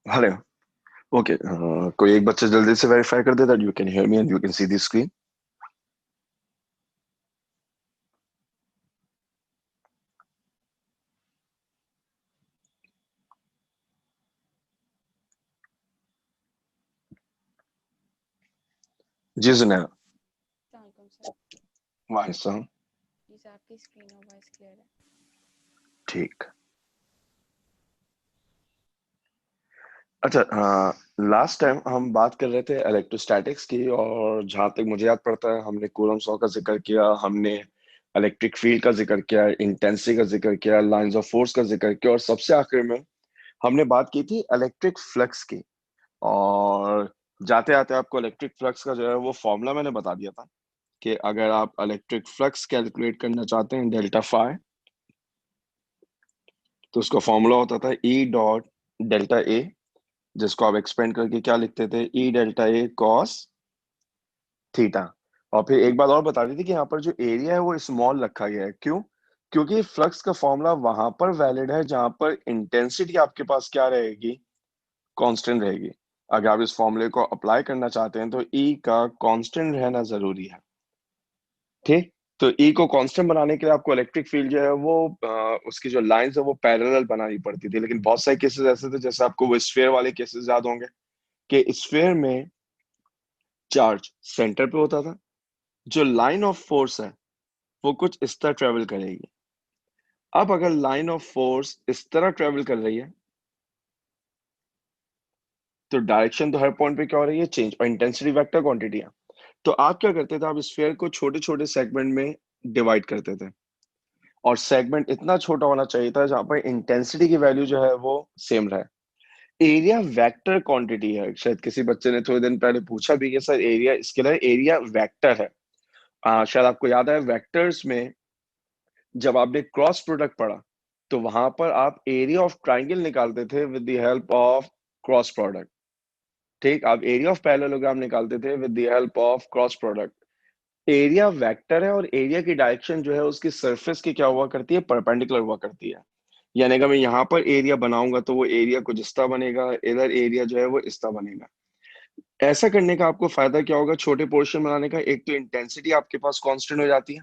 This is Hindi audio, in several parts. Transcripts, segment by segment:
हेलो. ओके. कोई एक बच्चा जल्दी से वेरीफाई कर दे that you can hear me and you can see the screen. जी सुनैना. वालेकुम सर। वालेकुम. जी सर, आपकी स्क्रीन और वॉइस क्लियर है। ठीक. अच्छा, लास्ट टाइम हम बात कर रहे थे इलेक्ट्रोस्टैटिक्स की, और जहां तक मुझे याद पड़ता है हमने कूलम्ब लॉ का जिक्र किया, हमने इलेक्ट्रिक फील्ड का जिक्र किया, इंटेंसिटी का जिक्र किया, लाइंस ऑफ फोर्स का जिक्र किया, और सबसे आखिर में हमने बात की थी इलेक्ट्रिक फ्लक्स की. और जाते आते आपको इलेक्ट्रिक फ्लक्स का जो है वो फॉर्मूला मैंने बता दिया था कि अगर आप इलेक्ट्रिक फ्लक्स कैलकुलेट करना चाहते हैं डेल्टा फाई, तो उसका फॉर्मूला होता था ई डॉट डेल्टा ए, जिसको आप एक्सपेंड करके क्या लिखते थे, ई डेल्टा ए कॉस थीटा. और फिर एक बात और बता दी थी कि यहाँ पर जो एरिया है वो स्मॉल रखा गया है. क्यों? क्योंकि फ्लक्स का फॉर्मूला वहां पर वैलिड है जहां पर इंटेंसिटी आपके पास क्या रहेगी, कांस्टेंट रहेगी. अगर आप इस फॉर्मूले को अप्लाई करना चाहते हैं तो ई का कांस्टेंट रहना जरूरी है. ठीक. तो ई को कांस्टेंट बनाने के लिए आपको इलेक्ट्रिक फील्ड जो है वो उसकी जो लाइंस है वो पैरेलल बनानी पड़ती थी. लेकिन बहुत सारे केसेस ऐसे थे, जैसे आपको वो स्फीयर वाले केसेस याद होंगे, कि स्फीयर में चार्ज सेंटर पे होता था, जो लाइन ऑफ फोर्स है वो कुछ इस तरह ट्रेवल करेगी. अब अगर लाइन ऑफ फोर्स इस तरह ट्रेवल कर रही है तो डायरेक्शन तो हर पॉइंट पे क्या हो रही है, चेंज, और इंटेंसिटी वेक्टर क्वांटिटी है. तो आप क्या करते थे, आप स्फीयर को छोटे छोटे सेगमेंट में डिवाइड करते थे, और सेगमेंट इतना छोटा होना चाहिए था जहां पर इंटेंसिटी की वैल्यू जो है वो सेम रहे. एरिया वेक्टर क्वांटिटी है. शायद किसी बच्चे ने थोड़े दिन पहले पूछा भी कि sir area scalar, area vector है. शायद आपको याद है वेक्टर्स में जब आपने क्रॉस प्रोडक्ट पढ़ा तो वहां पर आप एरिया ऑफ ट्राइंगल निकालते थे with the help of cross product. ठीक. आप एरिया ऑफ पैरेललोग्राम निकालते थे with the help of cross product. Area vector है, और एरिया की डायरेक्शन जो है उसकी सरफेस की क्या हुआ करती है, परपेंडिकुलर हुआ करती है. यानी अगर मैं यहाँ पर एरिया बनाऊंगा तो वो एरिया कुछ इस तरह बनेगा, इधर एरिया जो है वो इस तरह बनेगा. ऐसा करने का आपको फायदा क्या होगा, छोटे पोर्शन बनाने का, एक तो इंटेंसिटी आपके पास कांस्टेंट हो जाती है,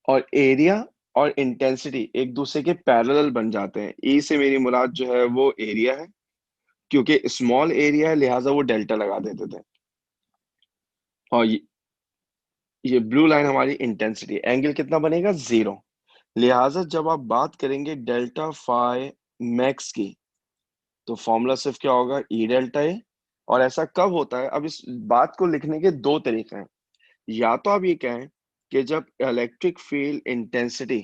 और एरिया और इंटेंसिटी एक दूसरे के पैरेलल बन जाते हैं. ई से मेरी मुराद जो है वो एरिया है, क्योंकि स्मॉल एरिया है लिहाजा वो डेल्टा लगा देते थे. और ये ब्लू लाइन हमारी इंटेंसिटी, एंगल कितना बनेगा, 0. लिहाजा जब आप बात करेंगे डेल्टा फाई मैक्स की, तो फॉर्मूला सिर्फ क्या होगा, ई डेल्टा ए. और ऐसा कब होता है, अब इस बात को लिखने के दो तरीके हैं. या तो आप ये कहें कि जब इलेक्ट्रिक फील्ड इंटेंसिटी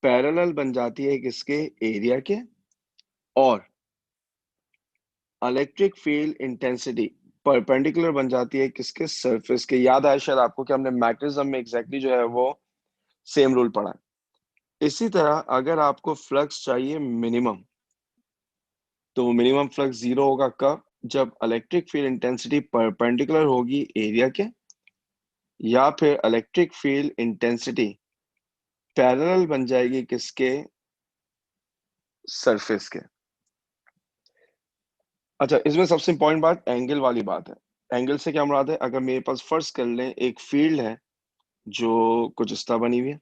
पैरेलल बन जाती है किसके, एरिया के, और इलेक्ट्रिक फील्ड इंटेंसिटी परपेंडिकुलर बन जाती है किसके, सरफेस के. याद आया शायद आपको कि हमने मैग्नेटिज्म में एग्जैक्टली जो है वो सेम रूल पढ़ा है. इसी तरह अगर आपको फ्लक्स चाहिए मिनिमम, तो वो मिनिमम फ्लक्स जीरो होगा कब, जब इलेक्ट्रिक फील्ड इंटेंसिटी परपेंडिकुलर होगी एरिया के, या फिर इलेक्ट्रिक फील्ड इंटेंसिटी पैरेलल बन जाएगी किसके, सरफेस के. अच्छा, इसमें सबसे इंपॉर्टेंट बात एंगल वाली बात है. एंगल से क्या मुराद है, अगर मेरे पास फर्ज कर लें एक फील्ड है जो कुछ इस तरह बनी हुई है.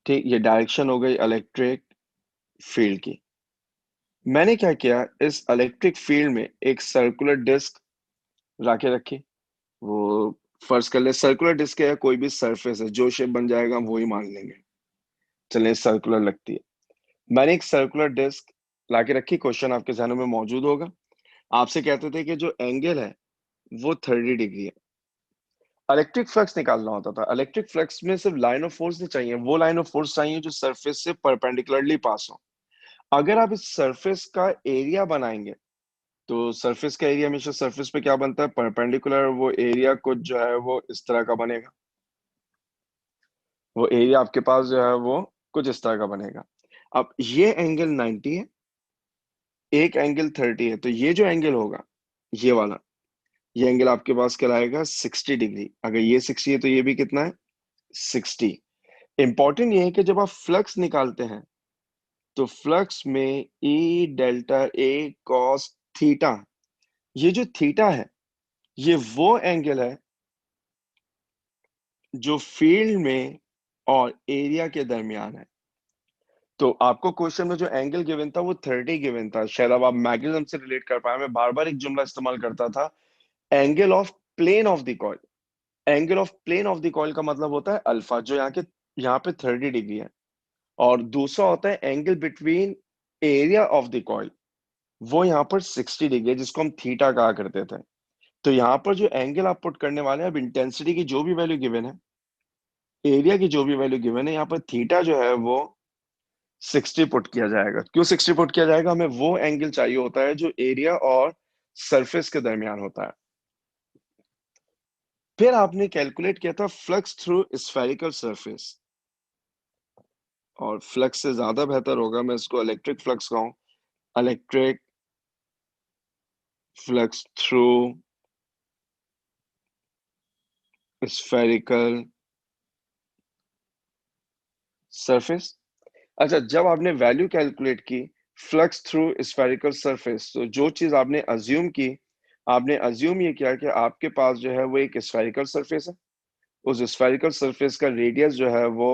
ठीक. ये डायरेक्शन हो गई इलेक्ट्रिक फील्ड की. मैंने क्या किया, इस इलेक्ट्रिक फील्ड में एक सर्कुलर डिस्क लाके रखी. वो फर्ज कर ले सर्कुलर डिस्क है, कोई भी सरफेस है, जो शेप बन जाएगा हम वही मान लेंगे. चलिए सर्कुलर लगती है. मैंने एक सर्कुलर डिस्क लाके रखी. क्वेश्चन आपके जहनों में मौजूद होगा. आपसे कहते थे कि जो एंगल है वो 30 डिग्री है. इलेक्ट्रिक फ्लक्स निकालना होता था. इलेक्ट्रिक फ्लक्स में सिर्फ लाइन ऑफ फोर्स नहीं चाहिए, वो लाइन ऑफ फोर्स चाहिए जो सरफेस से परपेंडिकुलरली पास हो. अगर आप इस सरफेस का एरिया बनाएंगे तो सरफेस का एरिया हमेशा सरफेस पे क्या बनता है, परपेंडिकुलर. वो एरिया कुछ जो है वो इस तरह का बनेगा. वो एरिया आपके पास जो है वो कुछ इस तरह का बनेगा. अब ये एंगल 90 है, एक एंगल 30 है, तो ये जो एंगल होगा, ये वाला, ये एंगल आपके पास कहलाएगा 60 डिग्री. अगर ये 60 है तो ये भी कितना है, 60. इंपॉर्टेंट ये है कि जब आप फ्लक्स निकालते हैं तो फ्लक्स में ई डेल्टा ए कॉस थीटा, ये जो थीटा है ये वो एंगल है जो फील्ड में और एरिया के दरमियान है। तो आपको क्वेश्चन में जो एंगल गिवन था वो 30 गिवन था, शायद अब आप मैग्नेटिज्म से रिलेट कर पाए। मैं बार बार एक जुमला इस्तेमाल करता था, angle of plane of the coil. Angle of plane of the coil का मतलब होता है अल्फा, जो यहाँ पे 30 डिग्री है। और दूसरा होता है angle between area of the coil, वो यहाँ पर 60 डिग्री है, जिसको हम थीटा कहा करते थे। तो यहाँ पर जो एंगल आप पुट करने वाले हैं, अब इंटेंसिटी की जो भी वैल्यू गिवन है, एरिया की जो भी वैल्यू गिवन है, यहाँ पर थीटा जो है वो 60 पुट किया जाएगा। क्यों 60 पुट किया जाएगा? हमें वो एंगल चाहिए होता है जो एरिया और सरफेस के दरमियान होता है। फिर आपने कैलकुलेट किया था फ्लक्स थ्रू स्फेरिकल सरफेस, और फ्लक्स से ज्यादा बेहतर होगा मैं इसको इलेक्ट्रिक फ्लक्स कहूं। Electric flux through spherical surface. अच्छा, जब आपने वैल्यू कैलकुलेट की फ्लक्स थ्रू स्फेरिकल सरफेस, तो जो चीज आपने अज्यूम की, आपने अज्यूम ये किया कि आपके पास जो है वो एक स्फेरिकल सरफेस है। उस स्फेरिकल सरफेस का रेडियस जो है वो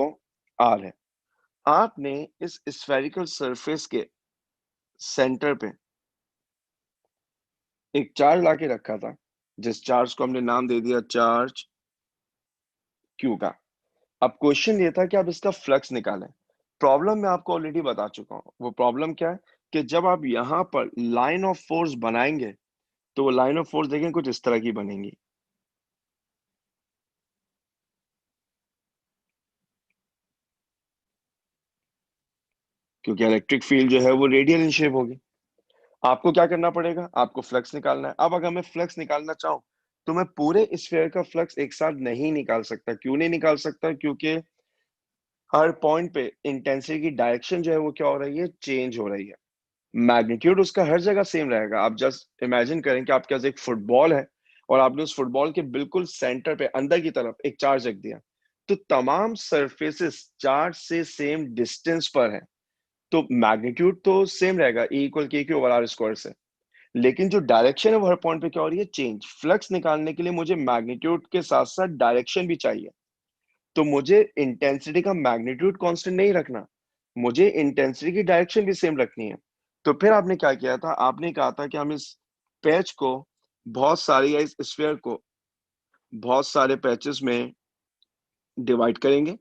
आर है। आपने इस स्फेरिकल सरफेस के सेंटर पे एक चार्ज लाके रखा था, जिस चार्ज को हमने नाम दे दिया चार्ज क्यू का। अब क्वेश्चन ये था कि आप इसका फ्लक्स निकालें। प्रॉब्लम मैं आपको ऑलरेडी बता चुका हूं। वो प्रॉब्लम क्या है कि जब आप यहां पर लाइन ऑफ फोर्स बनाएंगे, तो वो लाइन ऑफ फोर्स देखें कुछ इस तरह की बनेंगी। क्योंकि इलेक्ट्रिक फील्ड जो है वो रेडियल इन शेप होगी। आपको क्या करना पड़ेगा? आपको फ्लक्स निकालना है। अब अगर मैं फ्लक्स निकालना चाहूं, तो मैं पूरे स्फीयर का फ्लक्स एक साथ नहीं निकाल सकता। क्यों नहीं निकाल सकता? क्योंकि हर पॉइंट पे इंटेंसिटी की डायरेक्शन जो है वो क्या हो रही है? चेंज हो रही है। मैग्नीट्यूड उसका हर जगह सेम रहेगा। आप जस्ट इमेजिन करें कि आपके पास एक फुटबॉल है, और आपने उस फुटबॉल के बिल्कुल सेंटर पे अंदर की तरफ एक चार्ज रख दिया, तो तमाम सरफेसेस चार्ज से सेम डिस्टेंस पर है, तो मैग्नीट्यूड तो सेम रहेगा, E equal K Q over are square से। लेकिन जो डायरेक्शन है वो हर पॉइंट पे क्या हो रही है? चेंज। फ्लक्स निकालने के लिए मुझे मैग्नीट्यूड के साथ साथ डायरेक्शन भी चाहिए। तो मुझे इंटेंसिटी का मैग्नीट्यूड कांस्टेंट नहीं रखना, मुझे इंटेंसिटी की डायरेक्शन भी सेम रखनी है। तो फिर आपने क्या किया था? आपने कहा था कि हम इस पैच को बहुत सारी, या इस स्फीयर को बहुत सारे पैचेस में डिवाइड करेंगे।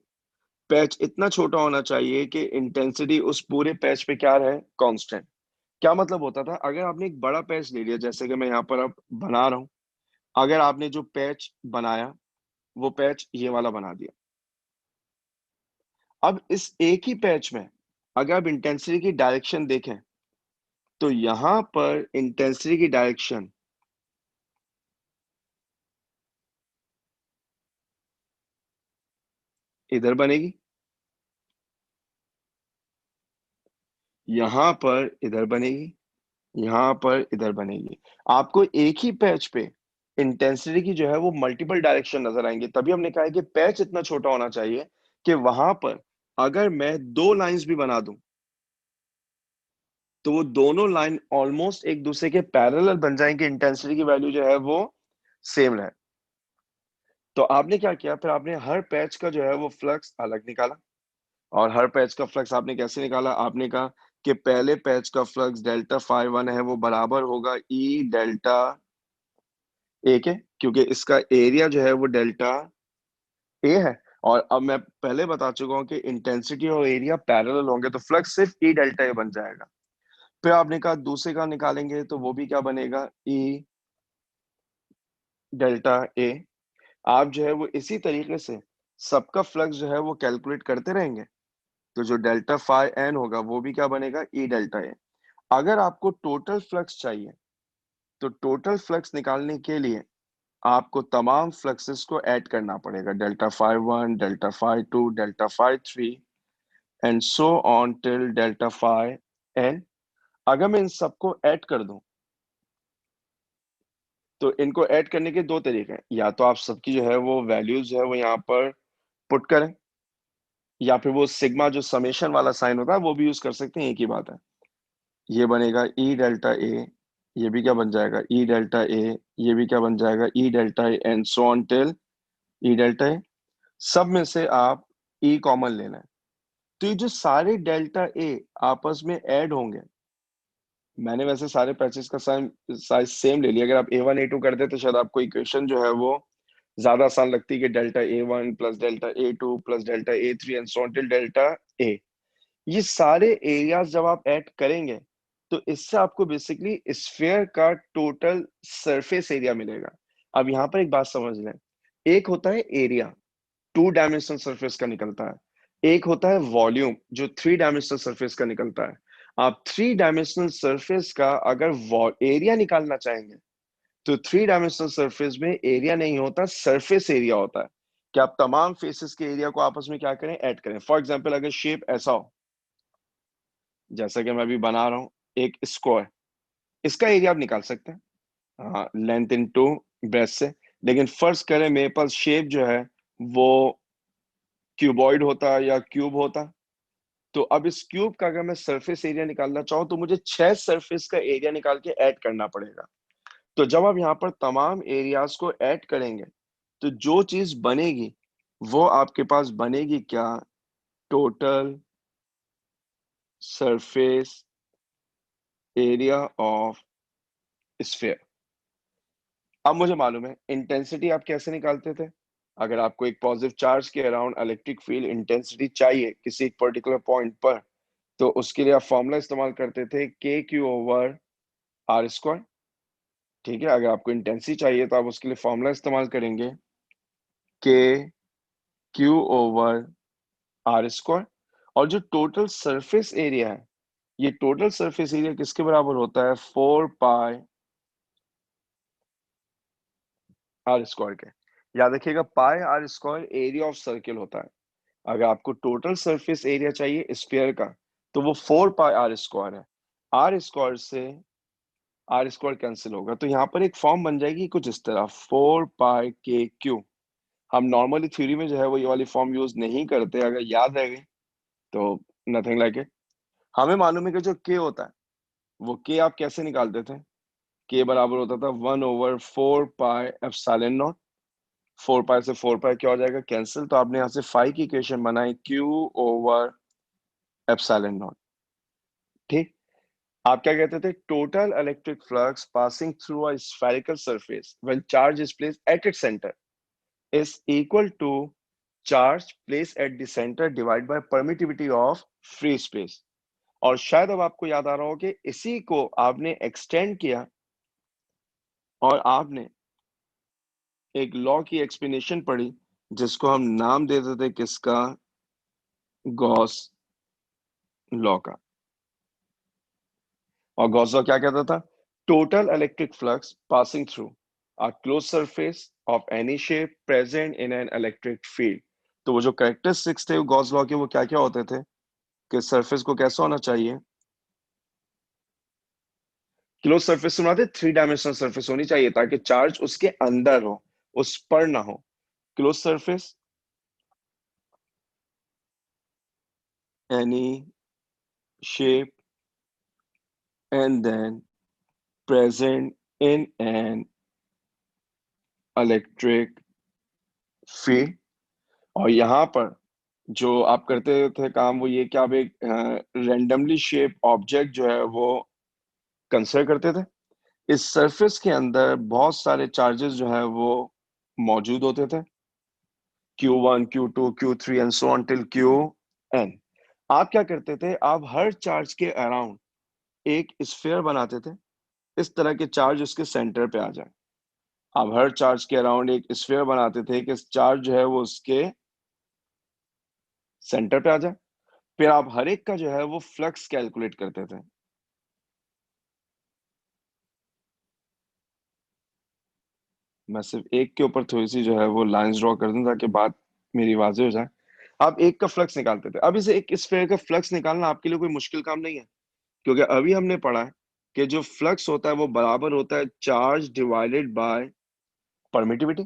पैच इतना छोटा होना चाहिए कि इंटेंसिटी उस पूरे पैच पे क्या रहे? कांस्टेंट। क्या मतलब होता था? अगर आपने एक बड़ा पैच ले लिया, जैसे कि मैं यहाँ पर अब बना रहा हूं, अगर आपने जो पैच बनाया वो पैच ये वाला बना दिया, अब इस एक ही पैच में अगर आप इंटेंसिटी की डायरेक्शन देखें, तो यहां पर इंटेंसिटी की डायरेक्शन इधर बनेगी, यहां पर इधर बनेगी, यहां पर इधर बनेगी। आपको एक ही पैच पे इंटेंसिटी की जो है वो मल्टीपल डायरेक्शन नजर आएंगे। तभी हमने कहा है कि पैच इतना छोटा होना चाहिए कि वहां पर अगर मैं दो लाइंस भी बना दूं, तो वो दोनों लाइन ऑलमोस्ट एक दूसरे के पैरेलल बन जाएंगे, इंटेंसिटी की वैल्यू जो है वो सेम रहे। तो आपने क्या किया? फिर आपने हर पैच का जो है वो फ्लक्स अलग निकाला। और हर पैच का फ्लक्स आपने कैसे निकाला? आपने कहा कि पहले पैच का फ्लक्स डेल्टा फाई वन है, वो बराबर होगा ई डेल्टा ए के, क्योंकि इसका एरिया जो है वो डेल्टा ए है। और अब मैं पहले बता चुका हूं कि इंटेंसिटी और एरिया पैरेलल होंगे, तो फ्लक्स सिर्फ ई डेल्टा ए बन जाएगा। फिर आपने कहा दूसरे का निकालेंगे, तो वो भी क्या बनेगा? ई डेल्टा ए। आप जो है वो इसी तरीके से सबका फ्लक्स जो है वो कैलकुलेट करते रहेंगे, तो जो डेल्टा फाई एन होगा वो भी क्या बनेगा? ई डेल्टा ए। अगर आपको टोटल फ्लक्स चाहिए, तो टोटल फ्लक्स निकालने के लिए आपको तमाम फ्लक्सेस को ऐड करना पड़ेगा, delta phi one, delta phi two, delta phi three, and so on till delta phi N. अगर मैं इन सबको ऐड कर दूं, तो इनको ऐड करने के दो तरीके हैं। या तो आप सबकी जो है वो वैल्यूज है वो यहाँ पर पुट करें, या फिर वो सिग्मा जो समेशन वाला साइन होता है वो भी यूज कर सकते हैं, एक ही बात है। ये बनेगा ई डेल्टा ए, ये भी क्या बन जाएगा ई डेल्टा ए, ये भी क्या बन जाएगा E delta A, and so on till E delta A. सब में से आप ई कॉमन लेना है। तो ये जो सारे डेल्टा ए आपस में ऐड होंगे, मैंने वैसे सारे पैचेस का साइज सेम ले लिया। अगर आप A1 A2 करते तो शायद आपको इक्वेशन जो है वो ज्यादा आसान लगती कि delta A1 plus delta A2 plus delta A3 and so till delta A. ये सारे एरियाज जब आप ऐड करेंगे तो इससे आपको बेसिकली स्फीयर का टोटल सरफेस एरिया मिलेगा। अब यहाँ पर एक बात समझ लें, एक होता है एरिया, 2 डायमेंशनल सरफेस का निकलता है। एक होता है वॉल्यूम, जो 3 डायमेंशनल सरफेस का निकलता है। आप 3 डायमेंशनल सरफेस का अगर एरिया निकालना चाहेंगे तो 3 डायमेंशनल सरफेस में एरिया नहीं होता, सरफेस एरिया होता है। कि आप तमाम फेसेस के एरिया को आपस में क्या करें, ऐड करें। फॉर एग्जाम्पल अगर शेप ऐसा हो, जैसा कि मैं अभी बना रहा हूं, एक स्क्वायर, इसका एरिया आप निकाल सकते हैं, हाँ, लेंथ इनटू ब्रेथ से। लेकिन फर्ज करें मेरे पास शेप जो है वो क्यूबॉइड होता या क्यूब होता, तो अब इस क्यूब का अगर मैं सरफेस एरिया निकालना चाहूँ तो मुझे 6 सरफेस का एरिया निकाल के ऐड करना पड़ेगा। तो जब आप यहाँ पर तमाम एरियाज को ऐड करेंगे तो जो चीज बनेगी वो आपके पास बनेगी क्या, total surface area of sphere. अब मुझे मालूम है इंटेंसिटी आप कैसे निकालते थे। अगर आपको एक पॉजिटिव चार्ज के अराउंड इलेक्ट्रिक फील्ड इंटेंसिटी चाहिए किसी एक पर्टिकुलर पॉइंट पर, तो उसके लिए आप फॉर्मूला इस्तेमाल करते थे KQ/R²। ठीक है, अगर आपको इंटेंसिटी चाहिए तो आप उसके लिए फॉर्मूला इस्तेमाल करेंगे KQ/R²। और जो टोटल सरफेस एरिया है, ये टोटल सरफेस एरिया किसके बराबर होता है, 4πR² के। याद रखिएगा πR² एरिया ऑफ सर्किल होता है। अगर आपको टोटल सरफेस एरिया चाहिए स्फीयर का तो वो 4πR² है। R² से R² कैंसिल होगा, तो यहाँ पर एक फॉर्म बन जाएगी कुछ इस तरह, 4πKQ। हम नॉर्मली थ्योरी में जो है वो ये वाली फॉर्म यूज नहीं करते, अगर याद रह गई तो नथिंग लाइक इट। हमें मालूम है कि जो K होता है वो K आप कैसे निकालते थे, K बराबर होता था 1/4πε0। 4π से 4π क्या हो जाएगा, कैंसिल। तो आपने यहाँ से फाई की इक्वेशन बनाई Q/ε0। ठीक। आप क्या कहते थे, total electric flux passing through a spherical surface when charge is placed at its centre is equal to charge place at the centre divide by permittivity of free space. और शायद अब आपको याद आ रहा हो कि इसी को आपने एक्सटेंड किया और आपने एक लॉ की एक्सप्लेनेशन पढ़ी जिसको हम नाम दे देते किसका, गॉस लॉ का। और गॉस लॉ क्या कहता था, total electric flux passing through a close surface of any shape present in an electric field. तो वो जो कैरेक्टरिस्टिक्स थे गॉस लॉ के वो क्या क्या होते थे, कि सरफेस को कैसा होना चाहिए, क्लोज सरफेस से बनाते 3 डायमेंशनल सरफेस होनी चाहिए ताकि चार्ज उसके अंदर हो, उस पर ना हो। Close surface any shape and then present in an electric field। और यहाँ पर जो आप करते थे काम वो ये कि आप एक रेंडमली शेप ऑब्जेक्ट जो है वो कंसिडर करते थे। इस सरफेस के अंदर बहुत सारे चार्जेस जो है वो मौजूद होते थे, Q1 Q2 Q3 and so on till Qn। आप क्या करते थे, आप हर चार्ज के अराउंड एक स्फीयर बनाते थे, इस तरह के चार्ज उसके सेंटर पे आ जाए। आप हर चार्ज के अराउंड एक स्फीयर बनाते थे कि चार्ज जो है वो उसके सेंटर पे आ जाए। फिर आप हर एक का जो है वो फ्लक्स कैलकुलेट करते थे। मैं सिर्फ एक के ऊपर थोड़ी सी जो है वो लाइंस ड्रॉ कर दूं ताकि बात मेरी वाज़ेह हो जाए। आप एक का फ्लक्स निकालते थे। अब इसे एक स्फीयर का फ्लक्स निकालना आपके लिए कोई मुश्किल काम नहीं है, क्योंकि अभी हमने पढ़ा है कि जो फ्लक्स होता है वो बराबर होता है चार्ज डिवाइडेड बाय परमिटिविटी।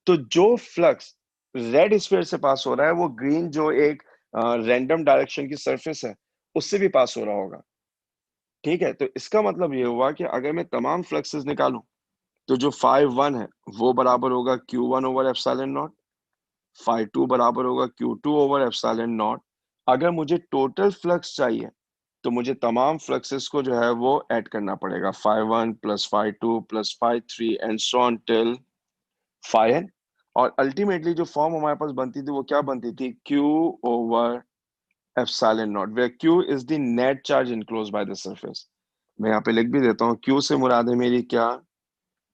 तो जो फ्लक्स रेड स्फीयर से पास हो रहा है वो ग्रीन जो एक रैंडम डायरेक्शन की सरफेस है उससे भी पास हो रहा होगा। ठीक है, तो इसका मतलब ये हुआ कि अगर मैं तमाम फ्लक्सेस निकालूं तो जो फाई वन है वो बराबर होगा Q one over epsilon naught, phi two बराबर होगा Q two over epsilon naught. अगर मुझे टोटल फ्लक्स चाहिए तो मुझे तमाम फ्लक्सेस को जो है वो ऐड करना पड़ेगा, phi one plus phi two plus phi three and so on till phi N. और अल्टीमेटली जो फॉर्म हमारे पास बनती थी वो क्या बनती थी, Q over epsilon naught, where Q is the net charge enclose by the surface. मैं यहाँ पे लिख भी देता हूँ, क्यू से मुराद है मेरी क्या,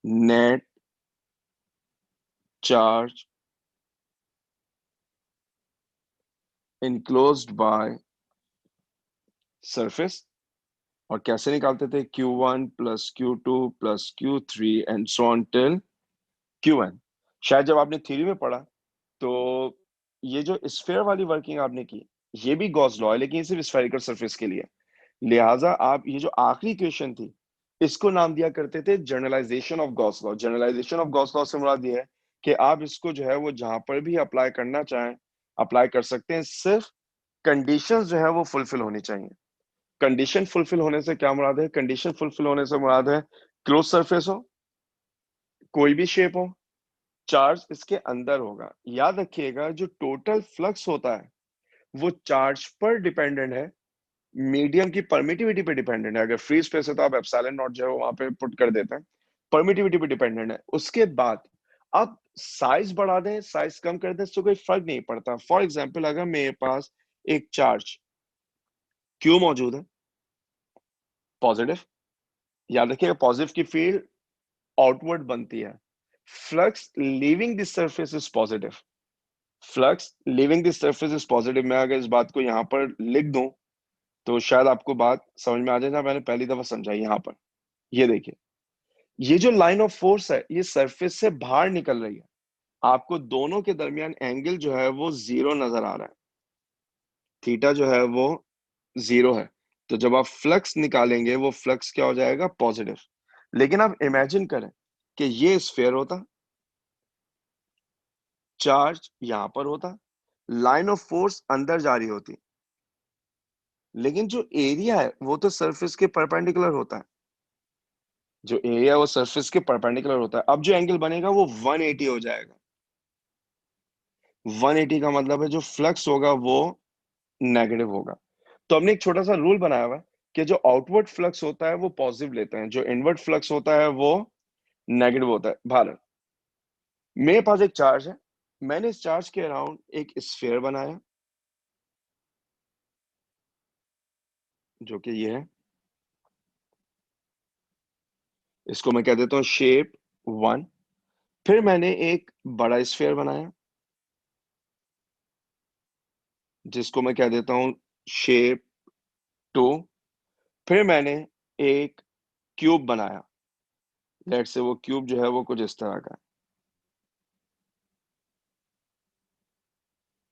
net charge enclosed by surface. और कैसे निकालते थे, Q1 plus Q2 plus Q3 and so on till Qn। शायद जब आपने थ्योरी में पढ़ा तो ये जो स्फेयर वाली वर्किंग आपने की ये भी गॉस लॉ है, लेकिन ये सिर्फ स्फेरिकल सरफेस के लिए। लिहाजा आप ये जो आखिरी इक्वेशन थी इसको नाम दिया करते थे generalisation of Gauss law. Generalisation of Gauss law से मुराद ये है कि आप इसको जो है वो जहां पर भी अप्लाई करना चाहें अप्लाई कर सकते हैं, सिर्फ कंडीशंस जो है वो फुलफिल होनी चाहिए। कंडीशन फुलफिल होने से क्या मुराद है, कंडीशन फुलफिल होने से मुराद है क्लोज सरफेस हो, कोई भी शेप हो, चार्ज इसके अंदर होगा। याद रखिएगा जो टोटल फ्लक्स होता है वो चार्ज पर डिपेंडेंट है, मीडियम की परमिटिविटी पे डिपेंडेंट है। अगर फ्री स्पेस है तो आप एप्सिलॉन नॉट जो है वहां पे पुट कर देते हैं, परमिटिविटी पे डिपेंडेंट है। उसके बाद आप साइज बढ़ा दें साइज कम कर दें इससे कोई फर्क नहीं पड़ता। फॉर एग्जाम्पल अगर मेरे पास एक चार्ज क्यू मौजूद है पॉजिटिव, याद रखिएगा पॉजिटिव की फील्ड आउटवर्ड बनती है, flux leaving this surface is positive, flux leaving this surface is positive. मैं अगर इस बात को यहाँ पर लिख दूं तो शायद आपको बात समझ में आ जाए ना, मैंने पहली दफा समझा यहाँ पर। ये देखिए, ये जो लाइन ऑफ फोर्स है ये सरफेस से बाहर निकल रही है, आपको दोनों के दरमियान एंगल जो है वो जीरो नजर आ रहा है, थीटा जो है वो जीरो है। तो जब आप फ्लक्स निकालेंगे वो फ्लक्स क्या हो जाएगा, पॉजिटिव। लेकिन आप इमेजिन करें कि ये स्फेयर होता, चार्ज यहां पर होता, लाइन ऑफ फोर्स अंदर जारी होती, लेकिन जो एरिया है वो तो सरफेस के परपेंडिकुलर होता है, जो एरिया वो सरफेस के परपेंडिकुलर होता है। अब जो एंगल बनेगा वो 180 हो जाएगा। 180 का मतलब है जो फ्लक्स होगा वो नेगेटिव होगा। तो हमने एक छोटा सा रूल बनाया हुआ है कि जो आउटवर्ड फ्लक्स होता है वो पॉजिटिव लेते हैं, जो इनवर्ड फ्लक्स होता है वो नेगेटिव होता है। भारत, मेरे पास एक चार्ज है, मैंने इस चार्ज के अराउंड एक स्फीयर बनाया जो कि ये है, इसको मैं कह देता हूँ शेप वन। फिर मैंने एक बड़ा स्फीयर बनाया जिसको मैं कह देता हूँ शेप टू। फिर मैंने एक क्यूब बनाया, लेट से वो क्यूब जो है वो कुछ इस तरह का है।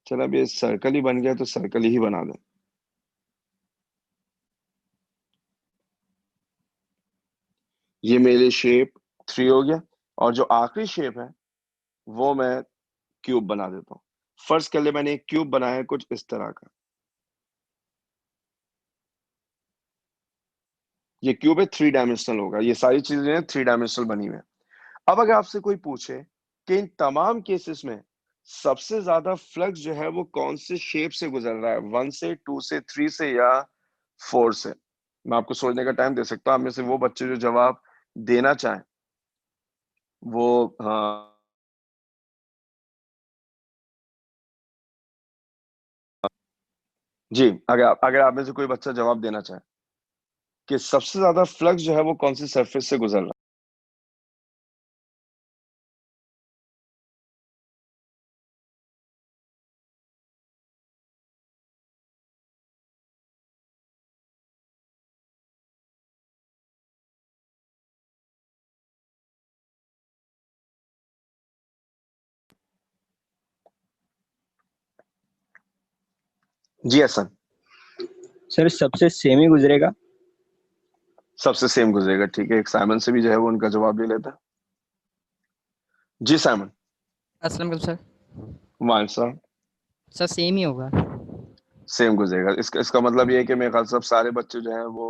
चलो अब ये सर्कल ही बन गया तो सर्कल ही बना दें। ये मेरे शेप थ्री हो गया, और जो आखिरी शेप है वो मैं क्यूब बना देता हूँ। फर्ज कर ले मैंने एक क्यूब बनाया है कुछ इस तरह का, ये क्यूब है, थ्री डायमेंशनल होगा, ये सारी चीजें थ्री डायमेंशनल बनी हुई है। अब अगर आपसे कोई पूछे कि इन तमाम केसेस में सबसे ज्यादा फ्लक्स जो है वो कौन से शेप से गुजर रहा है, वन से, टू से, थ्री से या फोर से, मैं आपको सोचने का टाइम दे सकता हूँ। आप में से वो बच्चे जो जवाब देना चाहें वो, हाँ जी, अगर आप में से कोई बच्चा जवाब देना चाहे कि सबसे ज्यादा फ्लक्स जो है वो कौन सी सरफेस से गुजर रहा है। जी हसन, सर सबसे सेम ही गुजरेगा। सबसे सेम गुजरेगा। ठीक है, एक साइमन से भी जो है वो उनका जवाब ले लेता है। जी साइमन, अस्सलाम वालेकुम सर। वाइन साहब, सर सेम ही होगा। सेम गुजरेगा। इसका मतलब ये है कि मेरे ख्याल से अब सारे बच्चे जो हैं वो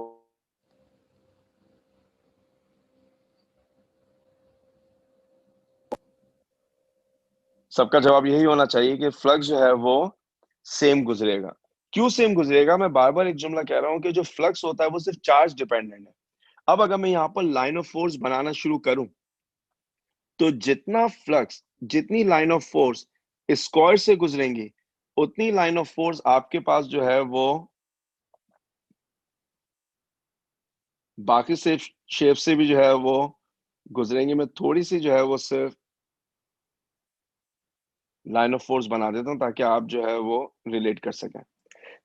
सबका जवाब यही होना चाहिए कि फ्लक्स जो है वो सेम गुजरेगा। क्यों सेम गुजरेगा? मैं बार बार एक जुमला कह रहा हूं कि जो फ्लक्स होता है वो सिर्फ चार्ज डिपेंडेंट है। अब अगर मैं यहाँ पर लाइन ऑफ फोर्स बनाना शुरू करूं तो जितना फ्लक्स, जितनी लाइन ऑफ फोर्स स्क्वायर से गुजरेंगी उतनी लाइन ऑफ फोर्स आपके पास जो है वो बाकी शेप से भी जो है वो गुजरेंगे। मैं थोड़ी सी जो है वो सिर्फ लाइन ऑफ फोर्स बना देता हूं ताकि आप जो है वो रिलेट कर सकें।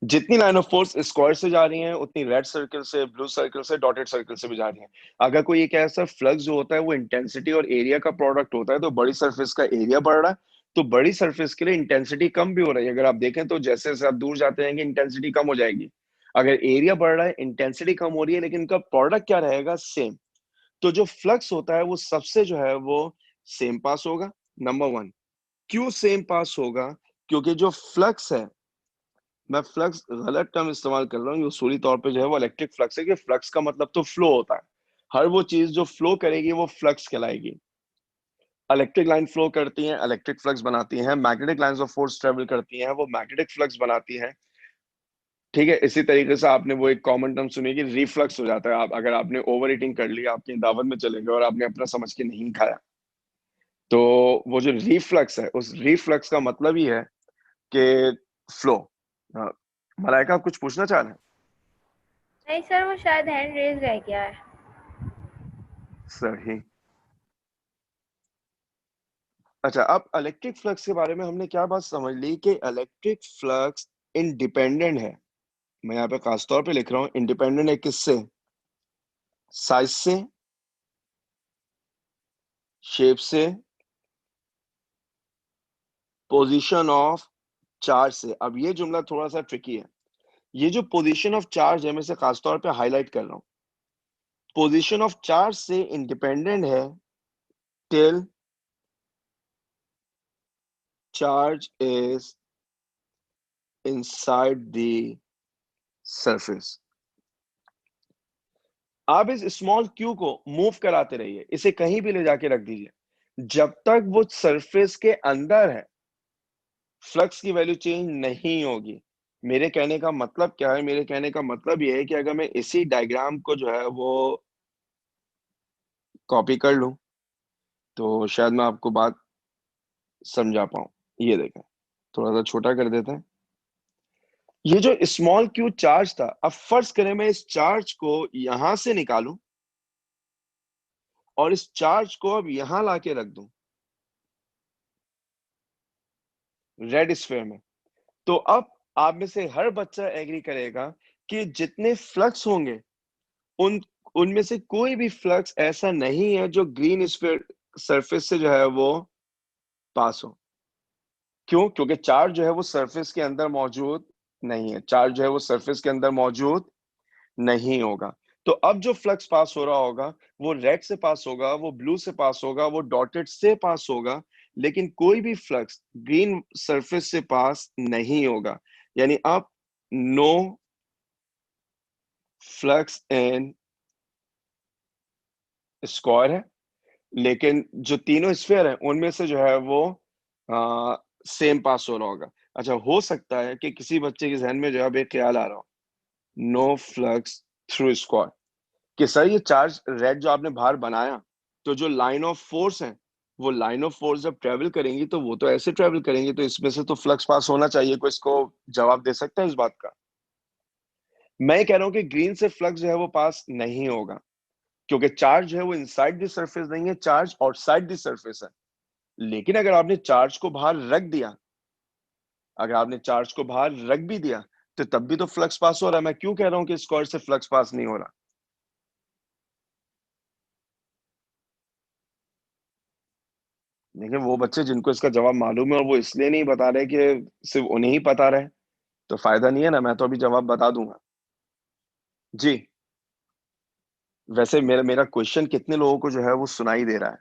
जितनी लाइन ऑफ फोर्स स्क्वायर से जा रही है उतनी रेड सर्कल से, ब्लू सर्कल से, डॉटेड सर्कल से भी जा रही है। अगर कोई एक ऐसा फ्लक्स जो होता है वो इंटेंसिटी और एरिया का प्रोडक्ट होता है तो बड़ी सरफेस का एरिया बढ़ रहा है, तो बड़ी सरफेस के लिए इंटेंसिटी कम भी हो रही है। अगर आप देखें तो जैसे जैसे आप दूर जाते हैं इंटेंसिटी कम हो जाएगी। अगर एरिया बढ़ रहा है इंटेंसिटी कम हो रही है, लेकिन इनका प्रोडक्ट क्या रहेगा? सेम। तो जो फ्लक्स होता है वो सबसे जो है वो सेम पास होगा। Number one. क्यों सेम पास होगा? क्योंकि जो फ्लक्स है, मैं फ्लक्स गलत टर्म इस्तेमाल कर रहा हूँ, ये उसूली तौर पे जो है वो इलेक्ट्रिक फ्लक्स है कि फ्लक्स का मतलब तो फ्लो होता है। हर वो चीज जो फ्लो करेगी वो फ्लक्स कहलाएगी। इलेक्ट्रिक लाइन फ्लो करती हैं, इलेक्ट्रिक फ्लक्स बनाती हैं। Magnetic lines of force travel करती हैं, वो मैग्नेटिक फ्लक्स बनाती हैं। ठीक है, इसी तरीके से आपने वो एक कॉमन टर्म सुनी कि रिफ्लक्स हो जाता है। आप अगर आपने ओवर ईटिंग कर ली, आपकी दावत में चले गए और आपने अपना समझ के नहीं खाया, तो वो जो रिफ्लक्स है उस रिफ्लक्स का मतलब ही है कि फ्लो। मलाइका, आप कुछ पूछना चाह रहे हैं? नहीं सर, वो शायद हैंड रेज रह गया है। सही। अच्छा, अब इलेक्ट्रिक फ्लक्स के बारे में हमने क्या बात समझ ली कि इलेक्ट्रिक फ्लक्स इंडिपेंडेंट है। मैं यहाँ पे खास तौर पे लिख रहा हूँ इंडिपेंडेंट है। किससे? साइज से, शेप से, पोजीशन ऑफ चार्ज से। अब ये जुमला थोड़ा सा ट्रिकी है। ये जो पोजीशन ऑफ चार्ज है, मैं इसे खास तौर पे हाईलाइट कर रहा हूँ। पोजीशन ऑफ चार्ज से इंडिपेंडेंट है till charge is inside the surface. आप इस स्मॉल क्यू को मूव कराते रहिए, इसे कहीं भी ले जाके रख दीजिए। जब तक वो सरफेस के अंदर है फ्लक्स की वैल्यू चेंज नहीं होगी। मेरे कहने का मतलब क्या है? मेरे कहने का मतलब ये है कि अगर मैं इसी डायग्राम को जो है वो कॉपी कर लूं तो शायद मैं आपको बात समझा पाऊं। ये देखें, थोड़ा सा छोटा कर देते हैं। ये जो स्मॉल क्यू चार्ज था, अब फर्ज करें मैं इस चार्ज को यहां से निकालूं और इस चार्ज को अब यहां लाके रख दूं रेड स्फीयर में। तो अब आप में से हर बच्चा एग्री करेगा कि जितने फ्लक्स होंगे उन उनमें से कोई भी फ्लक्स ऐसा नहीं है जो ग्रीन स्फीयर सरफेस से जो है वो पास हो। क्यों? क्योंकि चार्ज जो है वो सरफेस के अंदर मौजूद नहीं है। चार्ज जो है वो सरफेस के अंदर मौजूद नहीं होगा। तो अब जो फ्लक्स पास हो रहा होगा वो रेड से पास होगा, वो ब्लू से पास होगा, वो डॉटेड से पास होगा, लेकिन कोई भी फ्लक्स ग्रीन सरफेस से पास नहीं होगा। यानी अब नो फ्लक्स इन स्क्वायर है, लेकिन जो तीनों स्फीयर है उनमें से जो है वो सेम पास हो रहा होगा। अच्छा, हो सकता है कि किसी बच्चे के जहन में जो है अब एक ख्याल आ रहा हो, नो फ्लक्स थ्रू स्क्वायर, कि सर ये चार्ज रेड जो आपने बाहर बनाया, तो जो लाइन ऑफ फोर्स है वो लाइन ऑफ फोर्स जब ट्रेवल करेंगी तो वो तो ऐसे ट्रेवल करेंगी, तो इसमें से तो फ्लक्स पास होना चाहिए। कोई इसको जवाब दे सकता है इस बात का? मैं ये कह रहा हूं कि ग्रीन से फ्लक्स जो है वो पास नहीं होगा, क्योंकि चार्ज जो है वो इनसाइड द सरफेस नहीं है, चार्ज आउटसाइड द सरफेस है। लेकिन अगर आपने चार्ज को बाहर रख दिया, अगर आपने चार्ज को बाहर रख भी दिया, तो तब भी तो फ्लक्स पास हो रहा है। मैं क्यों कह रहा हूं कि स्क्वायर से फ्लक्स पास नहीं हो रहा? देखिए, वो बच्चे जिनको इसका जवाब मालूम है और वो इसलिए नहीं बता रहे कि सिर्फ उन्हें ही पता रहे, तो फायदा नहीं है ना। मैं तो अभी जवाब बता दूंगा। जी। वैसे मेरा मेरा क्वेश्चन कितने लोगों को जो है वो सुनाई दे रहा है?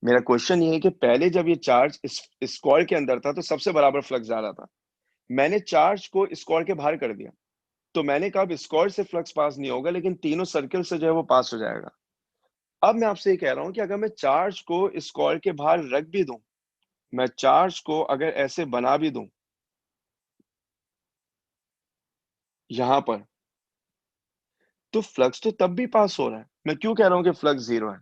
मेरा क्वेश्चन ये है कि पहले जब ये चार्ज इस स्क्वायर के अंदर था तो सबसे बराबर फ्लक्स जा रहा था। मैंने चार्ज को स्क्वायर के बाहर कर दिया, तो मैंने कहा अब स्क्वायर से फ्लक्स पास नहीं होगा, लेकिन तीनों सर्कल से जो है वो पास हो जाएगा। अब मैं आपसे ये कह रहा हूं कि अगर मैं चार्ज को स्क्वायर के बाहर रख भी दूं, मैं चार्ज को अगर ऐसे बना भी दूं यहां पर, तो फ्लक्स तो तब भी पास हो रहा है। मैं क्यों कह रहा हूं कि फ्लक्स जीरो है?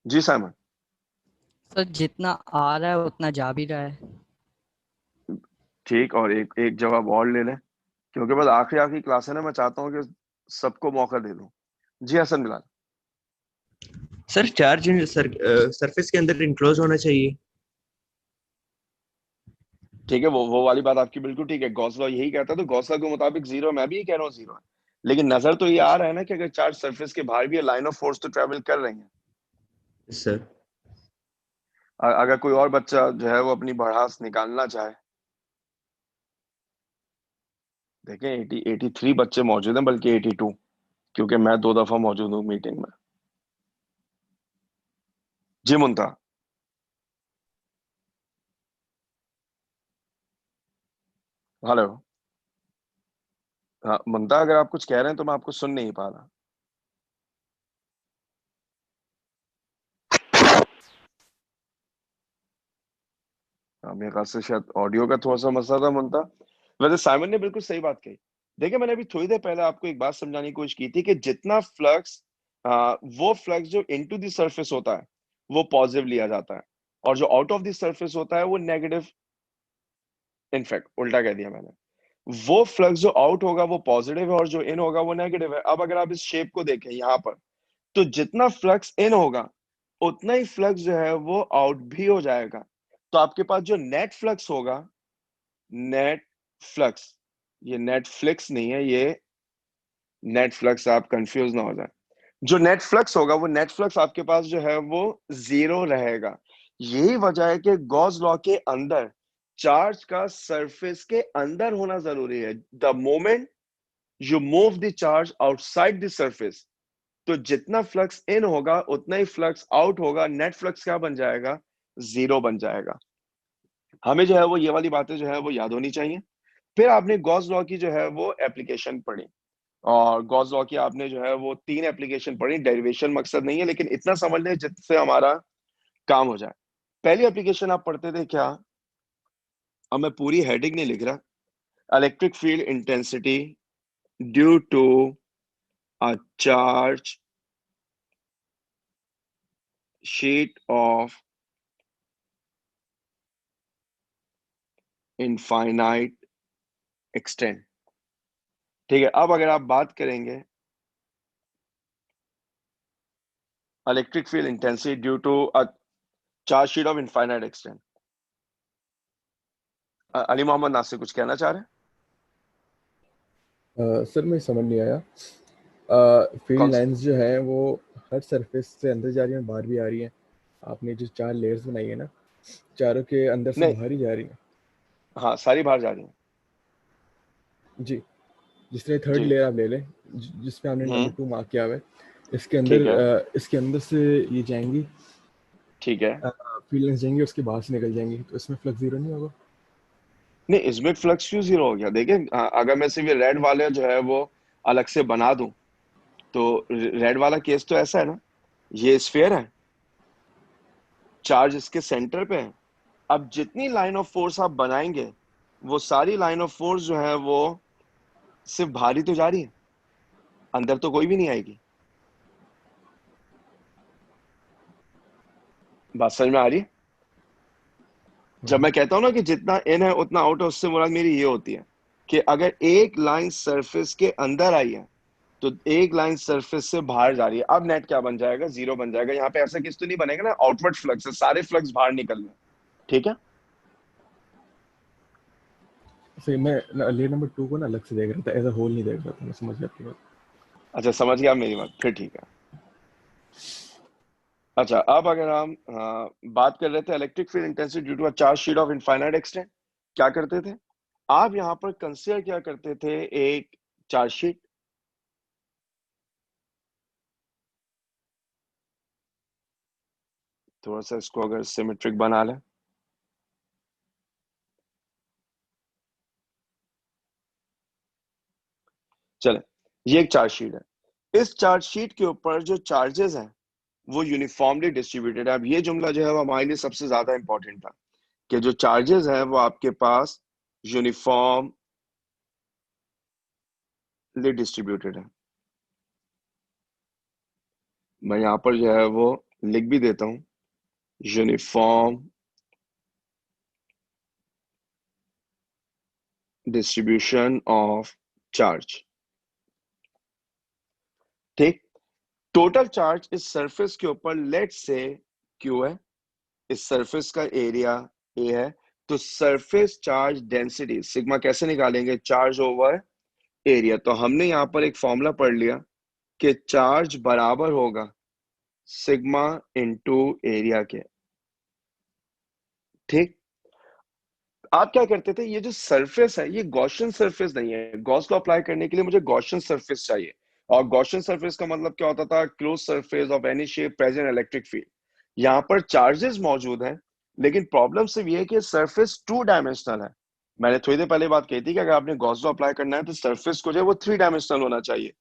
जी साइमन। सर जितना आ रहा है उतना जा भी रहा है। ठीक, और एक एक जवाब और ले लें, क्योंकि बस आखिरी आखिरी क्लास है ना, मैं चाहता हूं कि सबको मौका दे दूं। जी Hasan Bilal. Sir charge surface के अंदर इनक्लोज होना चाहिए। ठीक है, वो वाली बात आपकी बिल्कुल ठीक है, गॉस लॉ यही कहता है, तो गॉस लॉ के मुताबिक जीरो, मैं भी यही कह रहा हूँ जीरो है। लेकिन नजर तो ये आ रहा है ना कि अगर चार्ज सरफेस के बाहर भी है, लाइन ऑफ फोर्स तो ट्रेवल कर रही है। सर अगर कोई और बच्चा जो है वो अपनी भड़ास निकालना चाहे, देखें 83 बच्चे मौजूद हैं, बल्कि 82, क्योंकि मैं 2 दफा मौजूद हूँ मीटिंग में। जी मुंता। हेलो। हाँ मुंता, अगर आप कुछ कह रहे हैं तो मैं आपको सुन नहीं पा रहा। मेरे ख्याल से शायद ऑडियो का थोड़ा सा मसला था मुंता। वैसे साइमन ने बिल्कुल सही बात कही। देखिए, मैंने अभी थोड़ी देर पहले आपको एक बात समझाने की कोशिश की थी कि जितना फ्लक्स, वो फ्लक्स जो इनटू द सरफेस होता है वो पॉजिटिव लिया जाता है, और जो आउट ऑफ द सरफेस होता है वो नेगेटिव। इनफैक्ट उल्टा कह दिया मैंने। वो फ्लक्स जो आउट होगा वो पॉजिटिव है, और जो इन होगा वो नेगेटिव है। अब अगर आप इस शेप को देखें यहाँ पर, तो जितना फ्लक्स इन होगा उतना ही फ्लक्स जो है वो आउट भी हो जाएगा। तो आपके पास जो नेट फ्लक्स होगा, नेट फ्लक्स, ये नेट फ्लिक्स नहीं है, ये नेट फ्लक्स, आप कंफ्यूज ना हो जाए। जो नेट फ्लक्स होगा, वो नेट फ्लक्स आपके पास जो है वो जीरो रहेगा। यही वजह है कि गॉस लॉ के अंदर चार्ज का सरफेस के अंदर होना जरूरी है। The moment you move the charge outside the surface, तो जितना फ्लक्स इन होगा उतना ही फ्लक्स आउट होगा, नेट फ्लक्स क्या बन जाएगा? जीरो बन जाएगा। हमें जो है वो ये वाली बातें जो है वो याद होनी चाहिए। फिर आपने गॉस लॉ की जो है वो एप्लीकेशन पढ़ी, और गॉस लॉ की आपने जो है वो 3 एप्लीकेशन पढ़ी। डेरिवेशन मकसद नहीं है, लेकिन इतना समझ लें जिससे हमारा काम हो जाए। पहली एप्लीकेशन आप पढ़ते थे क्या? अब मैं पूरी हेडिंग नहीं लिख रहा। Electric field intensity due to a charge sheet of infinite extent. ठीक है, अब अगर आप बात करेंगे electric field intensity due to a charge sheet of infinite extent, Ali Mohammad Nasir कुछ कहना चाह रहे हैं? सर मैं समझ नहीं आया। कौन फील्ड सा? लाइंस जो है वो हर सरफेस से अंदर जा रही हैं और बाहर भी आ रही हैं। आपने जो 4 लेयर्स बनाई है ना, चारों के अंदर से नहीं, बाहर ही जा रही हैं। हाँ सारी बाहर जा रही हैं। जी, जिस तरह थर्ड जी। लेयर आप ले लें, जिसमें आपने नंबर 2 मार्क किया हुआ है, ठीक है। इसके अंदर से ये जाएंगी, ठीक है। फील्ड लाइंस जाएंगी, उसके बाहर से निकल जाएंगी, तो इसमें फ्लक्स जीरो नहीं होगा। नहीं, इसमें फ्लक्स क्यों जीरो हो गया? देखिए, अगर मैं सिर्फ ये रेड वाले जो है वो अलग से बना दूं, तो रेड वाला केस तो ऐसा है ना, ये स्फीयर है, चार्ज इसके सेंटर पे है। अब जितनी लाइन ऑफ फोर्स आप बनाएंगे, वो सारी लाइन ऑफ फोर्स जो है वो सिर्फ बाहर ही तो जा रही है, अंदर तो कोई भी नहीं आएगी। बात समझ में आ रही है? जब मैं कहता हूं ना कि जितना इन है उतना आउट है, उससे मुराद मेरी ये होती है कि अगर एक लाइन सरफेस के अंदर आई है, तो एक लाइन सरफेस से बाहर जा रही है, अब नेट क्या बन जाएगा? जीरो बन जाएगा। यहाँ पे ऐसा किस तो नहीं बनेगा ना, आउटवर्ड फ्लक्स है, सारे फ्लक्स बाहर निकल रहे हैं। ठीक है। सही, मैं लेयर नंबर 2 को ना अलग से देख रहा था, एज अ होल नहीं देख रहा था। मैं समझ गया आपकी बात। अच्छा, समझ गया मेरी बात, फिर ठीक है। अच्छा, अब अगर हम बात कर रहे थे electric field intensity due to a charge sheet of infinite extent, क्या करते थे आप यहाँ पर? कंसीडर क्या करते थे? एक चार्ज शीट, थोड़ा सा इसको अगर सिमेट्रिक बना लें, चले, ये एक चार्ज शीट है। इस चार्ज शीट के ऊपर जो चार्जेस हैं वो यूनिफॉर्मली डिस्ट्रीब्यूटेड है। अब ये जुमला जो है वो हमारे लिए सबसे ज्यादा इंपॉर्टेंट था कि जो चार्जेस हैं वो आपके पास यूनिफॉर्मली डिस्ट्रीब्यूटेड है। मैं यहां पर जो है वो लिख भी देता हूं, यूनिफॉर्म डिस्ट्रीब्यूशन ऑफ चार्ज। ठीक, टोटल चार्ज इस सरफेस के ऊपर लेट से क्यू है, इस सरफेस का एरिया ए है, तो सरफेस चार्ज डेंसिटी सिग्मा कैसे निकालेंगे? Charge over area. तो हमने यहां पर एक फॉर्मूला पढ़ लिया कि चार्ज बराबर होगा सिग्मा इनटू एरिया के। ठीक, आप क्या करते थे, ये जो सरफेस है ये गॉसियन सरफेस नहीं है। गॉस लॉ अप्लाई करने के लिए मुझे गॉसियन सरफेस चाहिए, और गॉसियन सरफेस का मतलब क्या होता था? Close surface of any shape present electric field. यहाँ पर चार्जेस मौजूद हैं, लेकिन प्रॉब्लम सिर्फ ये है कि सरफेस टू डायमेंशनल है। मैंने थोड़ी देर पहले बात कही थी कि अगर आपने गॉस लॉ अप्लाई करना है तो सरफेस को जो है वो थ्री डायमेंशनल होना चाहिए।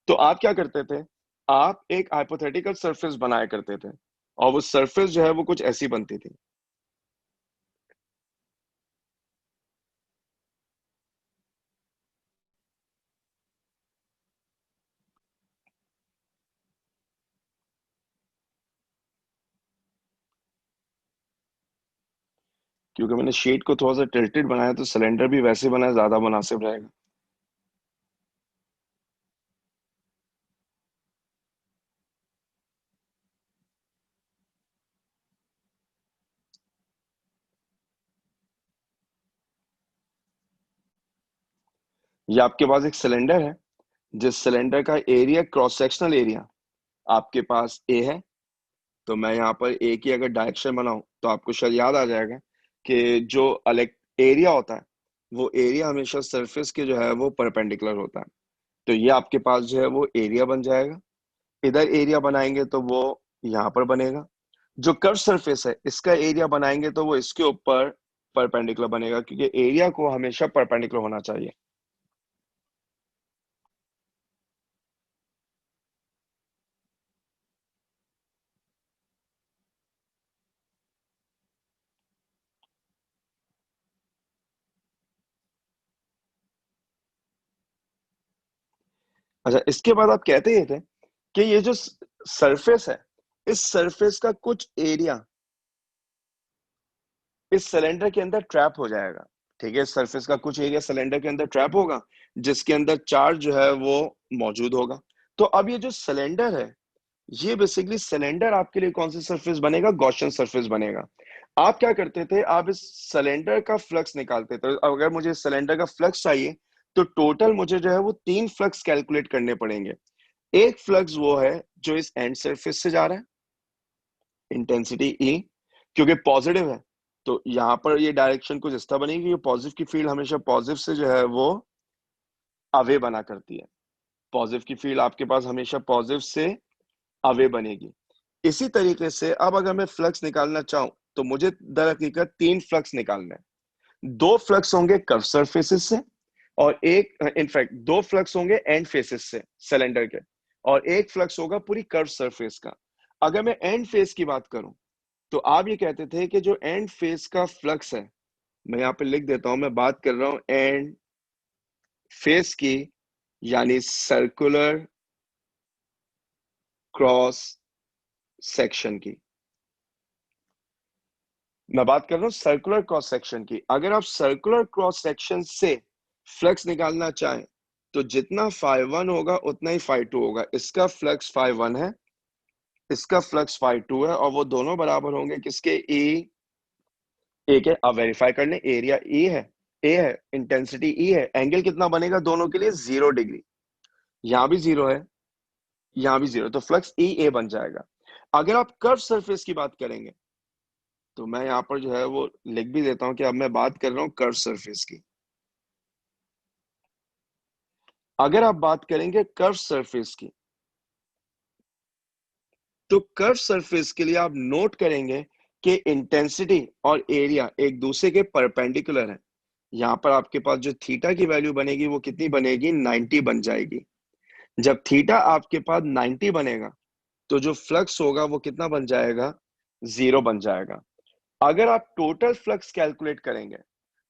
तो आप क्या करते थे, आप एक हाइपोथेटिकल सरफेस बनाया करते थे, और वो सरफेस जो है वो कुछ ऐसी बनती थी। क्योंकि मैंने शीट को थोड़ा सा टिल्टेड बनाया तो सिलेंडर भी वैसे बनाया ज्यादा मुनासिब रहेगा। ये आपके पास एक सिलेंडर है, जिस सिलेंडर का एरिया, क्रॉस सेक्शनल एरिया आपके पास ए है। तो मैं यहाँ पर ए की अगर डायरेक्शन बनाऊं तो आपको शायद याद आ जाएगा कि जो एरिया होता है वो एरिया हमेशा सरफेस के जो है वो परपेंडिकुलर होता है। तो ये आपके पास जो है वो एरिया बन जाएगा। इधर एरिया बनाएंगे तो वो यहाँ पर बनेगा। जो कर्व सरफेस है इसका एरिया बनाएंगे तो वो इसके ऊपर परपेंडिकुलर बनेगा, क्योंकि एरिया को हमेशा परपेंडिकुलर होना चाहिए। अच्छा, इसके बाद आप कहते ये थे कि ये जो सरफेस है, इस सरफेस का कुछ एरिया इस सिलेंडर के अंदर ट्रैप हो जाएगा। ठीक है, सरफेस का कुछ एरिया सिलेंडर के अंदर ट्रैप होगा, जिसके अंदर चार्ज जो है वो मौजूद होगा। तो अब ये जो सिलेंडर है, ये बेसिकली सिलेंडर आपके लिए कौन सी सरफेस बनेगा? गॉसियन सरफेस बनेगा। आप क्या करते थे, आप इस सिलेंडर का फ्लक्स निकालते थे। अगर मुझे सिलेंडर का फ्लक्स चाहिए तो टोटल मुझे जो है वो तीन फ्लक्स कैलकुलेट करने पड़ेंगे। एक फ्लक्स वो है जो इस एंड सरफेस से जा रहा है, इंटेंसिटी ई, क्योंकि पॉजिटिव है तो यहाँ पर ये डायरेक्शन कुछ इस तरह बनेगी। पॉजिटिव की फील्ड हमेशा पॉजिटिव से जो है वो अवे बना करती है। पॉजिटिव की फील्ड आपके पास हमेशा पॉजिटिव से अवे बनेगी। इसी तरीके से अब अगर मैं फ्लक्स निकालना चाहूं तो मुझे दर हकीकत तीन फ्लक्स निकालना है। दो फ्लक्स होंगे कर्व सरफेसेस से, और एक, इनफैक्ट दो फ्लक्स होंगे एंड फेसेस से सिलेंडर के, और एक फ्लक्स होगा पूरी कर्व सरफेस का। अगर मैं एंड फेस की बात करूं तो आप ये कहते थे कि जो एंड फेस का फ्लक्स है, मैं यहाँ पे लिख देता हूं, मैं बात कर रहा हूं एंड फेस की, यानी सर्कुलर क्रॉस सेक्शन की। मैं बात कर रहा हूं सर्कुलर क्रॉस सेक्शन की। अगर आप सर्कुलर क्रॉस सेक्शन से फ्लक्स निकालना चाहें तो जितना φ1 होगा उतना ही φ2 होगा। इसका फ्लक्स φ1 है, इसका फ्लक्स φ2 है, और वो दोनों बराबर होंगे किसके? ए के। अब वेरीफाई कर लें, एरिया ए है, इंटेंसिटी ई है, एंगल कितना बनेगा दोनों के लिए? 0 डिग्री। यहां भी जीरो है, यहां भी जीरो, तो फ्लक्स ई ए बन जाएगा। अगर आप कर्व सरफेस की बात करेंगे तो मैं यहां पर जो है वो लिख भी देता हूं कि अब मैं बात कर रहा हूं कर्व सरफेस की। अगर आप बात करेंगे कर्व सरफेस की तो कर्व सरफेस के लिए आप नोट करेंगे कि इंटेंसिटी और एरिया एक दूसरे के परपेंडिकुलर है। यहाँ पर आपके पास जो थीटा की वैल्यू बनेगी वो कितनी बनेगी, 90 बन जाएगी। जब थीटा आपके पास 90 बनेगा तो जो फ्लक्स होगा वो कितना बन जाएगा, 0 बन जाएगा। अगर आप टोटल फ्लक्स कैलकुलेट करेंगे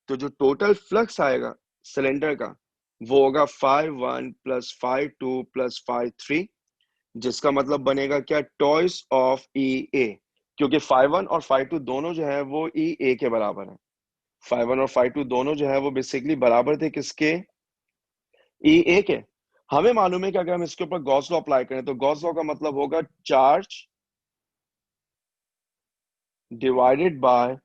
तो जो टोटल फ्लक्स आएगा सिलेंडर का वो होगा 5(1) + 5(2) + 5(3), जिसका मतलब बनेगा क्या, टॉइस ऑफ ई ए, क्योंकि 5(1) और 5(2) दोनों जो है वो ई ए के बराबर है। 5(1) और 5(2) दोनों जो है वो बेसिकली बराबर थे किसके, ई ए के। हमें मालूम है कि अगर हम इसके ऊपर गॉस लॉ अप्लाई करें तो गॉस लॉ का मतलब होगा charge divided by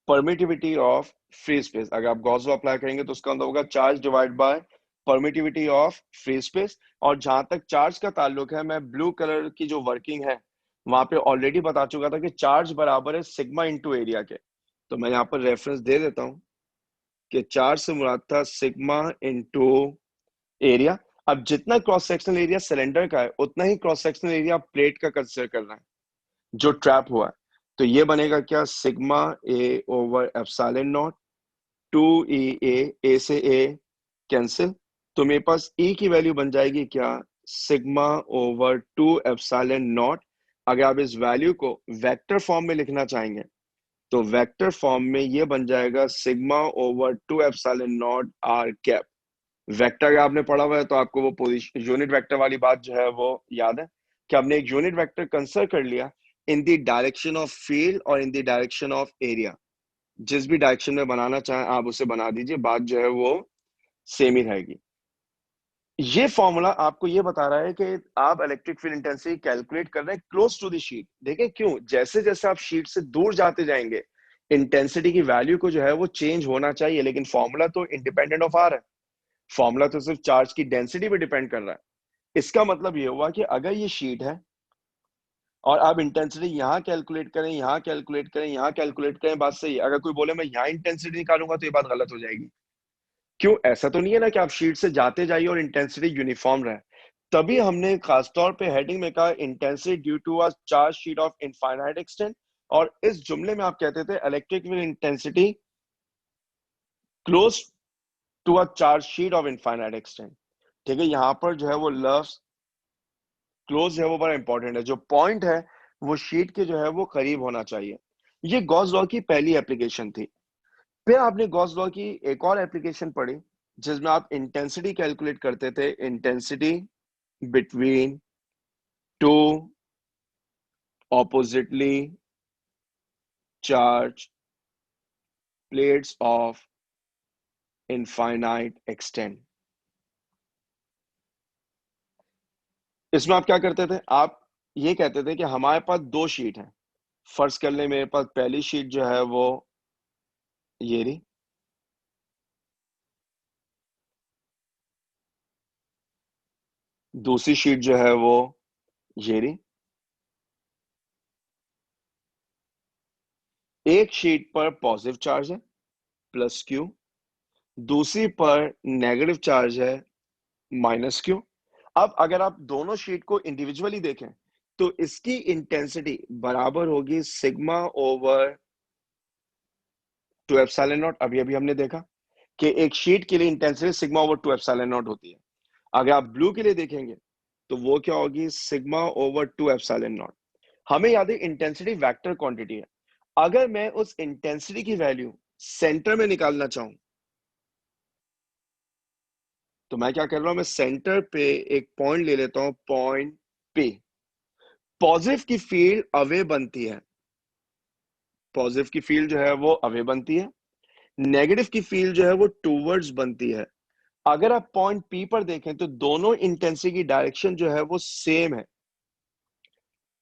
permittivity of free space. अगर आप गॉस लॉ अप्लाई करेंगे तो उसका मतलब होगा charge divide by permittivity of free space. और जहां तक चार्ज का ताल्लुक है, मैं ब्लू कलर की जो वर्किंग है वहां पे ऑलरेडी बता चुका था कि चार्ज बराबर है सिग्मा इंटू एरिया के। तो मैं यहाँ पर रेफरेंस दे देता हूं कि चार्ज से मुराद था सिग्मा इंटू एरिया। अब जितना क्रॉस सेक्शनल एरिया सिलेंडर का है उतना ही क्रॉस सेक्शनल एरिया प्लेट का कंसिडर करना है जो ट्रैप हुआ है। तो ये बनेगा क्या, sigma A over epsilon not, 2 ए से ए कैंसिल, तो मेरे पास ई की वैल्यू बन जाएगी क्या, सिग्मा ओवर 2 एप्सिलॉन नॉट। अगर आप इस वैल्यू को वेक्टर फॉर्म में लिखना चाहेंगे तो वेक्टर फॉर्म में ये बन जाएगा sigma over 2 epsilon naught R cap. Vector अगर आपने पढ़ा हुआ है तो आपको वो पोजीशन यूनिट वेक्टर वाली बात जो है वो याद है कि हमने एक यूनिट वेक्टर कंसिडर कर लिया in the direction of field और in the direction of area. जिस भी डायरेक्शन में बनाना चाहें आप उसे बना दीजिए, बात जो है वो सेम ही रहेगी। ये फॉर्मूला आपको ये बता रहा है कि आप इलेक्ट्रिक फील्ड इंटेंसिटी कैलकुलेट कर रहे हैं क्लोज टू द शीट। देखें क्यों, जैसे जैसे आप शीट से दूर जाते जाएंगे इंटेंसिटी की वैल्यू को जो है वो चेंज होना चाहिए, लेकिन फॉर्मूला तो इंडिपेंडेंट ऑफ आर है। फॉर्मूला तो सिर्फ चार्ज की डेंसिटी पे डिपेंड कर रहा है। इसका मतलब ये हुआ कि अगर ये शीट है और आप इंटेंसिटी यहाँ कैलकुलेट करें, यहाँ कैलकुलेट करें, यहाँ कैलकुलेट करें, बात सही है। अगर कोई बोले मैं यहाँ इंटेंसिटी निकालूंगा तो ये बात गलत हो जाएगी। क्यों, ऐसा तो नहीं है ना कि आप शीट से जाते जाइए और इंटेंसिटी यूनिफॉर्म रहे। तभी हमने खासतौर पे हेडिंग में कहा intensity due to a charge sheet of infinite extent, और इस जुमले में आप कहते थे electric field intensity close to a charge sheet of infinite extent. ठीक है, यहां पर जो है वो लफ्ज क्लोज है वो बड़ा इंपॉर्टेंट है। जो पॉइंट है वो शीट के जो है वो करीब होना चाहिए। ये गॉस लॉ की पहली एप्लीकेशन थी। फिर आपने गॉस लॉ की एक और एप्लीकेशन पढ़ी जिसमें आप इंटेंसिटी कैलकुलेट करते थे, intensity between two oppositely charge plates of infinite extent. इसमें आप क्या करते थे, आप ये कहते थे कि हमारे पास दो शीट हैं। फर्ज कर ले मेरे पास पहली शीट जो है वो ये रही, दूसरी शीट जो है वो ये रही। एक शीट पर पॉजिटिव चार्ज है प्लस क्यू, दूसरी पर नेगेटिव चार्ज है माइनस क्यू। अब अगर आप दोनों शीट को इंडिविजुअली देखें तो इसकी इंटेंसिटी बराबर होगी सिग्मा ओवर 2 एप्सिलॉन नॉट। अभी अभी हमने देखा कि एक शीट के लिए intensity sigma over 2 epsilon not होती है। अगर आप ब्लू के लिए देखेंगे तो वो क्या होगी, सिग्मा ओवर 2 एप्सिलॉन नॉट। हमें याद है इंटेंसिटी वेक्टर क्वांटिटी है। अगर मैं उस इंटेंसिटी की वैल्यू सेंटर में निकालना चाहूं तो मैं क्या कर रहा हूं, मैं सेंटर पे एक पॉइंट ले लेता हूं, पॉइंट पे। पॉजिटिव की फील्ड अवे बनती है, पॉजिटिव की फील्ड जो है वो अवे बनती है, नेगेटिव की फील्ड जो है वो टूवर्ड्स बनती है। अगर आप पॉइंट पी पर देखें तो दोनों इंटेंसिटी की डायरेक्शन जो है वो सेम है,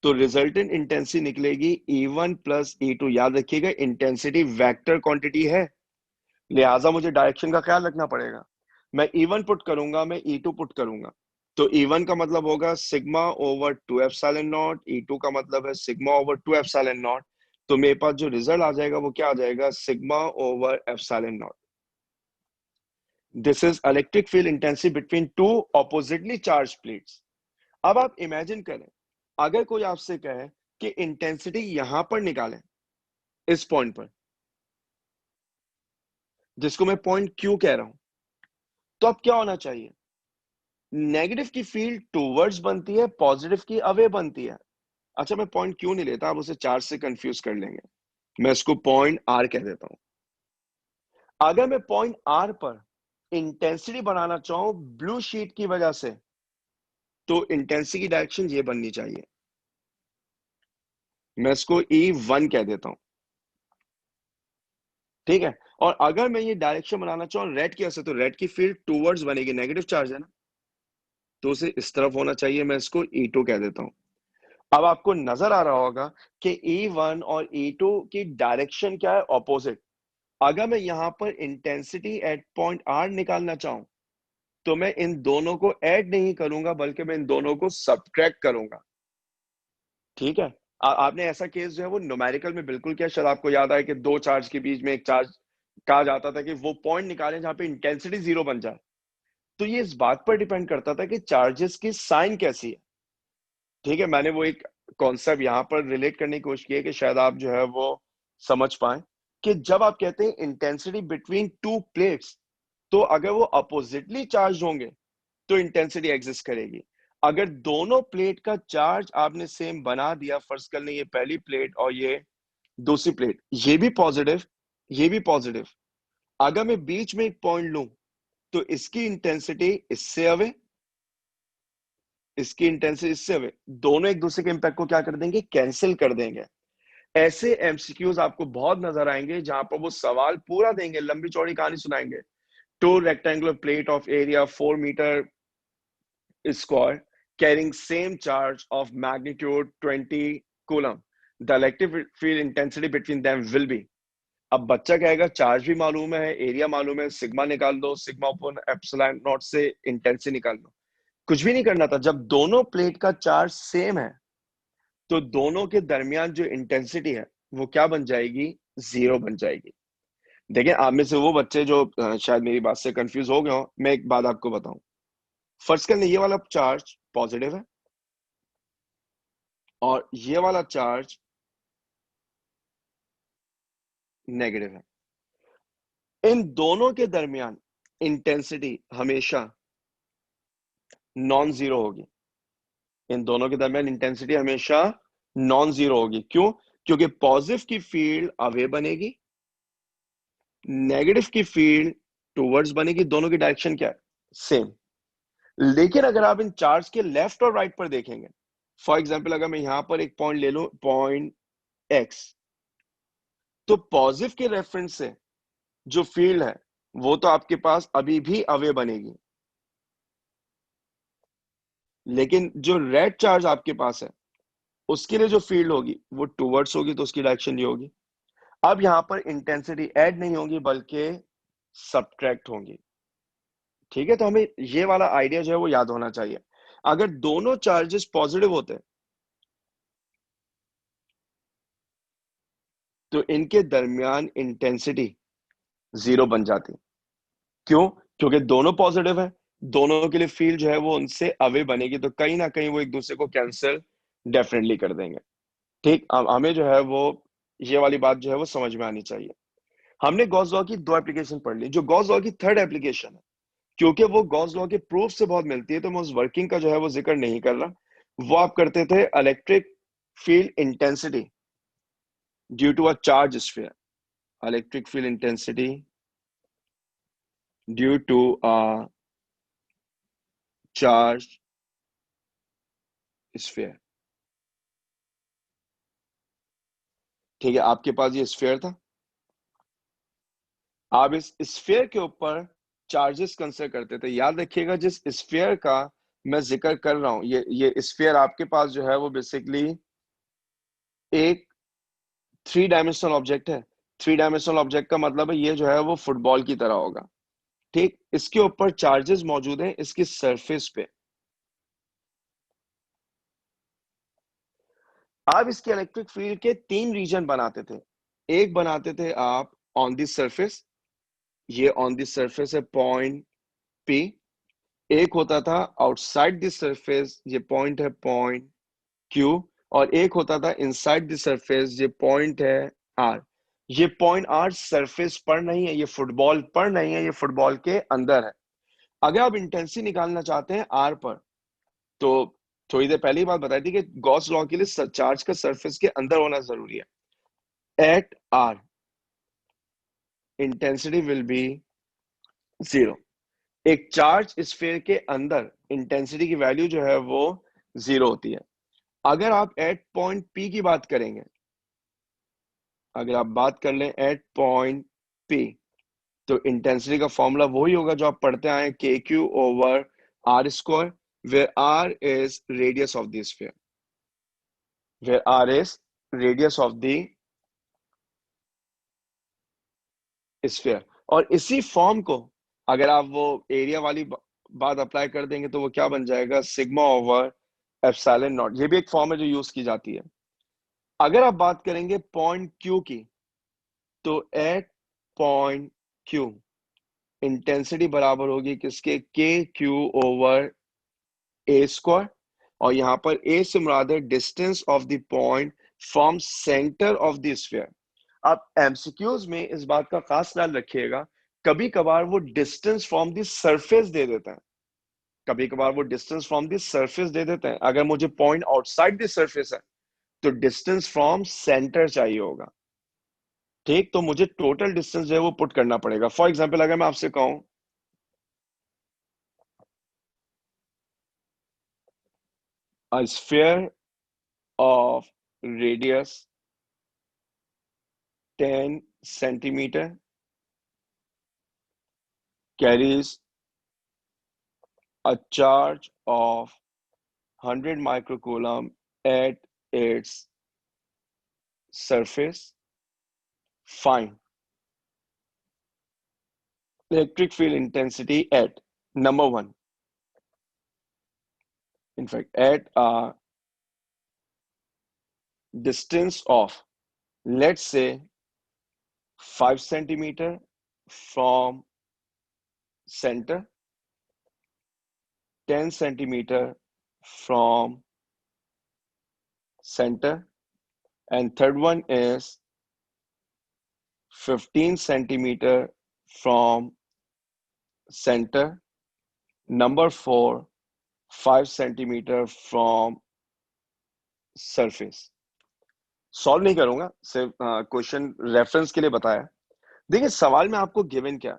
तो रिजल्टेंट इंटेंसिटी निकलेगी E1 प्लस E2। याद रखिएगा इंटेंसिटी वेक्टर क्वांटिटी है, लिहाजा मुझे डायरेक्शन का ख्याल रखना पड़ेगा। मैं E1 पुट करूंगा, मैं E2 पुट करूंगा, तो E1 का मतलब होगा sigma over 2 epsilon not, E2 का मतलब है सिग्मा ओवर 2 एप्सिलॉन नॉट। तो मेरे पास जो रिजल्ट आ जाएगा वो क्या आ जाएगा, sigma over epsilon not. This is electric field intensity between two oppositely charge plates. अब आप इमेजिन करें अगर कोई आपसे कहे कि इंटेंसिटी यहां पर निकालें, इस पॉइंट पर, जिसको मैं पॉइंट क्यू कह रहा हूं, तो अब क्या होना चाहिए? नेगेटिव की फील्ड टूवर्ड्स बनती है, पॉजिटिव की अवे बनती है। अच्छा, मैं पॉइंट क्यू नहीं लेता, आप उसे चार्ज से कंफ्यूज कर लेंगे, मैं इसको पॉइंट आर कह देता हूं। अगर मैं पॉइंट आर पर इंटेंसिटी बनाना चाहूं ब्लू शीट की वजह से, तो इंटेंसिटी की डायरेक्शन ये बननी चाहिए, मैं इसको E1 कह देता हूं, ठीक है। और अगर मैं ये डायरेक्शन बनाना चाहूं रेड की वजह से, तो रेड की फील्ड टूवर्ड्स बनेगी, नेगेटिव चार्ज है ना, तो उसे इस तरफ होना चाहिए, मैं इसको E2 कह देता हूं। अब आपको नजर आ रहा होगा कि E1 और E2 की डायरेक्शन क्या है? ऑपोजिट। अगर मैं यहां पर इंटेंसिटी एट पॉइंट आर निकालना चाहूं, तो मैं इन दोनों को ऐड नहीं करूंगा, बल्कि मैं इन दोनों को सब्ट्रैक्ट करूंगा, ठीक है। आपने ऐसा केस जो है वो न्यूमेरिकल में बिल्कुल किया, शायद आपको याद आए कि दो चार्ज के बीच में एक चार्ज कहा जाता था कि वो पॉइंट निकालें जहां पे इंटेंसिटी 0 बन जाए। तो ये इस बात पर डिपेंड करता था कि चार्जेस की साइन कैसी है, ठीक है। मैंने वो एक कॉन्सेप्ट यहां पर रिलेट करने की कोशिश की है कि शायद आप जो है वो समझ पाए कि जब आप कहते हैं इंटेंसिटी बिटवीन टू प्लेट्स, तो अगर वो अपोजिटली चार्ज होंगे तो इंटेंसिटी एग्जिस्ट करेगी। अगर दोनों प्लेट का चार्ज आपने सेम बना दिया, फर्ज कर लें ये पहली प्लेट और ये दूसरी प्लेट, ये भी पॉजिटिव, ये भी पॉजिटिव, अगर मैं बीच में एक पॉइंट लूं, तो इसकी इंटेंसिटी इससे अवे, इसकी इंटेंसिटी इससे अवे, दोनों एक दूसरे के इंपैक्ट को क्या कर देंगे? कैंसिल कर देंगे। ऐसे एमसीक्यूज आपको बहुत नजर आएंगे जहां पर वो सवाल पूरा देंगे, लंबी चौड़ी कहानी सुनाएंगे। Two rectangular plate of area 4 metre square carrying same charge of magnitude 20 coulomb, the electric field intensity between them will be। अब बच्चा कहेगा चार्ज भी मालूम है, एरिया मालूम है, सिग्मा निकाल दो, सिग्मा अपॉन एप्सिलॉन नॉट से इंटेंसिटी निकाल दो। कुछ भी नहीं करना था। जब दोनों प्लेट का चार्ज सेम है, तो दोनों के दरमियान जो इंटेंसिटी है वो क्या बन जाएगी? 0 बन जाएगी। देखिए, आप में से वो बच्चे जो शायद मेरी बात से कंफ्यूज हो गए हो, मैं एक बात आपको बताऊं। फर्स्ट के ये वाला चार्ज पॉजिटिव है और ये वाला चार्ज नेगेटिव है। इन दोनों के दरमियान इंटेंसिटी हमेशा नॉन जीरो होगी। इन दोनों के दरमियान इंटेंसिटी हमेशा नॉन जीरो होगी। क्यों? क्योंकि पॉजिटिव की फील्ड अवे बनेगी, नेगेटिव की फील्ड टूवर्ड्स बनेगी, दोनों की डायरेक्शन क्या है? सेम। लेकिन अगर आप इन चार्ज के लेफ्ट और राइट पर देखेंगे, फॉर एग्जाम्पल अगर मैं यहां पर एक पॉइंट ले लूं, पॉइंट एक्स, तो पॉजिटिव के रेफरेंस से जो फील्ड है वो तो आपके पास अभी भी अवे बनेगी, लेकिन जो रेड चार्ज आपके पास है उसके लिए जो फील्ड होगी वो टूवर्ड्स होगी, तो उसकी डायरेक्शन ये होगी। अब यहां पर इंटेंसिटी ऐड नहीं होगी बल्कि सब्ट्रैक्ट होंगी, ठीक है। तो हमें ये वाला आइडिया जो है वो याद होना चाहिए। अगर दोनों चार्जेस पॉजिटिव होते तो इनके दरमियान इंटेंसिटी 0 बन जाती। क्यों? क्योंकि दोनों पॉजिटिव है, दोनों के लिए फील्ड जो है वो उनसे अवे बनेगी, तो कहीं ना कहीं वो एक दूसरे को कैंसिल डेफिनेटली कर देंगे, ठीक। अब हमें जो है वो ये वाली बात जो है वो समझ में आनी चाहिए। हमने गॉस लॉ की 2 एप्लीकेशन पढ़ ली, जो गॉस लॉ की 3rd एप्लीकेशन है, क्योंकि वो गॉस लॉ के प्रूफ से बहुत मिलती है, तो मैं उस वर्किंग का जो है वो जिक्र नहीं कर रहा। वो आप करते थे electric field intensity due to a charge sphere, electric field intensity due to a charge sphere, ठीक है। आपके पास ये स्फीयर था, आप इस स्फीयर के ऊपर चार्जेस कंसिडर करते थे। याद रखिएगा, जिस स्फीयर का मैं जिक्र कर रहा हूं, ये स्फीयर आपके पास जो है वो बेसिकली एक 3 डायमेंशनल ऑब्जेक्ट है। 3 डायमेंशनल ऑब्जेक्ट का मतलब है ये जो है वो फुटबॉल की तरह होगा, ठीक। इसके ऊपर चार्जेस मौजूद हैं इसकी सरफेस पे। आप इसके इलेक्ट्रिक फील्ड के 3 रीजन बनाते थे। एक बनाते थे आप ऑन द सरफेस, ये ऑन द सरफेस है पॉइंट पी। एक होता था आउटसाइड द सरफेस, ये पॉइंट है पॉइंट Q, और एक होता था इनसाइड द सरफेस, ये पॉइंट है R। ये पॉइंट R सरफेस पर नहीं है, ये फुटबॉल पर नहीं है, ये फुटबॉल के अंदर है। अगर आप इंटेंसिटी निकालना चाहते हैं R पर, तो थोड़ी देर पहले ही बात बताई थी कि गॉस लॉ के लिए चार्ज का सरफेस के अंदर होना जरूरी है। At R intensity will be 0। एक चार्ज स्फीयर के अंदर इंटेंसिटी की वैल्यू जो है वो 0 होती है। अगर आप एट पॉइंट P की बात करेंगे, अगर आप बात कर लें एट पॉइंट P, तो इंटेंसिटी का फॉर्मूला वही होगा जो आप पढ़ते आए, KQ over R square, where R is radius of the sphere, where R is radius of the sphere। और इसी फॉर्म को अगर आप वो एरिया वाली बात अप्लाई कर देंगे तो वो क्या बन जाएगा, सिग्मा ओवर एप्सिलॉन नॉट। ये भी एक फॉर्म है जो यूज की जाती है। अगर आप बात करेंगे पॉइंट Q की, तो एट पॉइंट Q इंटेंसिटी बराबर होगी किसके, KQ ओवर A स्क्वायर, और यहां पर A से मुराद है distance of the point from centre of the sphere. आप एमसीक्यूज में इस बात का खास ख्याल रखिएगा, कभी कभार वो डिस्टेंस फ्रॉम द सरफेस दे देते हैं, कभी कभार वो डिस्टेंस फ्रॉम द सरफेस दे देते हैं। अगर मुझे पॉइंट आउटसाइड द सरफेस है तो डिस्टेंस फ्रॉम सेंटर चाहिए होगा, ठीक। तो मुझे टोटल डिस्टेंस जो है वो पुट करना पड़ेगा। फॉर एग्जाम्पल अगर मैं आपसे कहूं a sphere of radius 10 centimeter carries a charge of 100 microcoulomb at its surface, find electric field intensity at number 1, in fact at a distance of, let's say, 5 centimeter from center, 10 centimeter from center, and third one is 15 centimeter from center, number 4 5 centimeter from surface। Solve नहीं करूंगा, सिर्फ क्वेश्चन रेफरेंस के लिए बताया। देखिए सवाल में आपको गिवन क्या,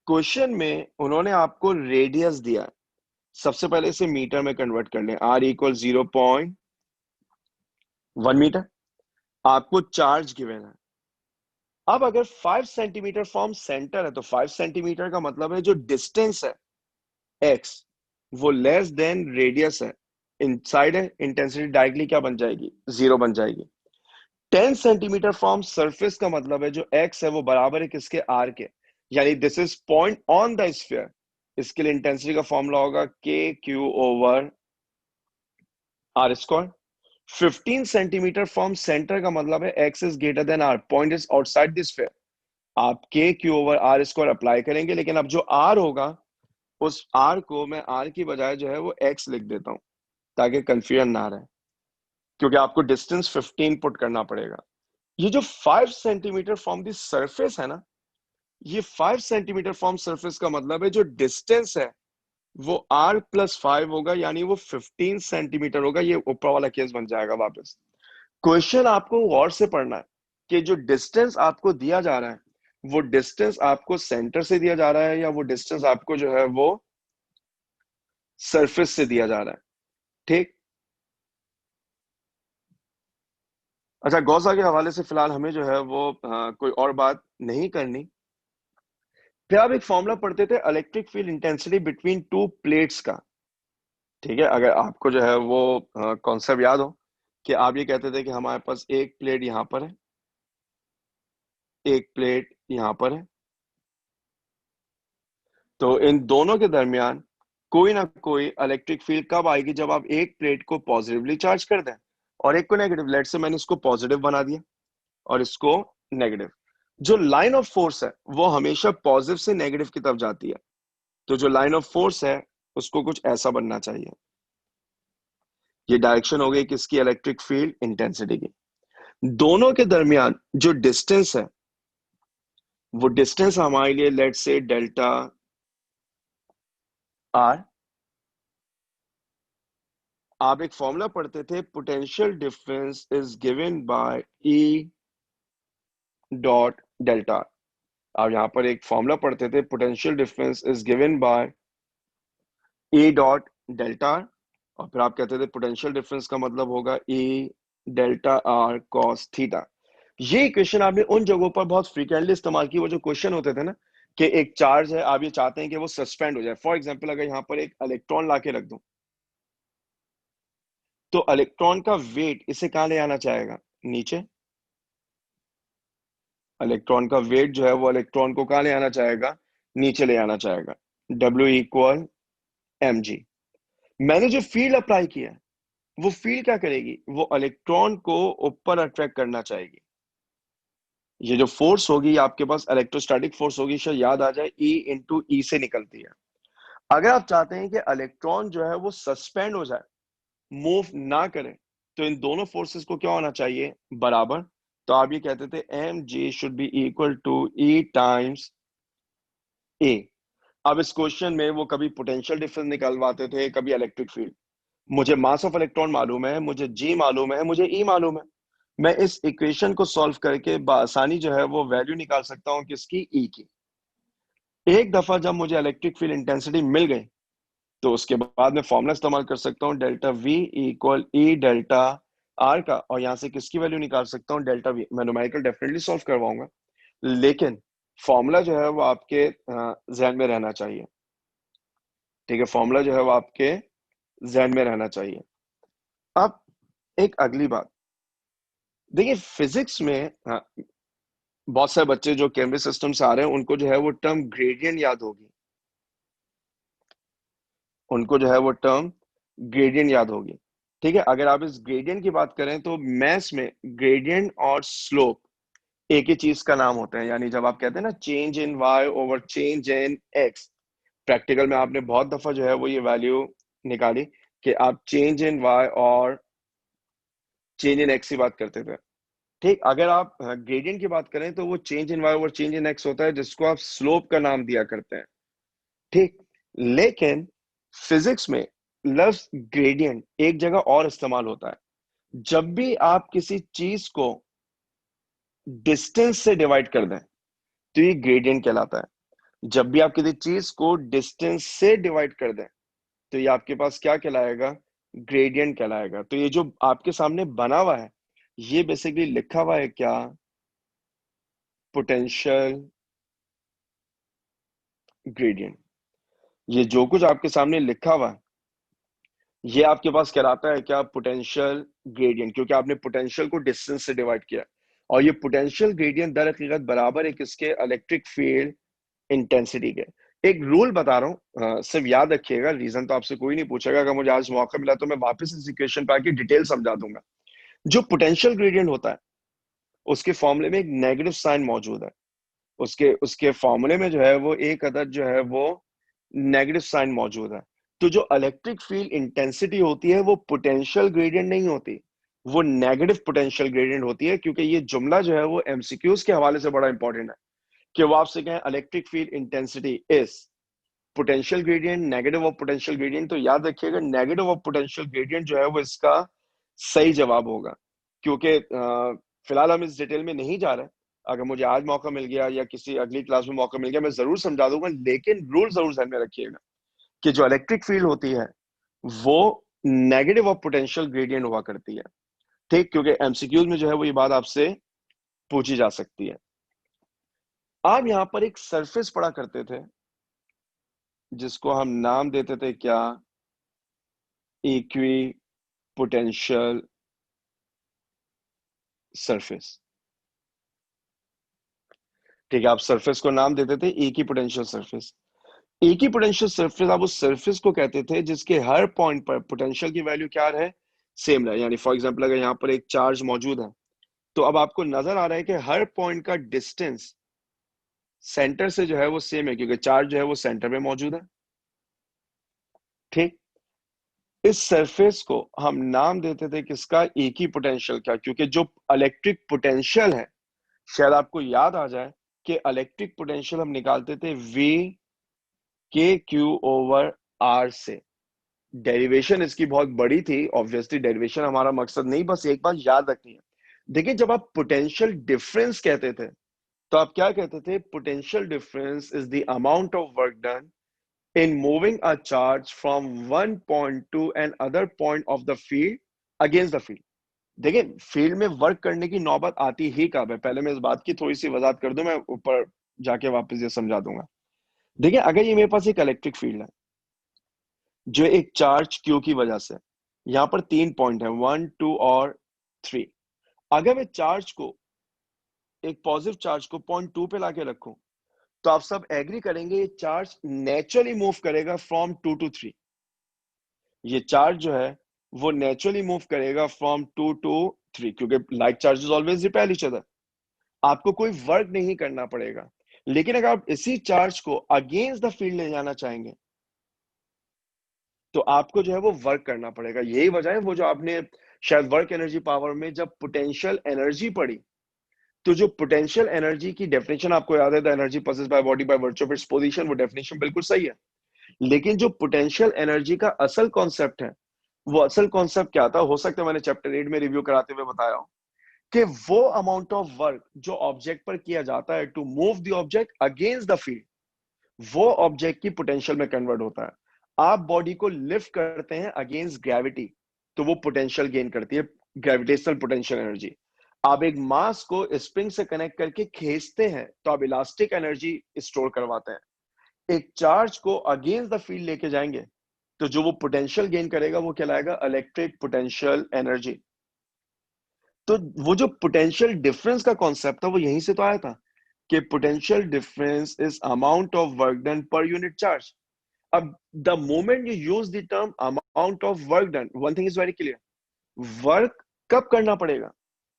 क्वेश्चन में उन्होंने आपको रेडियस दिया है। सबसे पहले इसे मीटर में कन्वर्ट कर लें, R इक्वल 0.1 मीटर। आपको चार्ज गिवन है। अब अगर 5 सेंटीमीटर फ्रॉम सेंटर है तो 5 सेंटीमीटर का मतलब है जो डिस्टेंस है x वो लेस देन रेडियस है, इनसाइड है, इंटेंसिटी डायरेक्टली क्या बन जाएगी, 0 बन जाएगी। 10 सेंटीमीटर फ्रॉम सरफेस का मतलब है जो x है वो बराबर है किसके, r के, यानी this is point on the sphere. इसके लिए इंटेंसिटी का फॉर्मूला होगा KQ over R square. 15 centimetre from centre का मतलब है x is greater than r, point is outside the sphere. आप KQ over R square apply करेंगे, लेकिन अब जो r होगा उस r को मैं r की बजाय जो है वो x लिख देता हूं ताकि कंफ्यूजन ना रहे, क्योंकि आपको डिस्टेंस 15 पुट करना पड़ेगा। ये जो 5 सेंटीमीटर फ्रॉम द सरफेस है ना, ये 5 सेंटीमीटर फ्रॉम सरफेस का मतलब है जो डिस्टेंस है वो r प्लस 5 होगा, यानी वो 15 सेंटीमीटर होगा। ये ऊपर वाला केस बन जाएगा वापस। क्वेश्चन आपको गौर से पढ़ना है कि जो डिस्टेंस आपको दिया जा रहा है वो डिस्टेंस आपको सेंटर से दिया जा रहा है या वो डिस्टेंस आपको जो है वो सरफेस से दिया जा रहा है, ठीक। अच्छा, गौसा के हवाले से फिलहाल हमें जो है वो कोई और बात नहीं करनी। फिर आप एक फॉर्मूला पढ़ते थे electric field intensity between two plates का, ठीक है। अगर आपको जो है वो कॉन्सेप्ट याद हो कि आप ये कहते थे कि हमारे पास एक प्लेट यहां पर है, एक प्लेट यहां पर है, तो इन दोनों के दरमियान कोई ना कोई इलेक्ट्रिक फील्ड कब आएगी, जब आप एक प्लेट को पॉजिटिवली चार्ज कर दें और एक को नेगेटिव। लेट से मैंने इसको पॉजिटिव बना दिया और इसको नेगेटिव। जो लाइन ऑफ फोर्स है वो हमेशा पॉजिटिव से नेगेटिव की तरफ जाती है, तो जो लाइन ऑफ फोर्स है उसको कुछ ऐसा बनना चाहिए। ये डायरेक्शन हो गई किसकी, इलेक्ट्रिक फील्ड इंटेंसिटी की। दोनों के दरमियान जो डिस्टेंस है वो डिस्टेंस हमारे लिए लेट से डेल्टा आर। आप एक फॉर्मूला पढ़ते थे, potential difference is given bye E dot delta. आप यहां पर एक फॉर्मूला पढ़ते थे, potential difference is given bye E dot delta, और फिर आप कहते थे पोटेंशियल डिफरेंस का मतलब होगा ई डेल्टा आर कॉस थीटा। ये इक्वेशन आपने उन जगहों पर बहुत फ्रीक्वेंटली इस्तेमाल की, वो जो क्वेश्चन होते थे ना कि एक चार्ज है, आप ये चाहते हैं कि वो सस्पेंड हो जाए। फॉर एग्जांपल अगर यहां पर एक इलेक्ट्रॉन लाके रख दूं, तो इलेक्ट्रॉन का वेट इसे कहां ले आना चाहेगा, नीचे। इलेक्ट्रॉन का वेट जो है वो इलेक्ट्रॉन को कहां ले आना चाहेगा, नीचे ले आना चाहेगा। W equal mg। मैंने जो फील्ड अप्लाई किया वो फील्ड क्या करेगी, वो इलेक्ट्रॉन को ऊपर अट्रैक्ट करना चाहेगी। ये जो फोर्स होगी आपके पास इलेक्ट्रोस्टैटिक फोर्स होगी, शायद याद आ जाए, E इंटू ई से निकलती है। अगर आप चाहते हैं कि इलेक्ट्रॉन जो है वो सस्पेंड हो जाए, मूव ना करे, तो इन दोनों फोर्सेस को क्या होना चाहिए, बराबर। तो आप ये कहते थे M G should be equal to E times A. अब इस क्वेश्चन में वो कभी पोटेंशियल डिफरेंस निकलवाते थे, कभी इलेक्ट्रिक फील्ड। मुझे मास ऑफ इलेक्ट्रॉन मालूम है, मुझे जी मालूम है, मुझे ई मालूम है। मैं इस इक्वेशन को सॉल्व करके आसानी जो है वो वैल्यू निकाल सकता हूं किसकी, ई की। एक दफा जब मुझे इलेक्ट्रिक फील्ड इंटेंसिटी मिल गई, तो उसके बाद मैं फॉर्मूला इस्तेमाल कर सकता हूँ delta we equal E delta are का, और यहां से किसकी वैल्यू निकाल सकता हूँ, डेल्टा वी। मैं न्यूमेरिकल डेफिनेटली सॉल्व करवाऊंगा, लेकिन फॉर्मूला जो है वो आपके जहन में रहना चाहिए। ठीक है, फॉर्मूला जो है वो आपके जहन में रहना चाहिए। अब एक अगली बात देखिए, फिजिक्स में बहुत सारे बच्चे जो कैम्ब्रिज सिस्टम से आ रहे हैं उनको जो है वो टर्म ग्रेडियंट याद होगी, उनको जो है वो टर्म ग्रेडियंट याद होगी। ठीक है, अगर आप इस ग्रेडियंट की बात करें तो मैथ्स में ग्रेडियंट और स्लोप एक ही चीज का नाम होता है। यानी जब आप कहते हैं ना change in Y over change in X, practical में आपने बहुत दफा जो है वो ये वैल्यू निकाली कि आप चेंज इन वाई और चेंज इन एक्स की बात करते थे। ठीक, अगर आप ग्रेडियंट की बात करें तो वो change in Y over change in X होता है, जिसको आप स्लोप का नाम दिया करते हैं। ठीक, लेकिन फिजिक्स में लफ्ज ग्रेडियंट एक जगह और इस्तेमाल होता है। जब भी आप किसी चीज को डिस्टेंस से डिवाइड कर दें तो ये ग्रेडियंट कहलाता है। जब भी आप किसी चीज को डिस्टेंस से डिवाइड कर दें तो ये आपके पास क्या कहलाएगा, ग्रेडियंट कहलाएगा। तो ये जो आपके सामने बना हुआ है, ये बेसिकली लिखा हुआ है क्या, पोटेंशियल ग्रेडियंट। ये जो कुछ आपके सामने लिखा हुआ है ये आपके पास कहलाता है क्या, पोटेंशियल ग्रेडियंट, क्योंकि आपने पोटेंशियल को डिस्टेंस से डिवाइड किया। और ये पोटेंशियल ग्रेडियंट दर हकीकत बराबर है किसके, इलेक्ट्रिक फील्ड इंटेंसिटी के। एक रूल बता रहा हूँ, सिर्फ याद रखिएगा, रीजन तो आपसे कोई नहीं पूछेगा। अगर मुझे आज मौका मिला तो मैं वापस इस इक्वेशन पे आके डिटेल समझा दूंगा। जो पोटेंशियल ग्रेडियंट होता है उसके फॉर्मूले में एक नेगेटिव साइन मौजूद है। उसके उसके फॉर्मूले में जो है वो एक अदद जो है वो नेगेटिव साइन मौजूद है। तो जो इलेक्ट्रिक फील्ड इंटेंसिटी होती है वो पोटेंशियल ग्रेडियंट नहीं होती, वो नेगेटिव पोटेंशियल ग्रेडियंट होती है। क्योंकि ये जुमला जो है वो एमसीक्यूज के हवाले से बड़ा इंपॉर्टेंट है कि वो आपसे कहें electric field intensity is potential gradient negative of potential gradient, तो याद रखिएगा नेगेटिव ऑफ पोटेंशियल ग्रेडियंट जो है वो इसका सही जवाब होगा। क्योंकि फिलहाल हम इस डिटेल में नहीं जा रहे। अगर मुझे आज मौका मिल गया या किसी अगली क्लास में मौका मिल गया मैं जरूर समझा दूंगा, लेकिन रूल जरूर ध्यान में रखिएगा कि जो इलेक्ट्रिक फील्ड होती है वो नेगेटिव ऑफ पोटेंशियल ग्रेडियंट हुआ करती है। ठीक, क्योंकि एमसीक्यूज में जो है वो ये बात आपसे पूछी जा सकती है। आप यहां पर एक सरफेस पढ़ा करते थे जिसको हम नाम देते थे क्या, इक्वी पोटेंशियल सरफेस। ठीक है, आप सरफेस को नाम देते थे एक ही पोटेंशियल सरफेस। एक ही पोटेंशियल सरफेस, आप उस सरफेस को कहते थे जिसके हर पॉइंट पर पोटेंशियल की वैल्यू क्या रहे, सेम रहे। यानी फॉर एग्जांपल अगर यहाँ पर एक चार्ज मौजूद है तो अब आपको नजर आ रहा है कि हर पॉइंट का डिस्टेंस सेंटर से जो है वो सेम है, क्योंकि चार्ज जो है वो सेंटर में मौजूद है। ठीक, इस सरफेस को हम नाम देते थे किसका, एक ही पोटेंशियल का, क्योंकि जो इलेक्ट्रिक पोटेंशियल है, शायद आपको याद आ जाए कि इलेक्ट्रिक पोटेंशियल हम निकालते थे वी के क्यू ओवर आर से। डेरिवेशन इसकी बहुत बड़ी थी, ऑब्वियसली डेरिवेशन हमारा मकसद नहीं, बस एक बात याद रखनी है। देखिए जब आप पोटेंशियल डिफरेंस कहते थे तो आप क्या कहते थे, potential difference is the amount of work done in moving a charge from one point to another point of the field against the field। देखिए फील्ड में वर्क करने की नौबत आती ही कब है, पहले मैं इस बात की थोड़ी सी वजाहत कर दूं, मैं ऊपर जाके वापस ये समझा दूंगा। देखिए अगर ये मेरे पास एक इलेक्ट्रिक फील्ड है जो एक चार्ज क्यू की वजह से, यहां पर 3 पॉइंट है 1 2 और 3, अगर मैं चार्ज को, एक पॉजिटिव चार्ज को पॉइंट 2 पे लाके रखूं तो आप सब एग्री करेंगे ये चार्ज नेचुरली मूव करेगा फ्रॉम 2 to 3। ये चार्ज जो है वो नेचुरली मूव करेगा फ्रॉम 2 to 3, क्योंकि like charges always repel each other, आपको कोई वर्क नहीं करना पड़ेगा। लेकिन अगर आप इसी चार्ज को अगेंस्ट द फील्ड ले जाना चाहेंगे तो आपको जो है वो वर्क करना पड़ेगा। यही वजह है वो जो आपने शायद वर्क एनर्जी पावर में जब पोटेंशियल एनर्जी पढ़ी, तो जो पोटेंशियल एनर्जी की डेफिनेशन आपको याद है, the energy possess by body by virtue of its position, वो डेफिनेशन बिल्कुल सही है। लेकिन जो पोटेंशियल एनर्जी का असल कॉन्सेप्ट है, वो असल कॉन्सेप्ट क्या था, हो सकता है मैंने चैप्टर 8 में रिव्यू कराते हुए बताया हो कि वो अमाउंट ऑफ वर्क जो ऑब्जेक्ट पर किया जाता है to move the object against the field, वो ऑब्जेक्ट की पोटेंशियल में कन्वर्ट होता है। आप बॉडी को लिफ्ट करते हैं अगेंस्ट ग्रेविटी तो वो पोटेंशियल गेन करती है, ग्रेविटेशनल पोटेंशियल एनर्जी। आप एक मास को स्प्रिंग से कनेक्ट करके खींचते हैं तो आप इलास्टिक एनर्जी स्टोर करवाते हैं। एक चार्ज को अगेंस्ट द फील्ड लेके जाएंगे तो जो वो पोटेंशियल गेन करेगा वो कहलाएगा इलेक्ट्रिक पोटेंशियल एनर्जी। तो वो जो पोटेंशियल डिफरेंस का कॉन्सेप्ट था वो यहीं से तो आया था कि potential difference is amount of work done per unit charge. अब the moment you use the term amount of work done, one thing is very clear, work कब करना पड़ेगा,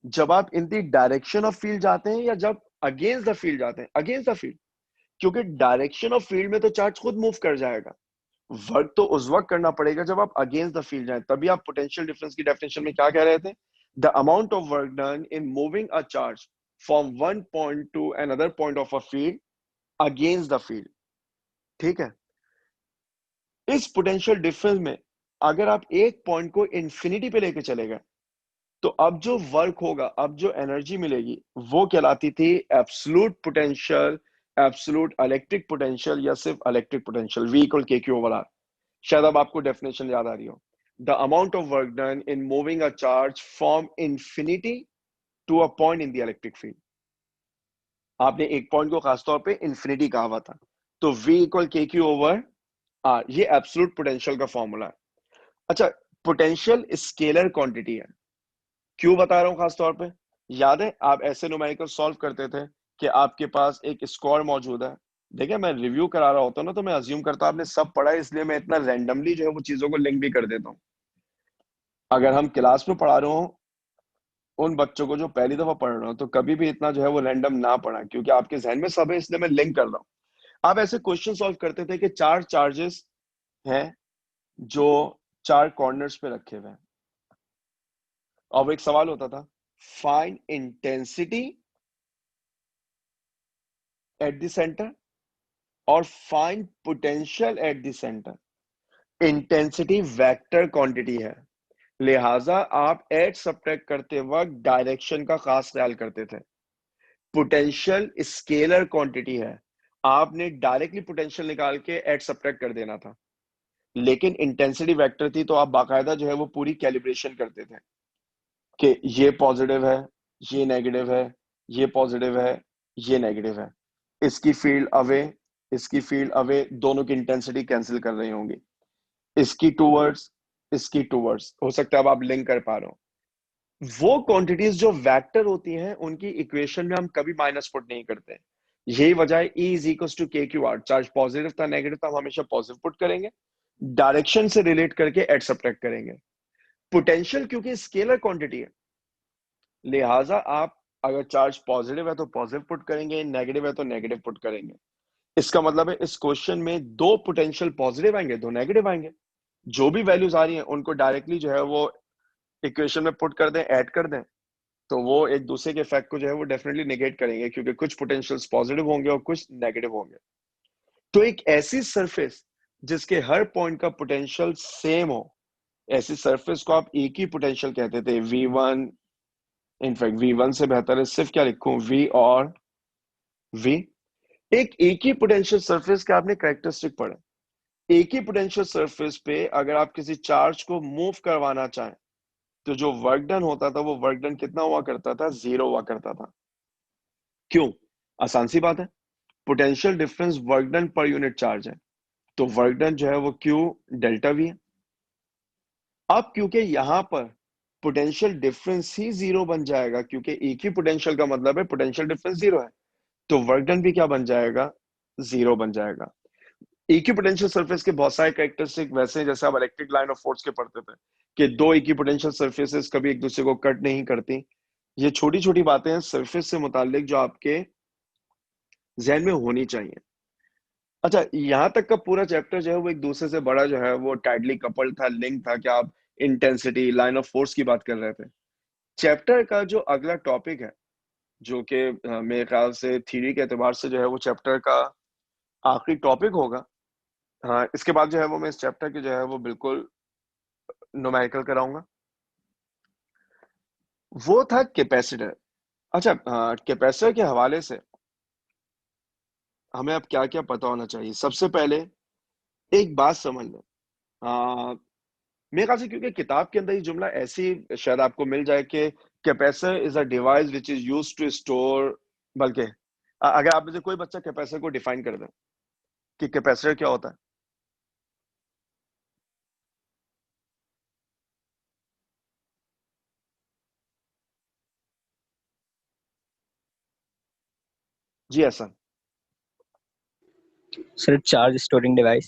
जब आप in the direction of field जाते हैं या जब अगेंस्ट द फील्ड जाते हैं, अगेंस्ट द फील्ड, क्योंकि डायरेक्शन ऑफ फील्ड में तो चार्ज खुद मूव कर जाएगा। वर्क तो उस वक्त करना पड़ेगा जब आप अगेंस्ट द फील्ड जाए, तभी आप पोटेंशियल डिफरेंस की डेफिनेशन में क्या कह रहे थे, the amount of work done in moving a charge from one point two another point of a field against the field. ठीक है, इस पोटेंशियल डिफरेंस में अगर आप एक पॉइंट को इंफिनिटी पे लेके चले गए तो अब जो वर्क होगा, अब जो एनर्जी मिलेगी वो कहलाती थी absolute potential, absolute electric potential या सिर्फ electric potential, V equal K Q over R. शायद अब आपको डेफिनेशन याद आ रही हो, the amount of work done in moving a charge from infinity to a point in the electric field. आपने एक पॉइंट को खासतौर पे इंफिनिटी कहा हुआ था, तो V equal K Q over are, ये एब्सोल्यूट पोटेंशियल का फॉर्मूला है। अच्छा, पोटेंशियल स्केलर क्वांटिटी है, क्यों बता रहा हूं खासतौर पे, याद है आप ऐसे न्यूमेरिकल सॉल्व करते थे कि आपके पास एक स्क्वायर मौजूद है। देखिए मैं रिव्यू करा रहा होता हूं ना तो मैं अज्यूम करता हूं आपने सब पढ़ा है, इसलिए मैं इतना रैंडमली जो है वो चीजों को लिंक भी कर देता हूं। अगर हम क्लास में पढ़ा रहे हो उन बच्चों को जो पहली दफा पढ़ रहे हो तो कभी भी इतना जो है वो रैंडम ना पढ़ा, क्योंकि आपके जहन में सब है, इसलिए मैं लिंक कर रहा हूँ। आप ऐसे क्वेश्चन सॉल्व करते थे कि 4 चार्जेस हैं जो 4 कॉर्नर्स पे रखे हुए हैं और वो एक सवाल होता था, find intensity at the center और find potential at the center. Intensity vector quantity है, लिहाजा आप एड सब्ट्रैक्ट करते वक्त डायरेक्शन का खास ख्याल करते थे। पोटेंशियल स्केलर क्वांटिटी है, आपने डायरेक्टली पोटेंशियल निकाल के एड सब्ट्रैक्ट कर देना था। लेकिन इंटेंसिटी वेक्टर थी तो आप बाकायदा जो है वो पूरी कैलिब्रेशन करते थे कि ये पॉजिटिव है, ये नेगेटिव है, ये पॉजिटिव है, ये नेगेटिव है, इसकी फील्ड अवे, इसकी फील्ड अवे, दोनों की इंटेंसिटी कैंसिल कर रही होंगी, इसकी टूवर्ड्स, इसकी टूवर्ड्स, हो सकता है अब आप लिंक कर पा रहे हो। वो क्वांटिटीज जो वेक्टर होती हैं उनकी इक्वेशन में हम कभी माइनस पुट नहीं करते। यही वजह है E इज इक्वल टू के क्यू आर, चार्ज पॉजिटिव था नेगेटिव था हम हमेशा पॉजिटिव पुट करेंगे, डायरेक्शन से रिलेट करके एड सब्ट्रैक्ट करेंगे। पोटेंशियल क्योंकि स्केलर क्वांटिटी है, लिहाजा आप अगर चार्ज पॉजिटिव है तो पॉजिटिव पुट करेंगे, नेगेटिव है तो नेगेटिव पुट करेंगे। इसका मतलब है इस क्वेश्चन में 2 पोटेंशियल पॉजिटिव आएंगे, 2 नेगेटिव आएंगे। जो भी वैल्यूज आ रही हैं उनको डायरेक्टली जो है वो इक्वेशन में पुट कर दें, ऐड कर दें, तो वो एक दूसरे के इफेक्ट को जो है वो डेफिनेटली नेगेट करेंगे, क्योंकि कुछ पोटेंशियल्स पॉजिटिव होंगे और कुछ नेगेटिव होंगे। तो एक ऐसी सरफेस जिसके हर पॉइंट का पोटेंशियल सेम हो, ऐसी सरफेस को आप एक ही पोटेंशियल कहते थे, V1। इनफैक्ट V1 से बेहतर है सिर्फ क्या लिखूं, V और V। एक ही पोटेंशियल सरफेस के आपने कैरेक्टरिस्टिक पढ़े। एक ही पोटेंशियल सरफेस पे अगर आप किसी चार्ज को मूव करवाना चाहें तो जो वर्क डन होता था वो वर्क डन कितना हुआ करता था, 0 हुआ करता था। क्यों? आसान सी बात है, potential difference work done per unit charge है, तो वर्क डन जो है वो Q डेल्टा V है। अब क्योंकि यहां पर पोटेंशियल डिफरेंस ही 0 बन जाएगा, क्योंकि एक ही पोटेंशियल का मतलब है पोटेंशियल डिफरेंस 0 है, तो वर्क डन भी क्या बन जाएगा, 0 बन जाएगा। एक ही पोटेंशियल सरफेस के बहुत सारे कैरेक्टरिस्टिक वैसे हैं जैसे आप इलेक्ट्रिक लाइन ऑफ फोर्स के पढ़ते थे कि दो एक ही पोटेंशियल सरफेसेस कभी एक दूसरे को कट नहीं करती। ये छोटी छोटी बातें हैं सरफेस से मुतालिक जो आपके जहन में होनी चाहिए। अच्छा, यहाँ तक का पूरा चैप्टर जो है वो एक दूसरे से बड़ा जो है वो टाइटली कपल्ड था, लिंक था कि आप इंटेंसिटी, लाइन ऑफ फोर्स की बात कर रहे थे। चैप्टर का जो अगला टॉपिक है, जो कि मेरे ख्याल से थ्योरी के एतबार से जो है वो चैप्टर का आखिरी टॉपिक होगा। हाँ, इसके बाद जो है वो मैं इस चैप्टर के जो है वो बिल्कुल न्यूमेरिकल कराऊंगा। वो था कैपेसिटर। अच्छा, कैपेसिटर के हवाले से हमें अब क्या क्या पता होना चाहिए। सबसे पहले एक बात समझ लें, मेरे ख्याल से क्योंकि किताब के अंदर ये जुमला ऐसी शायद आपको मिल जाए कि capacitor is a device which is used to store, बल्कि अगर आप में से कोई बच्चा कैपेसिटर को डिफाइन कर दे कि कैपेसिटर क्या होता है। जी ऐसा सर चार्ज स्टोरिंग डिवाइस।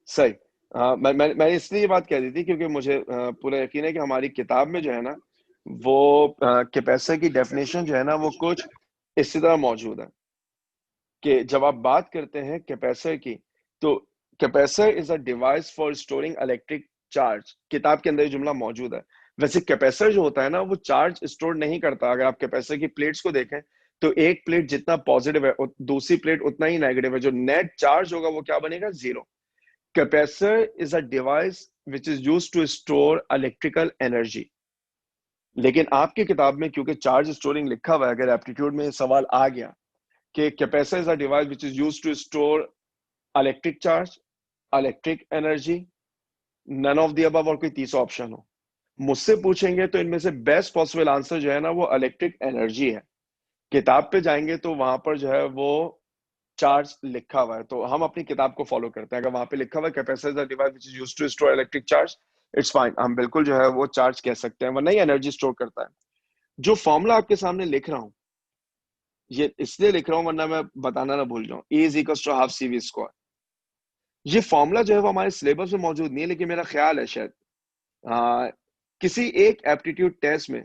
सही। मैंने इसलिए ये बात कह दी थी क्योंकि मुझे पूरा यकीन है कि हमारी किताब में जो है ना वो कैपेसिटर की डेफिनेशन जो है ना वो कुछ इसी तरह मौजूद है कि जब आप बात करते हैं कैपेसिटर की, तो capacitor is a device for storing electric charge. किताब के अंदर ये जुमला मौजूद है। वैसे कैपेसिटर जो होता है ना वो चार्ज स्टोर नहीं करता। अगर आप कैपेसिटर की प्लेट्स को देखें तो एक प्लेट जितना पॉजिटिव है दूसरी प्लेट उतना ही नेगेटिव है, जो नेट चार्ज होगा वो क्या बनेगा, 0। Capacitor is a device which is used to store electrical energy। लेकिन आपकी किताब में क्योंकि चार्ज स्टोरिंग लिखा हुआ है, अगर एप्टीट्यूड में सवाल आ गया कि capacitor is a device which is used to store electric charge, electric energy, none of the above और कोई तीसरा ऑप्शन हो, मुझसे पूछेंगे तो इनमें से बेस्ट पॉसिबल आंसर जो है ना वो इलेक्ट्रिक एनर्जी है। किताब पे जाएंगे तो वहां पर जो है वो चार्ज लिखा हुआ है, तो हम अपनी किताब को फॉलो करते हैं। अगर वहां पे लिखा हुआ है capacitor is a device which is used to store electric charge, it's fine, हम बिल्कुल जो है वो चार्ज कह सकते हैं, वरना ही एनर्जी स्टोर करता है। जो फॉर्मूला आपके सामने लिख रहा हूं ये इसलिए लिख रहा हूं वरना मैं बताना ना भूल जाऊं, E is equal to half CV square. ये फॉर्मूला जो है वो हमारे सिलेबस में मौजूद नहीं है, लेकिन मेरा ख्याल है शायद किसी एक एप्टीट्यूड टेस्ट में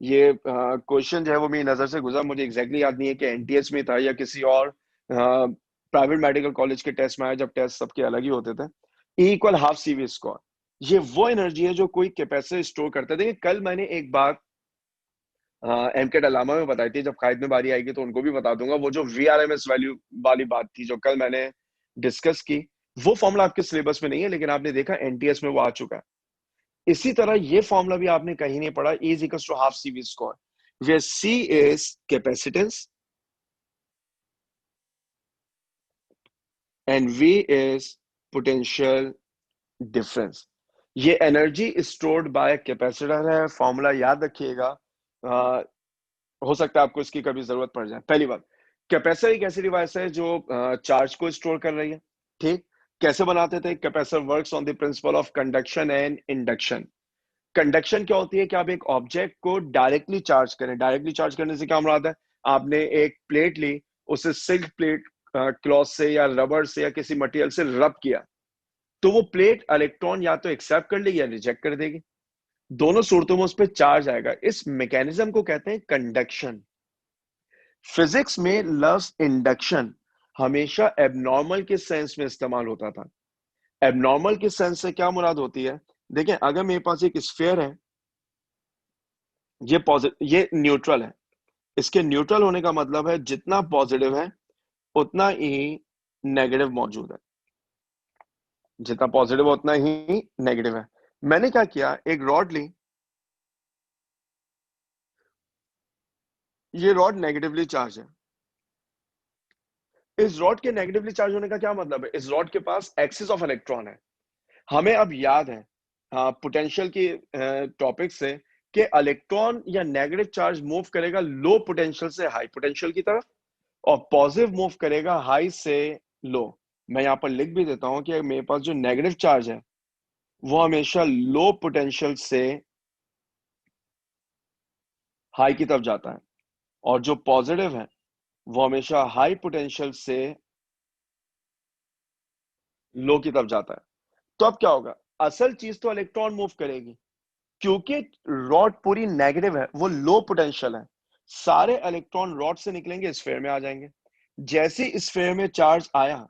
ये क्वेश्चन जो है वो मेरी नजर से गुजरा, मुझे एग्जैक्टली याद नहीं है कि NTS में था या किसी और प्राइवेट मेडिकल कॉलेज के टेस्ट में आया, जब टेस्ट सबके अलग ही होते थे। E equal half CV square, ये वो एनर्जी है जो कोई कैपेसिटर स्टोर करता है। देखिए कल मैंने एक बात MK डलामा में बताई थी, जब कायद में बारी आएगी तो उनको भी बता दूंगा। वो जो VRMS वैल्यू वाली बात थी जो कल मैंने डिस्कस की, वो फॉर्मूला आपके सिलेबस में नहीं है, लेकिन आपने देखा NTS में वो आ चुका है। इसी तरह ये फॉर्मूला भी आपने कहीं नहीं पढ़ा, E is equals to half CV square, where C is capacitance and V is potential difference। ये एनर्जी स्टोर्ड बाय कैपेसिटर है, फॉर्मूला याद रखिएगा। हो सकता है आपको इसकी कभी जरूरत पड़ जाए। पहली बात, कैपेसिटर एक ऐसी डिवाइस है जो चार्ज को स्टोर कर रही है। ठीक, कैसे बनाते थे? Capacitor works on the principle of conduction and induction. Conduction क्या होती है कि आप एक ऑब्जेक्ट को डायरेक्टली चार्ज करें। डायरेक्टली चार्ज करने से क्या मुराद है? आपने एक प्लेट ली, उसे सिल्क प्लेट क्लॉथ से या रबर से या किसी मटेरियल से रब किया, तो वो प्लेट इलेक्ट्रॉन या तो एक्सेप्ट कर लेगी या रिजेक्ट कर देगी। दोनों सूरतों में उस पर चार्ज आएगा। इस मैकेनिज्म को कहते हैं कंडक्शन। फिजिक्स में लफ्ज इंडक्शन हमेशा एबनॉर्मल के सेंस में इस्तेमाल होता था। एबनॉर्मल के सेंस से क्या मुराद होती है? देखें, अगर मेरे पास एक स्फीयर है, ये न्यूट्रल है, इसके न्यूट्रल होने का मतलब है जितना पॉजिटिव है उतना ही नेगेटिव मौजूद है, जितना पॉजिटिव है उतना ही नेगेटिव है। मैंने क्या किया, एक रॉड ली, ये रॉड नेगेटिवली चार्ज है। इस रॉड के नेगेटिवली चार्ज होने का क्या मतलब है? इस रॉड के पास एक्सिस ऑफ इलेक्ट्रॉन है। हमें अब याद है पोटेंशियल की टॉपिक से कि इलेक्ट्रॉन या नेगेटिव चार्ज मूव करेगा लो पोटेंशियल से हाई पोटेंशियल की तरफ, और पॉजिटिव मूव करेगा हाई से लो। मैं यहां पर लिख भी देता हूं कि मेरे पास जो नेगेटिव चार्ज है वो हमेशा लो पोटेंशियल से हाई की तरफ जाता है, और जो पॉजिटिव है वो हमेशा हाई पोटेंशियल से लो की तरफ जाता है। तो अब क्या होगा, असल चीज तो इलेक्ट्रॉन मूव करेगी, क्योंकि रॉड पूरी नेगेटिव है, वो लो पोटेंशियल है, सारे इलेक्ट्रॉन रॉड से निकलेंगे, स्फीयर में आ जाएंगे। जैसे स्फीयर में चार्ज आया,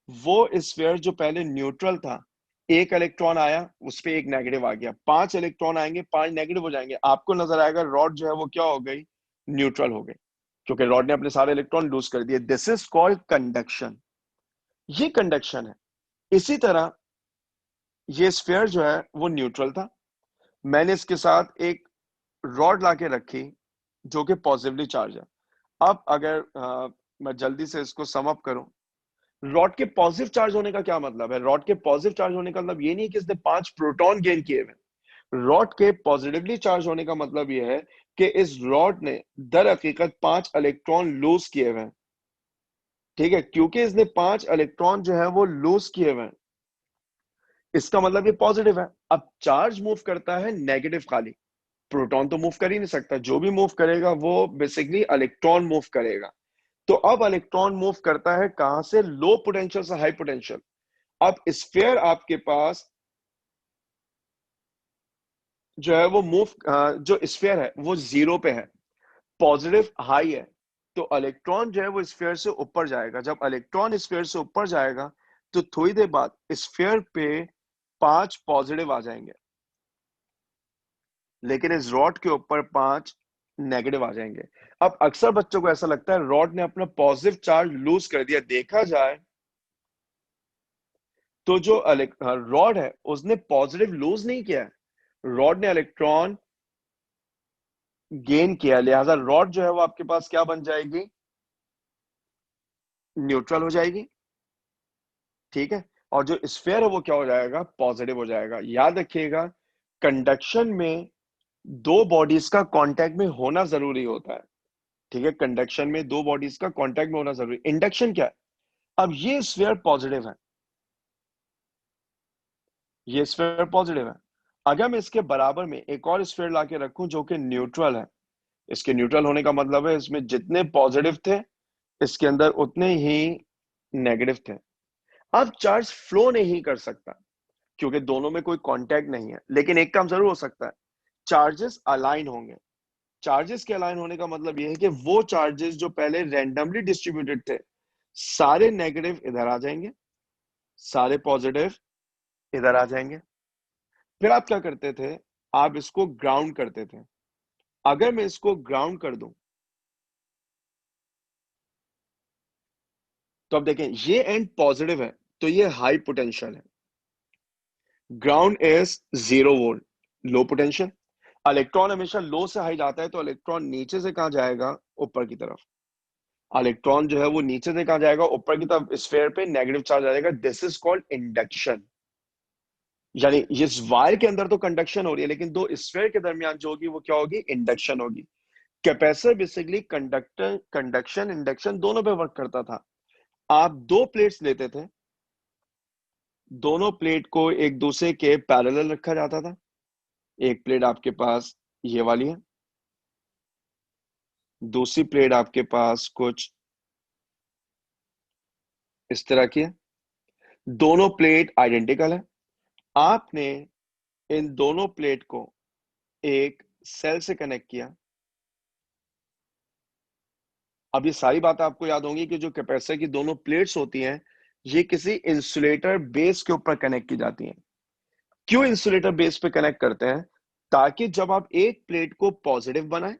वो स्फीयर जो पहले न्यूट्रल था, एक इलेक्ट्रॉन आया, उस पे एक नेगेटिव आ गया, 5 इलेक्ट्रॉन आएंगे, 5 नेगेटिव हो जाएंगे। आपको नजर आएगा रॉड जो है वो क्या हो गई, न्यूट्रल हो गई, क्योंकि रॉड ने अपने सारे इलेक्ट्रॉन लूज कर दिए। दिस इज कॉल्ड कंडक्शन, ये कंडक्शन है। इसी तरह ये स्फीयर जो है वो न्यूट्रल था, मैंने इसके साथ एक रॉड लाके रखी जो कि पॉजिटिवली चार्ज है। अब अगर मैं जल्दी से इसको सम अप करूं, रॉड के पॉजिटिव चार्ज होने का क्या मतलब है? रॉड के पॉजिटिव चार्ज होने का मतलब ये नहीं है कि इसने 5 प्रोटॉन गेन किए हुए। रॉड के पॉजिटिवली चार्ज होने का मतलब ये है कि इस रॉड ने दर हकीकत 5 इलेक्ट्रॉन लूज किए हुए हैं, ठीक है, क्योंकि इसने 5 इलेक्ट्रॉन जो है वो लूज किए हुए हैं, इसका मतलब ये पॉजिटिव है। अब चार्ज मूव करता है नेगेटिव खाली, प्रोटॉन तो मूव कर ही नहीं सकता, जो भी मूव करेगा वो बेसिकली इलेक्ट्रॉन मूव करेगा। तो अब इलेक्ट्रॉन मूव करता है कहां से, लो पोटेंशियल से हाई पोटेंशियल। अब स्फीयर आपके पास जो है वो जो स्फीयर है वो 0 पे है, पॉजिटिव हाई है, तो इलेक्ट्रॉन जो है वो स्फीयर से ऊपर जाएगा। जब इलेक्ट्रॉन स्फीयर से ऊपर जाएगा तो थोड़ी देर बाद स्फीयर पे 5 पॉजिटिव आ जाएंगे, लेकिन इस रॉड के ऊपर 5 नेगेटिव आ जाएंगे। अब अक्सर बच्चों को ऐसा लगता है रॉड ने अपना पॉजिटिव चार्ज लूज कर दिया। देखा जाए तो जो रॉड है उसने पॉजिटिव लूज नहीं किया है, रॉड ने इलेक्ट्रॉन गेन किया, लिहाजा रॉड जो है वो आपके पास क्या बन जाएगी, न्यूट्रल हो जाएगी, ठीक है। और जो स्फीयर है वो क्या हो जाएगा, पॉजिटिव हो जाएगा। याद रखिएगा, कंडक्शन में दो बॉडीज का कांटेक्ट में होना जरूरी होता है, ठीक है, कंडक्शन में दो बॉडीज का कांटेक्ट में होना जरूरी। इंडक्शन क्या है, अब ये स्फीयर पॉजिटिव है, ये स्फीयर पॉजिटिव है, अगर मैं इसके बराबर में एक और स्फीयर लाके रखूं जो कि न्यूट्रल है, इसके न्यूट्रल होने का मतलब है इसमें जितने पॉजिटिव थे इसके अंदर उतने ही नेगेटिव थे। अब चार्ज फ्लो नहीं कर सकता क्योंकि दोनों में कोई कांटेक्ट नहीं है, लेकिन एक काम जरूर हो सकता है, चार्जेस अलाइन होंगे। चार्जेस के अलाइन होने का मतलब यह है कि वो चार्जेस जो पहले रैंडमली डिस्ट्रीब्यूटेड थे, सारे नेगेटिव इधर आ जाएंगे, सारे पॉजिटिव इधर आ जाएंगे। फिर आप क्या करते थे, आप इसको ग्राउंड करते थे। अगर मैं इसको ग्राउंड कर दूं तो अब देखें ये एंड पॉजिटिव है तो ये हाई पोटेंशियल है, ground is 0 volt, low potential. Electron हमेशा लो से हाई जाता है, तो इलेक्ट्रॉन नीचे से कहां जाएगा, ऊपर की तरफ। इलेक्ट्रॉन जो है वो नीचे से कहां जाएगा, ऊपर की तरफ, स्फीयर पे नेगेटिव चार्ज आ जाएगा। This is called induction. यानी इस वायर के अंदर तो कंडक्शन हो रही है, लेकिन दो स्फीयर के दरमियान जो होगी वो क्या होगी, इंडक्शन होगी। Capacitor basically conductor conduction induction दोनों पे वर्क करता था। आप दो प्लेट्स लेते थे, दोनों प्लेट को एक दूसरे के पैरेलल रखा जाता था। एक प्लेट आपके पास ये वाली है, दूसरी प्लेट आपके पास कुछ इस तरह की है, दोनों प्लेट आइडेंटिकल है। आपने इन दोनों प्लेट को एक सेल से कनेक्ट किया। अब ये सारी बातें आपको याद होंगी कि जो कैपेसिटर की दोनों प्लेट्स होती हैं ये किसी इंसुलेटर बेस के ऊपर कनेक्ट की जाती हैं। क्यों इंसुलेटर बेस पे कनेक्ट करते हैं? ताकि जब आप एक प्लेट को पॉजिटिव बनाएं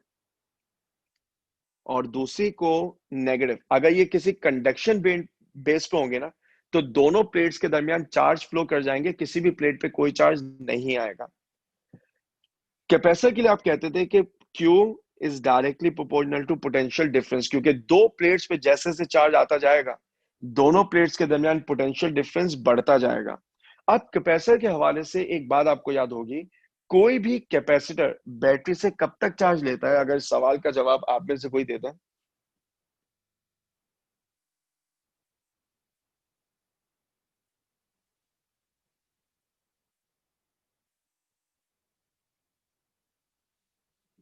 और दूसरी को नेगेटिव, अगर ये किसी कंडक्शन बेस पे होंगे ना, तो दोनों प्लेट्स के दरमियान चार्ज फ्लो कर जाएंगे, किसी भी प्लेट पे कोई चार्ज नहीं आएगा। कैपेसिटर के लिए आप कहते थे कि Q is directly proportional to potential difference, क्योंकि दो प्लेट्स पे जैसे जैसे चार्ज आता जाएगा, दोनों प्लेट्स के दरमियान पोटेंशियल डिफरेंस बढ़ता जाएगा। अब कैपेसिटर के हवाले से एक बात आपको याद होगी, कोई भी कैपेसिटर बैटरी से कब तक चार्ज लेता है? अगर इस सवाल का जवाब आप में से कोई देता है।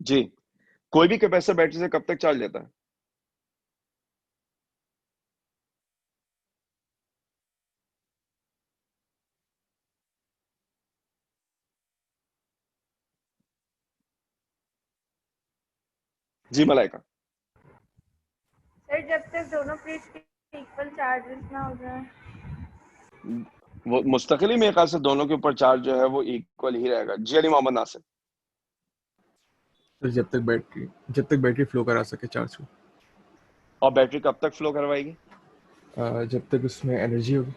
जी, कोई भी कैपेसिटर बैटरी से कब तक चार्ज लेता है? जी मलाइका। सर जब तक दोनों प्लेट्स के इक्वल चार्जेस ना हो जाए। वो मुस्तकिल ही मेरे ख्याल से दोनों के ऊपर चार्ज जो है वो इक्वल ही रहेगा। जी अली मोहम्मद नासिर। तो जब तक बैटरी फ्लो करा सके चार्ज को। और बैटरी कब तक फ्लो करवाएगी? जब तक उसमें एनर्जी होगी।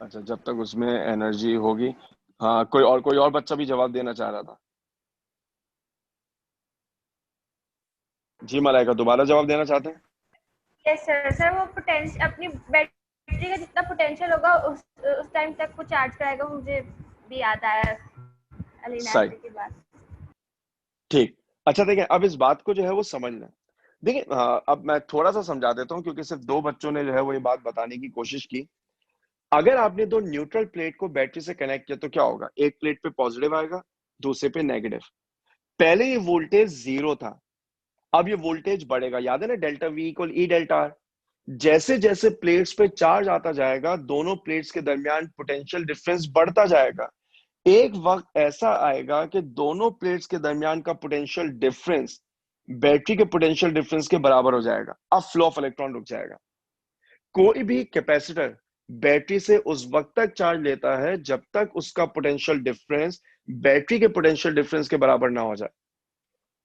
अच्छा, जब तक उसमें एनर्जी होगी। हाँ, कोई और बच्चा भी जवाब देना चाह रहा था। जी मलाइका, दोबारा जवाब देना चाहते हैं? Yes sir. सर वो पोटेंशियल अपनी बैटरी का जितना पोटेंशियल होगा उस टाइम तक वो चार्ज कराएगा। मुझे भी याद आया अलीना सही, के बाद। ठीक। अच्छा देखिए, अब इस बात को जो है वो समझना है। देखिए, हाँ, अब मैं थोड़ा सा समझा देता हूँ, क्योंकि सिर्फ दो बच्चों ने जो है वो ये बात बताने की कोशिश की। अगर आपने दो न्यूट्रल प्लेट को बैटरी से कनेक्ट किया तो क्या होगा? एक प्लेट पे पॉजिटिव आएगा, दूसरे पे नेगेटिव। पहले ये वोल्टेज 0 था, अब ये वोल्टेज बढ़ेगा। याद है ना, delta V equal E delta are. जैसे जैसे प्लेट्स पे चार्ज आता जाएगा, दोनों प्लेट्स के दरमियान पोटेंशियल डिफरेंस बढ़ता जाएगा। एक वक्त ऐसा आएगा कि दोनों प्लेट्स के दरमियान का पोटेंशियल डिफरेंस बैटरी के पोटेंशियल डिफरेंस के बराबर हो जाएगा। अब फ्लो ऑफ इलेक्ट्रॉन रुक जाएगा। कोई भी कैपेसिटर बैटरी से उस वक्त तक चार्ज लेता है जब तक उसका पोटेंशियल डिफरेंस बैटरी के पोटेंशियल डिफरेंस के बराबर ना हो जाए।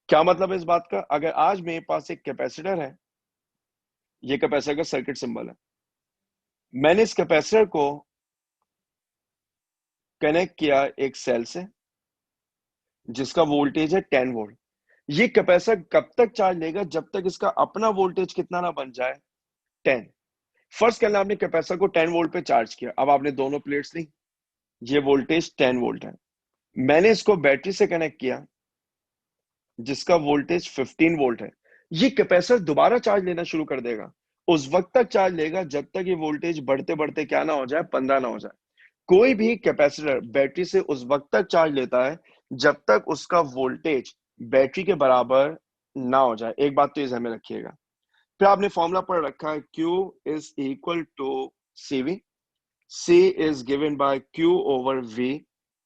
क्या मतलब है इस बात का? अगर आज मेरे पास एक कैपेसिटर है, ये कैपेसिटर का सर्किट सिंबल है, मैंने इस कैपेसिटर को कनेक्ट किया एक सेल से जिसका वोल्टेज है 10 वोल्ट। ये कैपेसिटर कब तक चार्ज लेगा? जब तक इसका अपना वोल्टेज कितना ना बन जाए, 10। फर्स्ट करना, आपने कैपेसिटर को 10 वोल्ट पे चार्ज किया, अब आपने दोनों प्लेट्स ली, ये वोल्टेज 10 वोल्ट है। मैंने इसको बैटरी से कनेक्ट किया जिसका वोल्टेज 15 वोल्ट है। ये कैपेसिटर दोबारा चार्ज लेना शुरू कर देगा। उस वक्त तक चार्ज लेगा जब तक ये वोल्टेज बढ़ते बढ़ते क्या ना हो जाए, 15 ना हो जाए। कोई भी कैपेसिटर बैटरी से उस वक्त तक चार्ज लेता है जब तक उसका वोल्टेज बैटरी के बराबर ना हो जाए। एक बात तो इस में रखिएगा। फिर आपने फॉर्मूला पढ़ रखा है, Q is equal to CV, C is given by Q over V।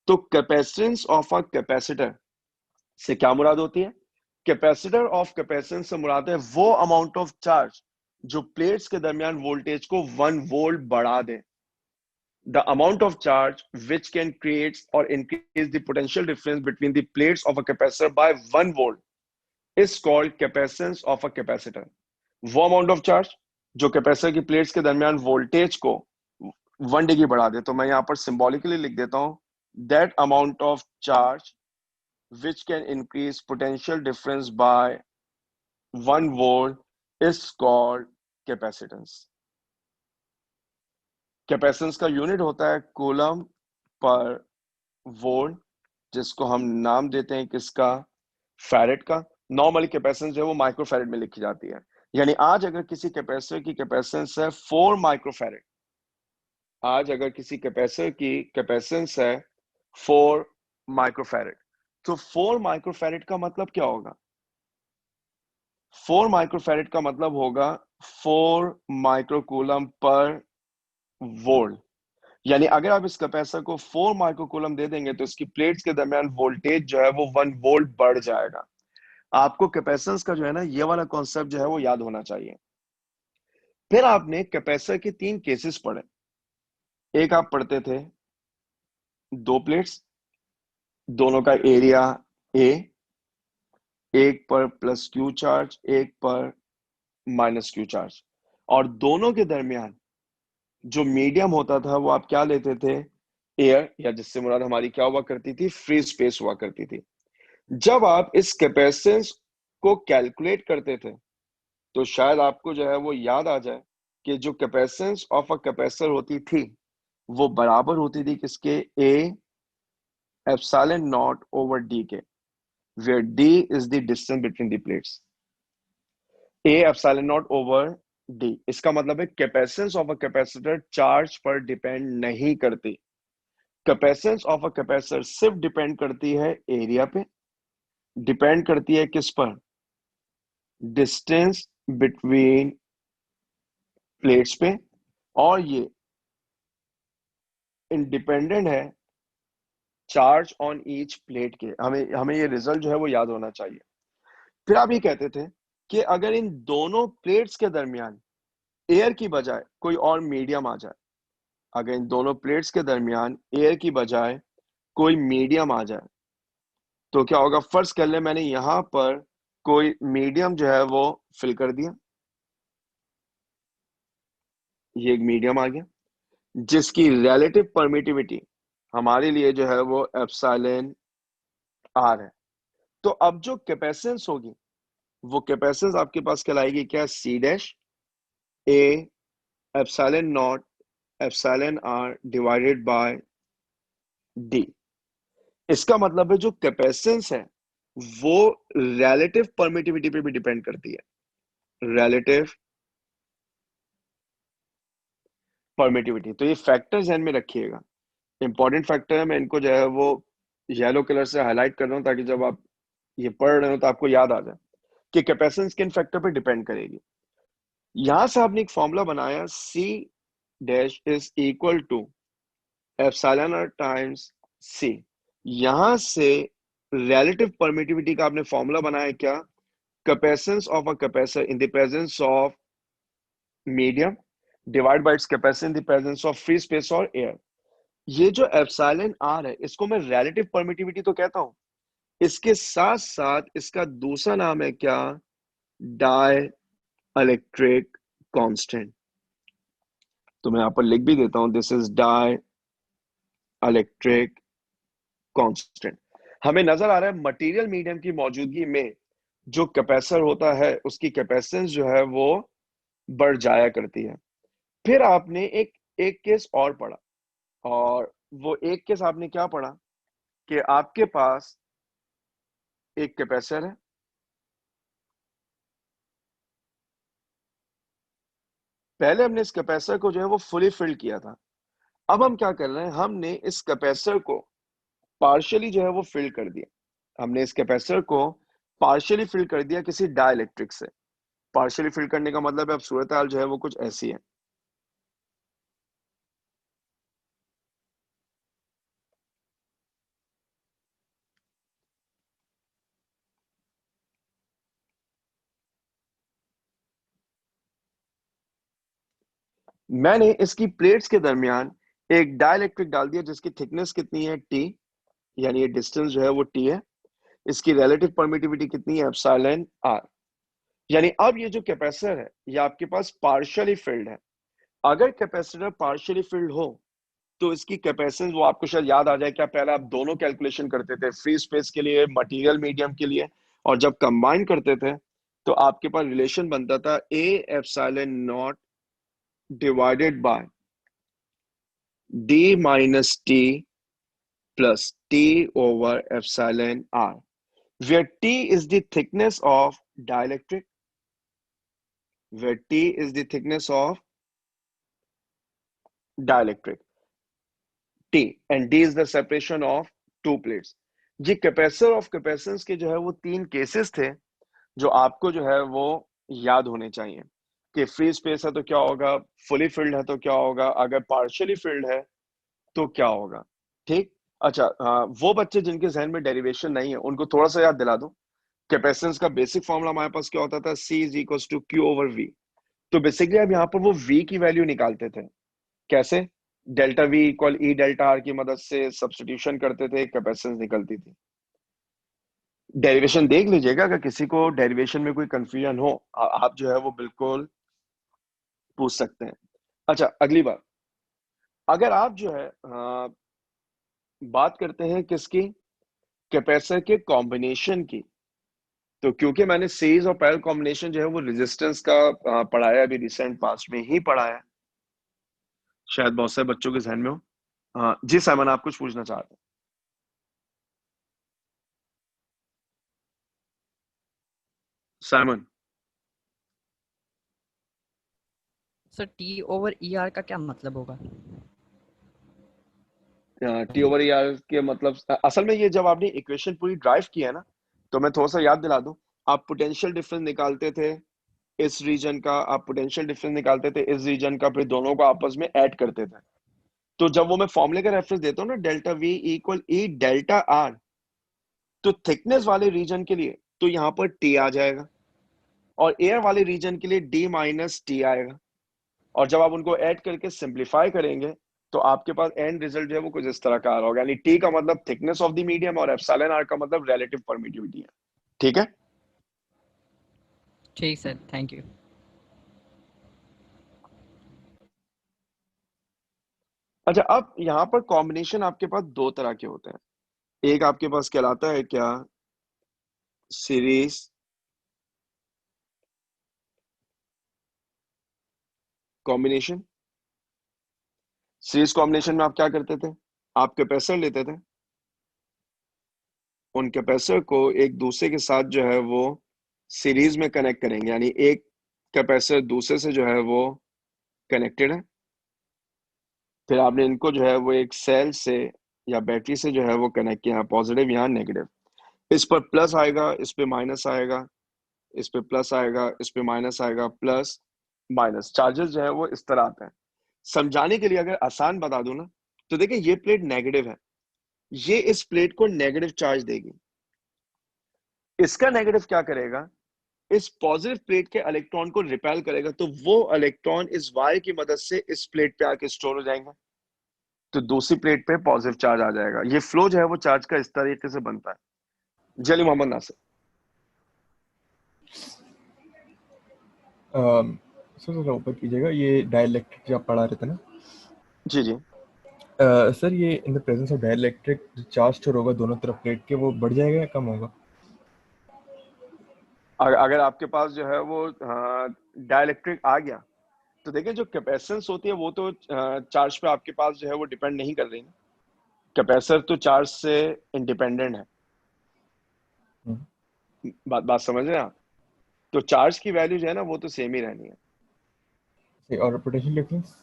तो कैपेसिटेंस ऑफ अ कैपेसिटर से क्या मुराद होती है? कैपेसिटर ऑफ कैपेसिटेंस से मुराद है वो अमाउंट ऑफ चार्ज जो प्लेट्स के दरमियान वोल्टेज को 1 वोल्ट बढ़ा दे। The amount of charge which can create or increase the potential difference between the plates of a capacitor by 1 volt is called capacitance of a capacitor। वो amount of charge जो कैपेसिटर की प्लेट्स के दरमियान वोल्टेज को 1 डिग्री बढ़ा दे, तो मैं यहां पर सिंबॉलिकली लिख देता हूं, that amount of charge which can increase potential difference by 1 volt is called capacitance। Capacitance का यूनिट होता है कूलम पर वोल्ट, जिसको हम नाम देते हैं किसका? फैरेड का। नॉर्मली कैपेसिटेंस जो है वो माइक्रोफैरेड में लिखी जाती है। यानी आज अगर किसी कैपेसिटर की कैपेसिटेंस है 4 माइक्रोफैरेड, आज अगर किसी कैपेसिटर की कैपेसिटेंस है 4 माइक्रोफैरेड, तो 4 माइक्रोफैरेड का मतलब क्या होगा? 4 माइक्रोफैरेड का मतलब होगा 4 माइक्रोकूलम पर वोल्ट। यानी अगर आप इस कैपेसिटर को 4 माइक्रोकूलम दे देंगे तो इसकी प्लेट्स के दरमियान वोल्टेज जो है वो 1 वोल्ट बढ़ जाएगा। आपको कैपेसिटेंस का जो है ना, ये वाला कॉन्सेप्ट जो है वो याद होना चाहिए। फिर आपने कैपेसिटर के 3 केसेस पढ़े। एक आप पढ़ते थे 2 प्लेट्स, दोनों का एरिया ए, एक पर प्लस क्यू चार्ज, एक पर माइनस क्यू चार्ज, और दोनों के दरमियान जो मीडियम होता था वो आप क्या लेते थे? एयर, या जिससे मुराद हमारी क्या हुआ करती थी? फ्री स्पेस हुआ करती थी। जब आप इस कैपेसिटेंस को कैलकुलेट करते थे तो शायद आपको जो है वो याद आ जाए कि जो कैपेसिटेंस ऑफ अ कैपेसिटर होती थी वो बराबर होती थी किसके? ए एप्सिलॉन नॉट ओवर डी के, where d is the distance between the plates. A epsilon naught over d, इसका मतलब है capacitance of a capacitor charge पर डिपेंड नहीं करती। कैपेसिटेंस ऑफ अ कैपेसिटर सिर्फ डिपेंड करती है एरिया पे, डिपेंड करती है किस पर? डिस्टेंस बिटवीन प्लेट्स पे, और ये इंडिपेंडेंट है चार्ज ऑन ईच प्लेट के। हमें हमें ये रिजल्ट जो है वो याद होना चाहिए। फिर आप ये कहते थे कि अगर इन दोनों प्लेट्स के दरमियान एयर की बजाय कोई और मीडियम आ जाए, अगर इन दोनों प्लेट्स के दरमियान एयर की बजाय कोई मीडियम आ जाए तो क्या होगा? फर्स्ट कर ले मैंने यहां पर कोई मीडियम जो है वो फिल कर दिया, ये एक मीडियम आ गया जिसकी रिलेटिव परमिटिविटी हमारे लिए जो है वो एप्सिलॉन आर है। तो अब जो कैपेसिटेंस होगी वो कैपेसिटेंस आपके पास कहलाएगी क्या? C dash A epsilon naught epsilon R divided by D. इसका मतलब है जो कैपेसिटेंस है वो रिलेटिव परमिटिविटी पे भी डिपेंड करती है, रिलेटिव परमिटिविटी। तो ये फैक्टर ध्यान में रखिएगा, इंपॉर्टेंट फैक्टर है। मैं इनको जो है वो येलो कलर से हाईलाइट कर रहा हूं ताकि जब आप ये पढ़ रहे हो तो आपको याद आ जाए कि कैपेसिटेंस किन फैक्टर पे डिपेंड करेगी। यहां से आपने एक फॉर्मूला बनाया, C dash is equal to epsilon R times C। यहां से रिलेटिव परमिटिविटी का आपने फॉर्मूला बनाया क्या? Capacitance of a capacitor in the presence of medium divide by its capacity in the presence of free space और एयर। ये जो एप्सिलॉन आर है इसको मैं रिलेटिव परमिटिविटी तो कहता हूं, इसके साथ साथ इसका दूसरा नाम है क्या? Dielectric constant. तो मैं यहां पर लिख भी देता हूं, this is dielectric constant. हमें नजर आ रहा है मटेरियल मीडियम की मौजूदगी में जो कैपेसिटर होता है उसकी कैपेसिटेंस जो है वो बढ़ जाया करती है। फिर आपने एक एक केस और पढ़ा, और वो एक केस आपने क्या पढ़ा कि आपके पास एक कैपेसिटर है, पहले हमने इस कैपेसिटर को जो है वो फुली फिल किया था। अब हम क्या कर रहे हैं? हमने इस कैपेसिटर को पार्शियली जो है वो फिल कर दिया। हमने इस कैपेसिटर को पार्शियली फिल कर दिया किसी डाइलेक्ट्रिक से। पार्शियली फिल करने का मतलब है अब सूरत हाल जो है वो कुछ ऐसी है। मैंने इसकी प्लेट्स के दरमियान एक डाइलेक्ट्रिक डाल दिया जिसकी थिकनेस कितनी है? टी, यानी ये डिस्टेंस जो है वो टी है। इसकी रिलेटिव परमिटिविटी कितनी है? Epsilon R. यानी अब ये जो कैपेसिटर है ये आपके पास पार्शियली फिल्ड है। अगर कैपेसिटर पार्शियली फिल्ड हो तो इसकी कैपेसिटेंस, वो आपको शायद याद आ जाए क्या पहले आप दोनों कैलकुलेशन करते थे, फ्री स्पेस के लिए, मटेरियल मीडियम के लिए, और जब कंबाइन करते थे तो आपके पास रिलेशन बनता था A epsilon naught divided by D minus T plus T over epsilon R, where T is the thickness of dielectric, where T is the thickness of dielectric, T and D is the separation of two plates। ये कैपेसिटर ऑफ कैपेसिटेंस के जो है वो 3 केसेस थे जो आपको जो है वो याद होने चाहिए कि फ्री स्पेस है तो क्या होगा, फुली फिल्ड है तो क्या होगा, अगर पार्शियली फिल्ड है तो क्या होगा। ठीक, अच्छा, वो बच्चे जिनके जहन में डेरिवेशन नहीं है उनको थोड़ा सा याद दिला दो। कैपेसिटेंस का बेसिक फॉर्मूला हमारे पास क्या होता था? C is equal to Q over V। तो बेसिकली अब यहाँ पर वो V की वैल्यू निकालते थे। कैसे? Delta V equal E delta R की मदद से सब्स्टिट्यूशन करते थे, कैपेसिटेंस निकलती थी। डेरिवेशन देख लीजिएगा, अगर किसी को डेरिवेशन में कोई कंफ्यूजन हो आप जो है वो बिल्कुल पूछ सकते हैं। अच्छा, अगली बात, अगर आप जो है बात करते हैं किसकी, कैपेसिटर के कॉम्बिनेशन की, तो क्योंकि मैंने सीरीज और पैरेलल कॉम्बिनेशन जो है वो रेजिस्टेंस का पढ़ाया, अभी रिसेंट पास्ट में ही पढ़ाया, शायद बहुत सारे बच्चों के जहन में हो। जी साइमन, आप कुछ पूछना चाहते हैं? Simon, sir T over E R का क्या मतलब होगा? टी ओवर आर के मतलब, असल में ये जब आपने इक्वेशन पूरी ड्राइव की है ना, तो मैं थोड़ा सा याद दिला दूं, आप पोटेंशियल डिफरेंस निकालते थे इस रीजन का, आप पोटेंशियल डिफरेंस निकालते थे इस रीजन का, फिर दोनों को आपस में ऐड करते थे। तो जब वो मैं फॉर्मूले का रेफरेंस देता हूँ ना, delta we equal E delta are, तो थिकनेस वाले रीजन के लिए तो यहाँ पर टी आ जाएगा, और एयर वाले रीजन के लिए डी माइनस टी आएगा, और जब आप उनको ऐड करके सिंप्लीफाई करेंगे तो आपके पास एंड रिजल्ट जो है वो कुछ इस तरह का आ रहा होगा, यानी टी का मतलब थिकनेस ऑफ द मीडियम और एप्सिलॉन आर का मतलब रिलेटिव परमिटिविटी है। ठीक है? ठीक सर, थैंक यू। अच्छा, अब यहाँ पर कॉम्बिनेशन आपके पास दो तरह के होते हैं। एक आपके पास कहलाता है क्या, सीरीज कॉम्बिनेशन। सीरीज कॉम्बिनेशन में आप क्या करते थे, आप कैपेसिटर लेते थे, उन कैपेसिटर को एक दूसरे के साथ जो है वो सीरीज में कनेक्ट करेंगे, यानी एक कैपेसिटर दूसरे से जो है वो कनेक्टेड है, फिर आपने इनको जो है वो एक सेल से या बैटरी से जो है वो कनेक्ट किया, पॉजिटिव यहाँ नेगेटिव, इस पर प्लस आएगा, इस पे माइनस आएगा, इस पे प्लस आएगा, इस पे माइनस आएगा, प्लस माइनस चार्जेस जो है वो इस तरह आते हैं। समझाने के लिए अगर आसान बता दूं ना, तो देखिए ये प्लेट नेगेटिव है, ये इस प्लेट को नेगेटिव चार्ज देगी, इसका नेगेटिव क्या करेगा, इस पॉजिटिव प्लेट के इलेक्ट्रॉन को रिपेल करेगा, तो वो इलेक्ट्रॉन इस वायर की मदद से इस प्लेट पे आके स्टोर हो जाएंगे, तो दूसरी प्लेट पे पॉजिटिव चार्ज आ जाएगा। ये फ्लो जो है वो चार्ज का इस तरीके से बनता है। जली मोहम्मद नासिर। सर थोड़ा ऊपर कीजिएगा, ये डाइलेक्ट्रिक जो आप पढ़ा रहे थे ना, जी जी, सर ये in the presence of dielectric जो चार्ज स्टोर होगा दोनों तरफ प्लेट के, वो बढ़ जाएगा या कम होगा? अगर आपके पास जो है वो डाइलेक्ट्रिक आ गया, तो देखिए जो कैपेसिटेंस होती है वो तो चार्ज पे आपके पास जो है वो डिपेंड नहीं कर रही ना, कैपेसिटर तो चार्ज से इंडिपेंडेंट है। बात बात समझ रहे हैं आप? तो चार्ज की वैल्यू जो है ना वो तो सेम ही रहनी है। और potential difference?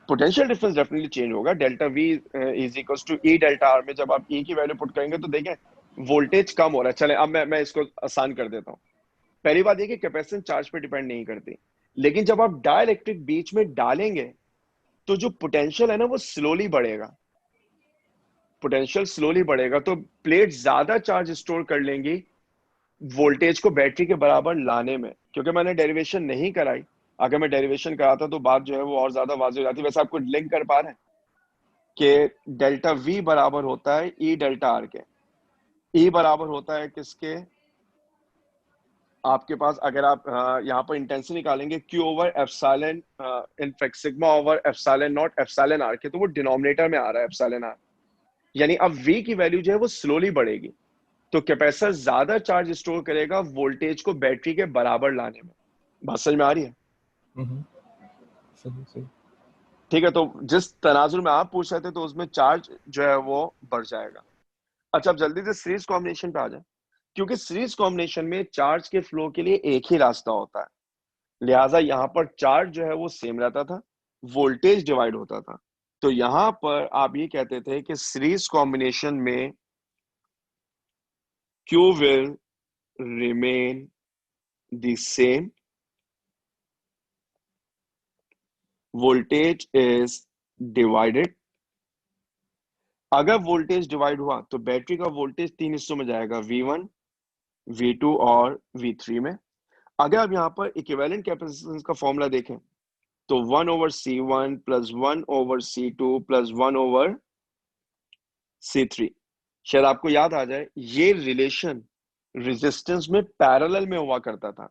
Potential difference definitely change होगा। Delta V is equals to E delta R में जब आप ई की वैल्यू पुट करेंगे तो देखें वोल्टेज कम हो रहा है। चले अब मैं इसको आसान कर देता हूँ। पहली बात ये कि कैपेसिटेंस चार्ज पे डिपेंड नहीं करती, लेकिन जब आप डाइलेक्ट्रिक बीच में डालेंगे तो जो पोटेंशियल है ना वो स्लोली बढ़ेगा, पोटेंशियल स्लोली बढ़ेगा, तो प्लेट ज्यादा चार्ज स्टोर कर लेंगी वोल्टेज को बैटरी के बराबर लाने में। क्योंकि मैंने डेरिवेशन नहीं कराई, अगर मैं डेरिवेशन कराता तो बात जो है वो और ज्यादा वाज़ेह हो जाती। वैसे आपको लिंक कर पा रहे हैं कि डेल्टा वी बराबर होता है ई डेल्टा आर के, ई बराबर होता है किसके, आपके पास अगर आप यहाँ पर इंटेंसिटी निकालेंगे Q over epsilon in fact sigma over epsilon naught epsilon R के, तो वो डिनोमिनेटर में आ रहा है एप्सिलॉन आर, यानी अब v की वैल्यू जो है वो स्लोली बढ़ेगी, तो कैपेसिटर ज्यादा चार्ज स्टोर करेगा वोल्टेज को बैटरी के बराबर लाने में। बात समझ में आ रही है? सही सही। ठीक है, तो जिस तनाजुर में आप पूछ रहे थे तो उसमें चार्ज जो है वो बढ़ जाएगा। अच्छा, अब जल्दी से सीरीज कॉम्बिनेशन पे आ जाए, क्योंकि सीरीज कॉम्बिनेशन में चार्ज के फ्लो के लिए एक ही रास्ता होता है, लिहाजा यहाँ पर चार्ज जो है वो सेम रहता था, वोल्टेज डिवाइड होता था। तो यहां पर आप ये कहते थे कि सीरीज कॉम्बिनेशन में Q will remain the same, voltage is divided। अगर वोल्टेज डिवाइड हुआ तो बैटरी का वोल्टेज तीन हिस्सों में जाएगा, V1, V2 और V3 में। अगर आप यहाँ पर इक्विवेलेंट कैपेसिटेंस का फॉर्मूला देखें तो 1/C1 plus 1/C2 plus 1/C3, शायद आपको याद आ जाए ये रिलेशन रेजिस्टेंस में पैरेलल में हुआ करता था।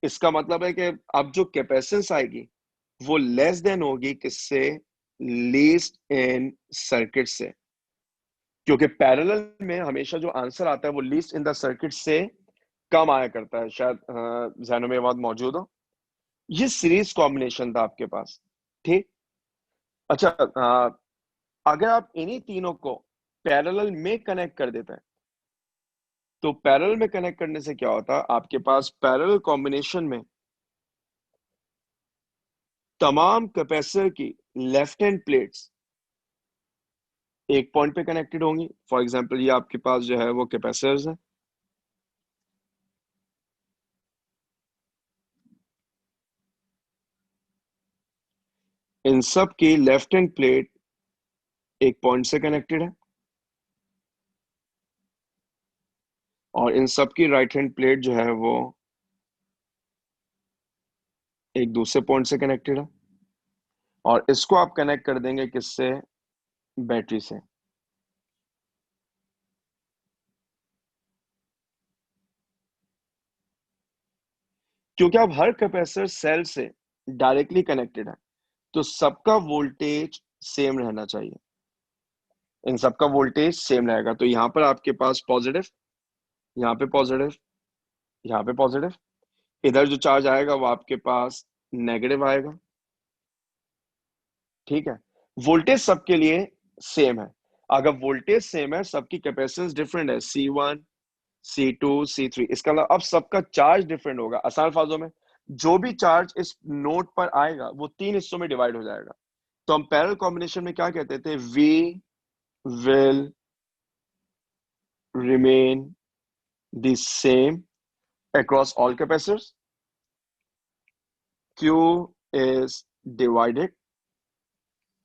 इसका मतलब है कि अब जो कैपेसिटेंस आएगी वो लेस देन होगी किससे, लीस्ट इन सर्किट से, क्योंकि पैरेलल में हमेशा जो आंसर आता है वो लीस्ट इन द सर्किट से कम आया करता है। शायद जहनों में बात मौजूद हो। ये सीरीज कॉम्बिनेशन था आपके पास, ठीक। अच्छा, अगर आप इन्हीं तीनों को पैरेलल में कनेक्ट कर देते हैं तो पैरेलल में कनेक्ट करने से क्या होता है, आपके पास पैरेलल कॉम्बिनेशन में तमाम कैपेसिटर की लेफ्ट हैंड प्लेट्स एक पॉइंट पे कनेक्टेड होंगी। फॉर एग्जांपल ये आपके पास जो है वो कैपेसिटर्स है, इन सब की लेफ्ट हैंड प्लेट एक पॉइंट से कनेक्टेड है और इन सब की राइट हैंड प्लेट जो है वो एक दूसरे पॉइंट से कनेक्टेड है, और इसको आप कनेक्ट कर देंगे किससे, बैटरी से। क्योंकि अब हर कैपेसिटर सेल से डायरेक्टली कनेक्टेड है तो सबका वोल्टेज सेम रहना चाहिए, इन सबका वोल्टेज सेम रहेगा। तो यहां पर आपके पास पॉजिटिव, यहाँ पे पॉजिटिव, यहाँ पे पॉजिटिव, इधर जो चार्ज आएगा वो आपके पास नेगेटिव आएगा, ठीक है। वोल्टेज सबके लिए सेम है। अगर वोल्टेज सेम है, सबकी कैपेसिटेंस डिफरेंट है, C1 C2 C3, इसका मतलब अब सबका चार्ज डिफरेंट होगा। आसान अल्फाजों में जो भी चार्ज इस नोड पर आएगा वो तीन हिस्सों में डिवाइड हो जाएगा। तो हम पैरेलल कॉम्बिनेशन में क्या कहते थे, V will remain the same across all capacitors, Q is divided,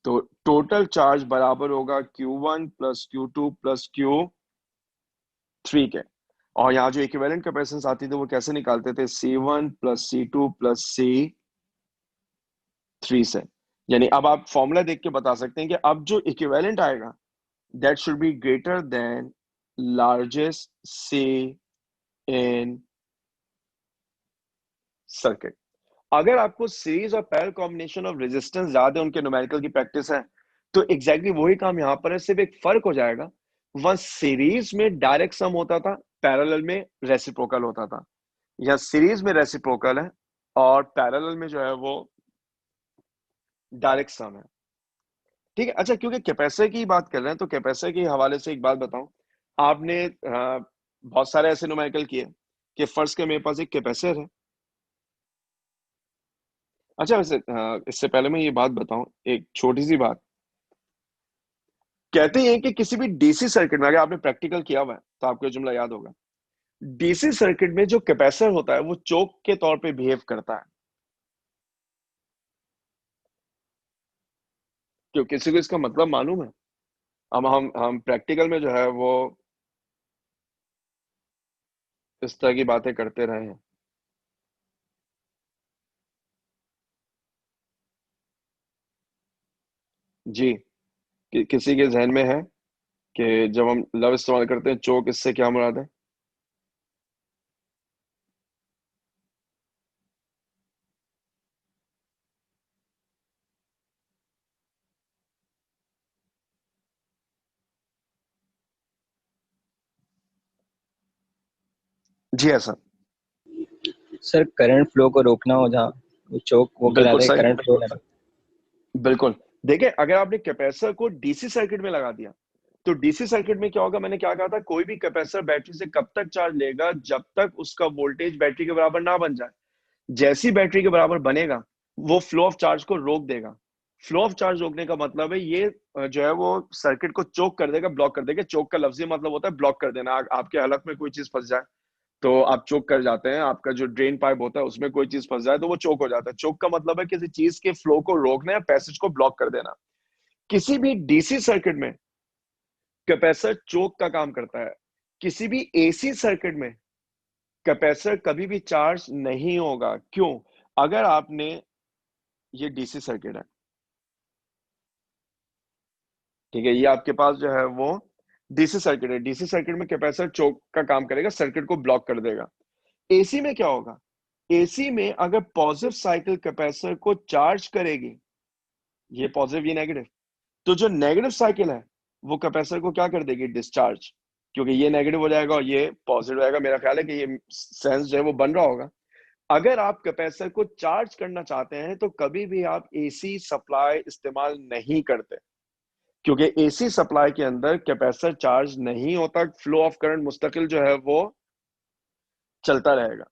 तो टोटल चार्ज बराबर होगा Q1 plus Q2 plus Q3 के। और यहाँ जो इक्विवेलेंट कैपेसिटेंस आती थी वो कैसे निकालते थे, C1 plus C2 plus C3 से। यानी अब आप फॉर्मूला देख के बता सकते हैं कि अब जो इक्विवेलेंट आएगा that should be greater than largest C in circuit. अगर आपको सीरीज और पैरेलल कॉम्बिनेशन ऑफ रेजिस्टेंस याद है, उनके न्यूमेरिकल की प्रैक्टिस है, तो एग्जैक्टली वही काम यहां पर है, सिर्फ एक फर्क हो जाएगा, वह सीरीज में डायरेक्ट सम होता था, पैरेलल में रेसिप्रोकल होता था। या सीरीज में रेसिप्रोकल है और पैरेलल में जो है वो डायरेक्ट सम है, ठीक है। अच्छा, क्योंकि कैपेसिटर की बात कर रहे हैं तो कैपेसिटर के हवाले से एक बात बताऊं, आपने बहुत सारे ऐसे न्यूमेरिकल किए कि फर्ज के मेरे पास एक कैपेसिटर है। अच्छा, वैसे इससे पहले मैं ये बात बताऊं, एक छोटी सी बात, कहते हैं कि किसी भी डीसी सर्किट में, अगर आपने प्रैक्टिकल किया हुआ है तो आपको ये जुमला याद होगा, डीसी सर्किट में जो कैपेसिटर होता है वो चोक के तौर पे बिहेव करता है। क्यों, किसी को इसका मतलब मालूम है? अब हम प्रैक्टिकल में जो है वो इस तरह की बातें करते रहे हैं। जी, किसी के जहन में है कि जब हम लव इस्तेमाल करते हैं चोक, इससे क्या मुराद है? जी ऐसा, सर करंट फ्लो को रोकना हो जहाँ वो चोक वो बिल्कुल कहलाता है सही, करंट फ्लो ना। बिल्कुल। देखिए, अगर आपने कैपेसिटर को डीसी सर्किट में लगा दिया तो डीसी सर्किट में क्या होगा, मैंने क्या कहा था, कोई भी कैपेसिटर बैटरी से कब तक चार्ज लेगा, जब तक उसका वोल्टेज बैटरी के बराबर ना बन जाए। जैसी बैटरी के बराबर बनेगा वो फ्लो ऑफ चार्ज को रोक देगा। फ्लो ऑफ चार्ज रोकने का मतलब है ये जो है वो सर्किट को चोक कर देगा, ब्लॉक कर देगा। चोक का लफ्जी मतलब होता है ब्लॉक कर देना। आपके हलक में कोई चीज फंस जाए तो आप चोक कर जाते हैं, आपका जो ड्रेन पाइप होता है उसमें कोई चीज फंस जाए तो वो चोक हो जाता है। चोक का मतलब है किसी चीज के फ्लो को रोकना या पैसेज को ब्लॉक कर देना। किसी भी डीसी सर्किट में कैपेसिटर चोक का काम करता है, किसी भी एसी सर्किट में कैपेसिटर कभी भी चार्ज नहीं होगा। क्यों? अगर आपने, ये डीसी सर्किट है, ठीक है, ये आपके पास जो है वो डीसी सर्किट है। डीसी सर्किट में कैपेसिटर चोक का काम करेगा, सर्किट को ब्लॉक कर देगा। एसी में क्या होगा? एसी में अगर पॉजिटिव साइकिल कैपेसिटर को चार्ज करेगी, ये पॉजिटिव ये नेगेटिव, तो जो नेगेटिव साइकिल है वो कैपेसिटर को क्या कर देगी? डिस्चार्ज। क्योंकि ये नेगेटिव हो जाएगा और ये पॉजिटिव रहेगा। मेरा ख्याल है कि ये सेंस जो है वो बन रहा होगा। अगर आप कैपेसिटर को चार्ज करना चाहते हैं तो कभी भी आप एसी सप्लाई इस्तेमाल नहीं करते, क्योंकि एसी सप्लाई के अंदर कैपेसिटर चार्ज नहीं होता। फ्लो ऑफ करंट मुस्तकिल जो है वो चलता रहेगा।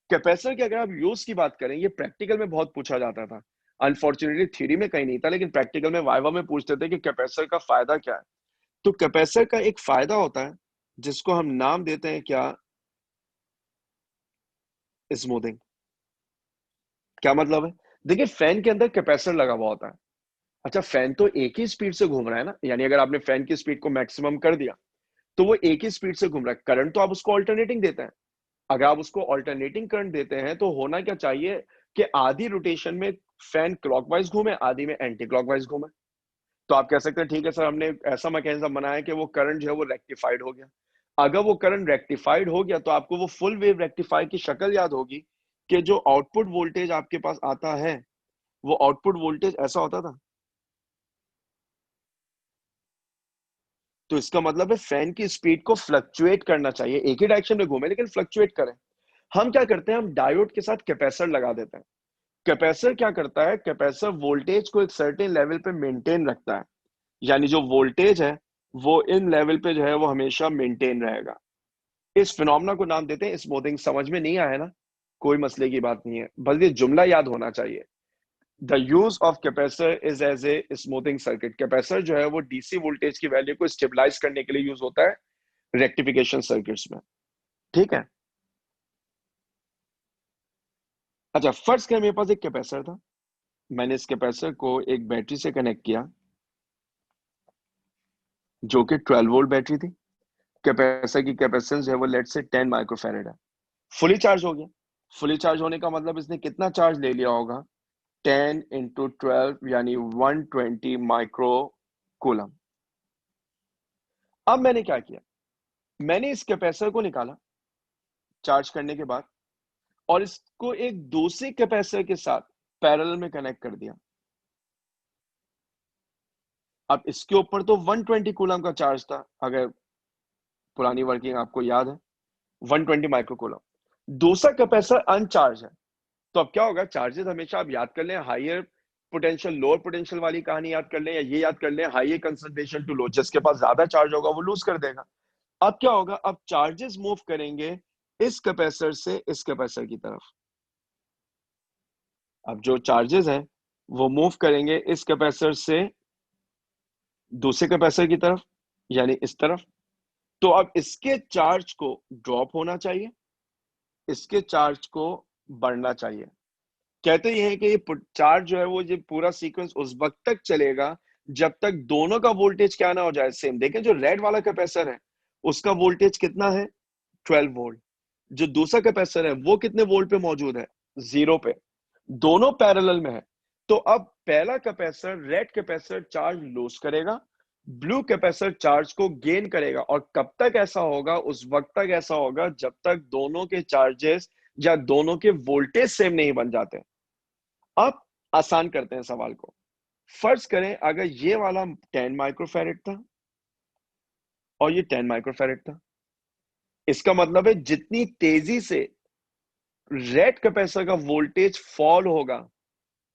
कैपेसिटर की अगर आप यूज की बात करें, ये प्रैक्टिकल में बहुत पूछा जाता था। अनफॉर्चुनेटली थ्योरी में कहीं नहीं था, लेकिन प्रैक्टिकल में वाइवा में पूछते थे कि कैपेसिटर का फायदा क्या है। तो कैपेसिटर का एक फायदा होता है जिसको हम नाम देते हैं क्या? स्मूथिंग। क्या मतलब है? देखिए, फैन के अंदर कैपेसिटर लगा हुआ होता है। अच्छा, फैन तो एक ही स्पीड से घूम रहा है ना, यानी अगर आपने फैन की स्पीड को मैक्सिमम कर दिया तो वो एक ही स्पीड से घूम रहा है। करंट तो आप उसको ऑल्टरनेटिंग देते हैं। अगर आप उसको ऑल्टरनेटिंग करंट देते हैं तो होना क्या चाहिए कि आधी रोटेशन में फैन क्लॉकवाइज घूमे, आधी में एंटी क्लॉकवाइज घूमे। तो आप कह सकते हैं ठीक है सर, हमने ऐसा मैकेनिज्म बनाया कि वो करंट जो है वो रेक्टिफाइड हो गया। अगर वो करंट रेक्टिफाइड हो गया तो आपको वो फुल वेव रेक्टिफाई की शक्ल याद होगी कि जो आउटपुट वोल्टेज आपके पास आता है वो आउटपुट वोल्टेज ऐसा होता था। तो इसका मतलब है फैन की स्पीड को फ्लक्चुएट करना चाहिए, एक ही डायरेक्शन में घूमे लेकिन फ्लक्चुएट करे। हम क्या करते हैं? हम डायोड के साथ कैपेसिटर लगा देते हैं। कैपेसिटर क्या करता है? कैपेसिटर वोल्टेज को एक सर्टेन लेवल पे मेंटेन रखता है, यानी जो वोल्टेज है वो इन लेवल पे जो है वो हमेशा मेंटेन रहेगा। इस फिनोमेना को नाम देते हैं स्मूथिंग। समझ में नहीं आया ना? कोई मसले की बात नहीं है, बस ये जुमला याद होना चाहिए। The use of capacitor is as a smoothing circuit. Capacitor जो है वो डीसी वोल्टेज की वैल्यू को स्टेबलाइज करने के लिए यूज होता है रेक्टिफिकेशन सर्किट्स में। ठीक है। अच्छा, फर्स्ट क्या, मेरे पास एक कैपेसिटर था, मैंने इस कैपेसिटर को एक बैटरी से कनेक्ट किया जो कि 12 वोल्ट बैटरी थी। कैपेसिटर की कैपेसिटेंस जो है वो लेट से 10 माइक्रोफैरेड है। फुली चार्ज हो गया। फुली चार्ज होने का मतलब इसने कितना चार्ज ले लिया होगा? 10 इंटू 12 यानी 120 माइक्रो कूलम। अब मैंने क्या किया? मैंने इस कैपेसिटर को निकाला चार्ज करने के बाद और इसको एक दूसरे कैपेसिटर के साथ पैरेलल में कनेक्ट कर दिया। अब इसके ऊपर तो 120 कूलम का चार्ज था, अगर पुरानी वर्किंग आपको याद है, 120 माइक्रो कूलम। दूसरा कैपेसिटर अनचार्ज है। तो अब क्या होगा? चार्जेस हमेशा आप याद कर लें, हाइयर पोटेंशियल लोअर पोटेंशियल वाली कहानी याद कर लें, या ये याद कर लें हाई कंसंट्रेशन टू लो, जिसके पास ज्यादा चार्ज होगा वो लूज कर देगा। अब क्या होगा? अब चार्जेस मूव करेंगे इस कैपेसिटर से इस कैपेसिटर की तरफ। अब जो चार्जेस हैं वो मूव करेंगे इस कैपेसिटर से दूसरे कैपेसिटर की तरफ, यानी इस तरफ। तो अब इसके चार्ज को ड्रॉप होना चाहिए, इसके चार्ज को बढ़ना चाहिए। कहते ये हैं कि ये चार्ज जो है वो ये पूरा सीक्वेंस उस वक्त तक चलेगा जब तक दोनों का वोल्टेज क्या ना हो जाए सेम। देखें, जो रेड वाला कैपेसिटर है उसका वोल्टेज कितना है? 12 वोल्ट। जो दूसरा कैपेसिटर है वो कितने वोल्ट पे मौजूद है? 0 पे। दोनों पैरेलल में है। तो अब पहला capacitor red capacitor charge lose करेगा, ब्लू कैपेसिटर चार्ज को गेन करेगा। और कब तक ऐसा होगा? उस वक्त तक ऐसा होगा जब तक दोनों के चार्जेस या दोनों के वोल्टेज सेम नहीं बन जाते। अब आसान करते हैं सवाल को। फर्ज करें अगर ये वाला 10 माइक्रोफैरेड था और ये 10 माइक्रोफैरेड था, इसका मतलब है जितनी तेजी से रेड कैपेसिटर का वोल्टेज फॉल होगा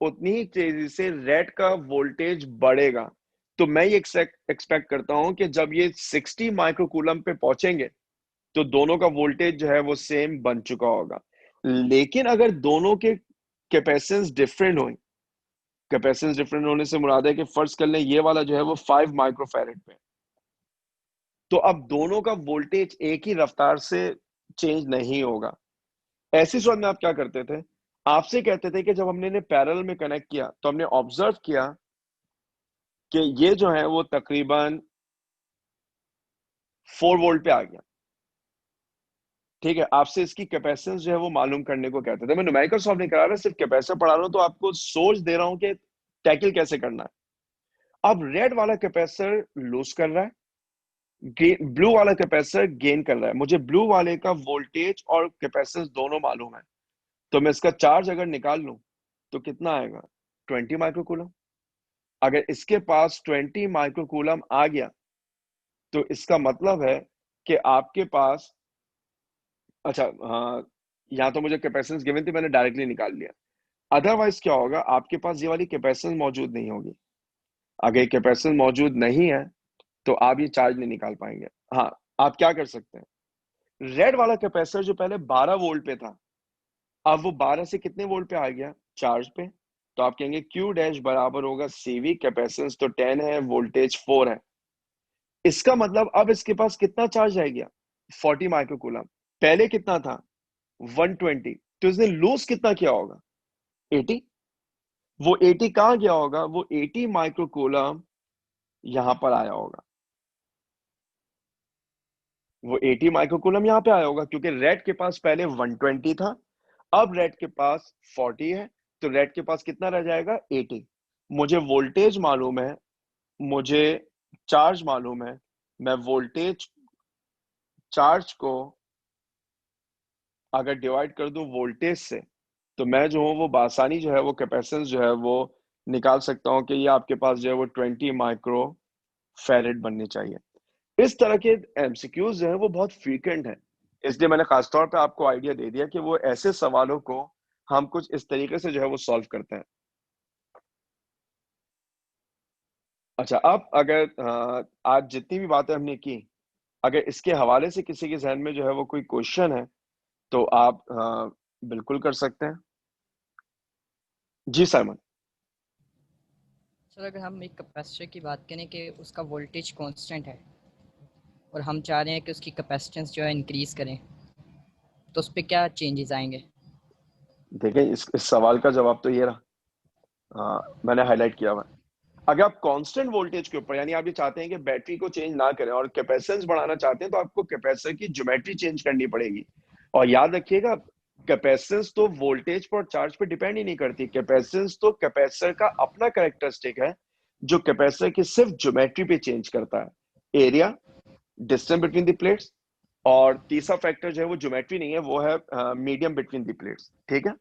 उतनी ही तेजी से रेड का वोल्टेज बढ़ेगा। तो मैं ये एक्सपेक्ट करता हूं कि जब ये 60 माइक्रोकूलम पे पहुंचेंगे तो दोनों का वोल्टेज जो है वो सेम बन चुका होगा। लेकिन अगर दोनों के कैपेसिटेंस डिफरेंट हो, कैपेसिटेंस डिफरेंट होने से मुराद है कि फर्ज कर लें ये वाला जो है वो 5 माइक्रोफैरेड पे, तो अब दोनों का वोल्टेज एक ही रफ्तार से चेंज नहीं होगा। ऐसी सूरत में आप क्या करते थे? आपसे कहते थे कि जब हमने इन्हें पैरेलल में कनेक्ट किया तो हमने ऑब्जर्व किया कि ये जो है वो तकरीबन 4 वोल्ट पे आ गया। ठीक है, आपसे इसकी कैपेसिटेंस जो है वो मालूम करने को कहते थे। मैं न्यूमेरिकल सॉल्व नहीं करा रहा, सिर्फ कैपेसिटर पढ़ा रहा हूँ, तो आपको सोच दे रहा हूँ कि टैकल कैसे करना है। अब रेड वाला कैपेसिटर लूज कर रहा है, ब्लू वाला कैपेसिटर गेन कर रहा है। मुझे ब्लू वाले का वोल्टेज और कैपेसिटेंस दोनों मालूम है, तो मैं इसका चार्ज अगर निकाल लूं तो कितना आएगा, 20 माइक्रोकूलम। अगर इसके पास 20 माइक्रोकूलम आ गया तो इसका मतलब है कि आपके पास, अच्छा हाँ, यहाँ तो मुझे कैपेसिटेंस गिवन थी, मैंने डायरेक्टली निकाल लिया। अदरवाइज क्या होगा, आपके पास ये वाली कैपेसिटेंस मौजूद नहीं होगी। अगर कैपेसिटेंस मौजूद नहीं है तो आप ये चार्ज नहीं निकाल पाएंगे। हाँ, आप क्या कर सकते हैं, रेड वाला कैपेसिटर जो पहले 12 वोल्ट पे था, अब वो 12 से कितने वोल्ट पे आ गया, चार्ज पे। तो आप कहेंगे Q डैश बराबर होगा CV, कैपेसिटेंस तो 10 है, वोल्टेज 4 है। इसका मतलब अब इसके पास कितना चार्ज आ गया, 40 माइक्रोकूलम। पहले कितना था, 120। तो इसने लूज कितना किया होगा, 80। वो 80 कहां गया होगा, वो 80 माइक्रोकूलम यहां पर आया होगा। वो 80 माइक्रोकूलम यहां पे आया होगा, क्योंकि रेड के पास पहले 120 था, अब रेड के पास 40 है, तो रेड के पास कितना रह जाएगा, 80। मुझे वोल्टेज मालूम है, मुझे चार्ज मालूम है, मैं वोल्टेज चार्ज को अगर डिवाइड कर दूं वोल्टेज से, तो मैं जो हूं वो बासानी जो है वो कैपेसिटेंस जो है वो निकाल सकता हूं कि ये आपके पास जो है वो 20 माइक्रो फैरेड बननी चाहिए। इस तरह के एमसीक्यूज जो है वो बहुत फ्रीक्वेंट है, इसलिए मैंने खासतौर पे आपको आइडिया दे दिया कि वो ऐसे सवालों को हम कुछ इस तरीके से जो है वो सॉल्व करते हैं। अच्छा, अब अगर आज जितनी भी बातें हमने की, अगर इसके हवाले से किसी के जहन में जो है वो कोई क्वेश्चन है तो आप बिल्कुल कर सकते हैं। जी साइमन। सर अगर हम एक कैपेसिटर की बात करें कि उसका वोल्टेज कांस्टेंट है और हम चाह रहे हैं कि उसकी कैपेसिटेंस जो है इंक्रीज करें, तो उस पर क्या चेंजेस आएंगे? देखें, इस सवाल का जवाब तो ये रहा, मैंने हाईलाइट किया हुआ है। अगर आप कांस्टेंट वोल्टेज के ऊपर, यानी आप ये चाहते हैं कि बैटरी को चेंज ना करें और कैपेसिटेंस बढ़ाना चाहते हैं, तो आपको कैपेसिटर की ज्योमेट्री चेंज करनी पड़ेगी। और याद रखिएगा, कैपेसिटेंस तो वोल्टेज पर और चार्ज पे डिपेंड ही नहीं करती। कैपेसिटेंस तो कैपेसिटर का अपना कैरेक्टरिस्टिक है, जो कैपेसिटर की सिर्फ ज्योमेट्री पे चेंज करता है, area, distance between the plates, और तीसरा फैक्टर जो है वो ज्योमेट्री नहीं है, वो है मीडियम बिटवीन द प्लेट्स। ठीक है।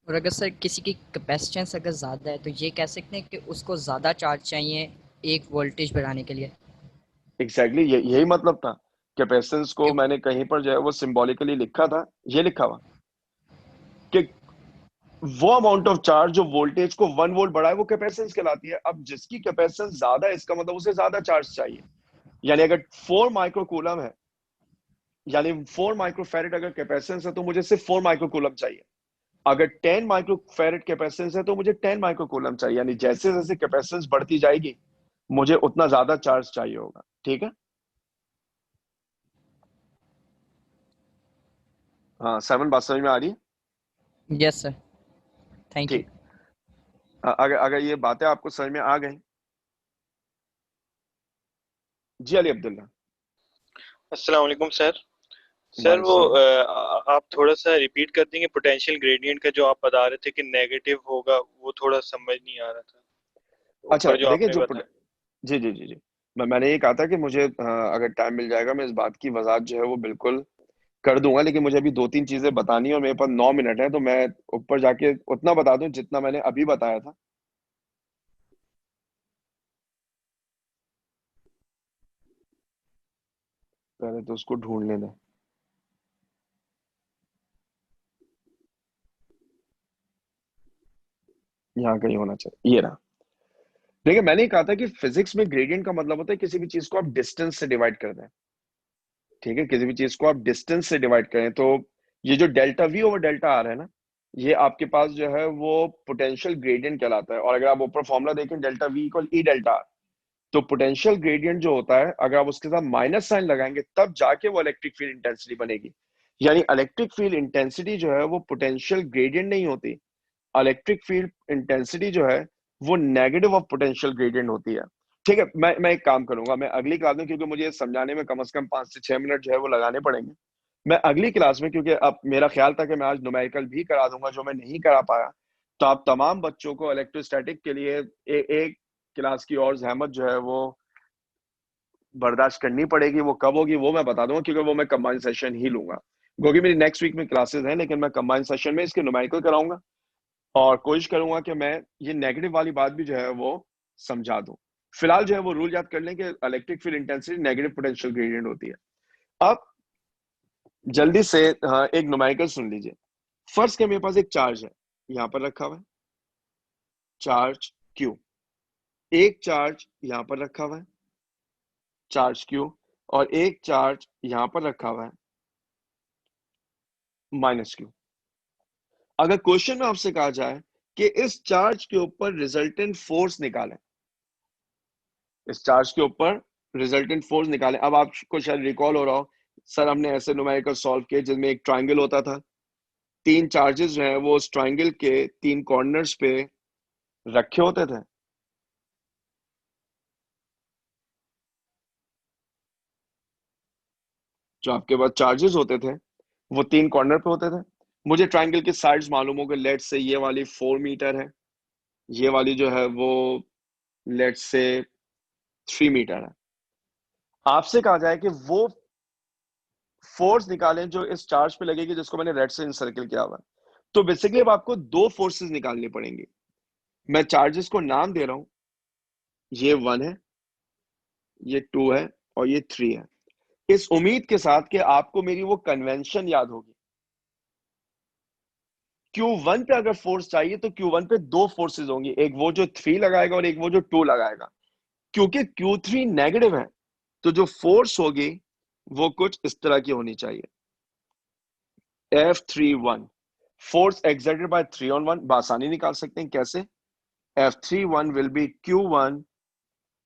और अगर सर किसी की कैपेसिटेंस अगर ज़्यादा है तो ये कह सकते हैं कि उसको ज़्यादा चार्ज चाहिए एक वोल्टेज बढ़ाने के लिए? एग्जैक्टली यही मतलब था। कैपेसिटेंस को मैंने कहीं पर जो है वो सिंबॉलिकली लिखा था, ये लिखा हुआ कि वो अमाउंट ऑफ चार्ज जो वोल्टेज को 1 वोल्ट बढ़ाए वो कैपेसिटेंस कहलाती है। अब जिसकी कैपेसिटेंस ज्यादा है, इसका मतलब उसे ज्यादा चार्ज चाहिए। यानी अगर 4 माइक्रोकूलम है, यानी 4 माइक्रोफैरेड अगर कैपेसिटेंस है, तो मुझे सिर्फ 4 माइक्रोकूलम चाहिए। अगर 10 माइक्रोफैरेड कैपेसिटेंस है तो मुझे 10 माइक्रोकूलम चाहिए। यानी जैसे जैसे कैपेसिटेंस बढ़ती जाएगी मुझे उतना ज्यादा चार्ज चाहिए होगा। ठीक है। हाँ सेवन, बात समझ में आ रही है? Yes sir, thank you. ठीक। अगर अगर ये बातें आपको समझ में आ गई। जी अली अब्दुल्ला। अस्सलाम वालेकुम सर। सर वालेकुम वो सलाम। आप थोड़ा सा रिपीट कर देंगे पोटेंशियल ग्रेडियंट का जो आप बता रहे थे कि नेगेटिव होगा, वो थोड़ा समझ नहीं आ रहा था अच्छा ऊपर जो देखिए, आपने जो बताया। जी जी जी जी, मैंने ये कहा था कि मुझे अगर टाइम मिल जाएगा मैं इस बात की वजाहत जो है वो बिल्कुल कर दूंगा, लेकिन मुझे अभी 2-3 चीजें बतानी है और मेरे पास 9 मिनट है, तो मैं ऊपर जाके उतना बता दूं जितना मैंने अभी बताया था। पहले तो उसको ढूंढने दें। यहाँ कहीं होना चाहिए, ये रहा। देखिए, मैंने ये कहा था कि फिजिक्स में ग्रेडियंट का मतलब होता है किसी भी चीज को आप डिस्टेंस से डिवाइड कर दें। ठीक है, किसी भी चीज को आप डिस्टेंस से डिवाइड करें, तो ये जो delta we over delta R है ना, ये आपके पास जो है वो पोटेंशियल ग्रेडियंट कहलाता है। और अगर आप ऊपर फॉर्मूला देखें, delta we equal E delta are, तो पोटेंशियल ग्रेडियंट जो होता है, अगर आप उसके साथ माइनस साइन लगाएंगे तब जाके वो इलेक्ट्रिक फील्ड इंटेंसिटी बनेगी। यानी इलेक्ट्रिक फील्ड इंटेंसिटी जो है वो पोटेंशियल ग्रेडियंट नहीं होती। इलेक्ट्रिक फील्ड इंटेंसिटी जो है वो नेगेटिव ऑफ पोटेंशियल ग्रेडियंट होती है। ठीक है, मैं एक काम करूंगा, मैं अगली क्लास में, क्योंकि मुझे ये समझाने में कम से कम 5 से 6 मिनट जो है वो लगाने पड़ेंगे, मैं अगली क्लास में, क्योंकि अब मेरा ख्याल था कि मैं आज न्यूमेरिकल भी करा दूंगा जो मैं नहीं करा पाया, तो आप तमाम बच्चों को इलेक्ट्रोस्टैटिक के लिए एक क्लास की और जहमत जो है वो बर्दाश्त करनी पड़ेगी। वो कब होगी वो मैं बता दूंगा, क्योंकि वो मैं कंबाइंड सेशन ही लूंगा, क्योंकि मेरी नेक्स्ट वीक में क्लासेस हैं, लेकिन मैं कंबाइंड सेशन में इसके न्यूमेरिकल कराऊंगा और कोशिश करूंगा कि मैं ये नेगेटिव वाली बात भी जो है वो समझा दूं। फिलहाल जो है वो रूल याद कर लें कि electric field intensity negative potential gradient होती है। अब जल्दी से एक न्यूमेरिकल सुन लीजिए। फर्स्ट के मेरे पास एक चार्ज है, यहां पर रखा हुआ है चार्ज क्यू, एक चार्ज यहां पर रखा हुआ है चार्ज क्यू, और एक चार्ज यहां पर रखा हुआ है माइनस क्यू। अगर क्वेश्चन में आपसे कहा जाए कि इस चार्ज के ऊपर रिजल्टेंट फोर्स निकालें, इस चार्ज के ऊपर रिजल्टेंट फोर्स निकालें। अब आपको शायद रिकॉल हो रहा हो, सर हमने ऐसे न्यूमेरिकल सॉल्व किए जिसमें एक ट्रायंगल होता था, तीन चार्जेस जो हैं वो उस ट्रायंगल के तीन कॉर्नर्स पे रखे होते थे। जो आपके पास चार्जेस होते थे वो तीन कॉर्नर पे होते थे। मुझे ट्रायंगल की साइड्स मालूम हो कि लेट से ये वाली 4 मीटर है, ये वाली जो है वो लेट से 3 मीटर है। आपसे कहा जाए कि वो फोर्स निकालें जो इस चार्ज पे लगेगी, जिसको मैंने रेड से इंसर्कल किया हुआ है। तो बेसिकली अब आपको दो फोर्सेस निकालनी पड़ेंगी। मैं चार्जेस को नाम दे रहा हूं, ये 1 है, ये 2 है और ये 3 है, इस उम्मीद के साथ कि आपको मेरी वो कन्वेंशन याद होगी। Q1 पे अगर फोर्स चाहिए तो Q1 पे दो फोर्सेस होंगी, एक वो जो 3 लगाएगा और एक वो जो 2 लगाएगा। क्योंकि Q3 नेगेटिव है तो जो फोर्स होगी वो कुछ इस तरह की होनी चाहिए, F31 force exerted by 3 on 1। बासानी निकाल सकते हैं कैसे, F31 will be Q1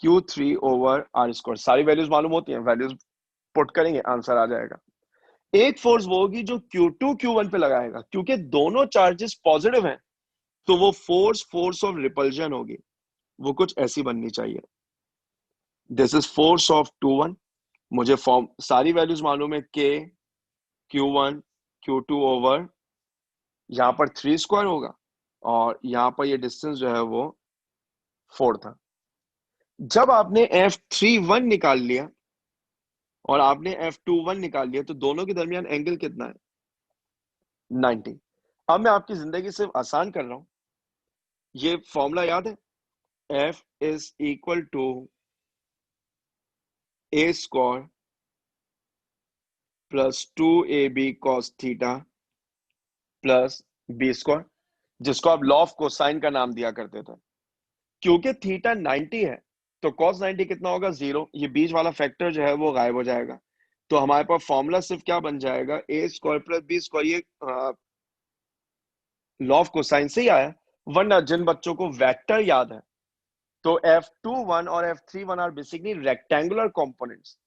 Q3 over R square. सारी वैल्यूज मालूम होती हैं, वैल्यूज पुट करेंगे आंसर आ जाएगा। एक फोर्स वो होगी जो Q2 Q1 पे लगाएगा, क्योंकि दोनों चार्जेस पॉजिटिव हैं तो वो फोर्स ऑफ रिपल्जन होगी, वो कुछ ऐसी बननी चाहिए। This is force of 2-1। मुझे फॉर्म सारी वैल्यूज मालूम है, K Q1 Q2 ओवर यहां पर 3 स्क्वायर होगा और यहां पर ये डिस्टेंस जो है वो 4 था। जब आपने F31 निकाल लिया और आपने F21 निकाल लिया तो दोनों के दरमियान एंगल कितना है, 90। अब मैं आपकी जिंदगी सिर्फ आसान कर रहा हूं, ये फॉर्मूला याद है, F is equal to A square plus 2AB cos theta plus B square, जिसको आप लॉ ऑफ कोसाइन का नाम दिया करते थे। क्योंकि थीटा 90 है तो cos 90 कितना होगा, 0। ये बीच वाला फैक्टर जो है वो गायब हो जाएगा, तो हमारे पास फॉर्मूला सिर्फ क्या बन जाएगा, A square plus B square. ये लॉ ऑफ कोसाइन से ही आया, वरना जिन बच्चों को वेक्टर याद है तो F21 और F31 are basically rectangular components.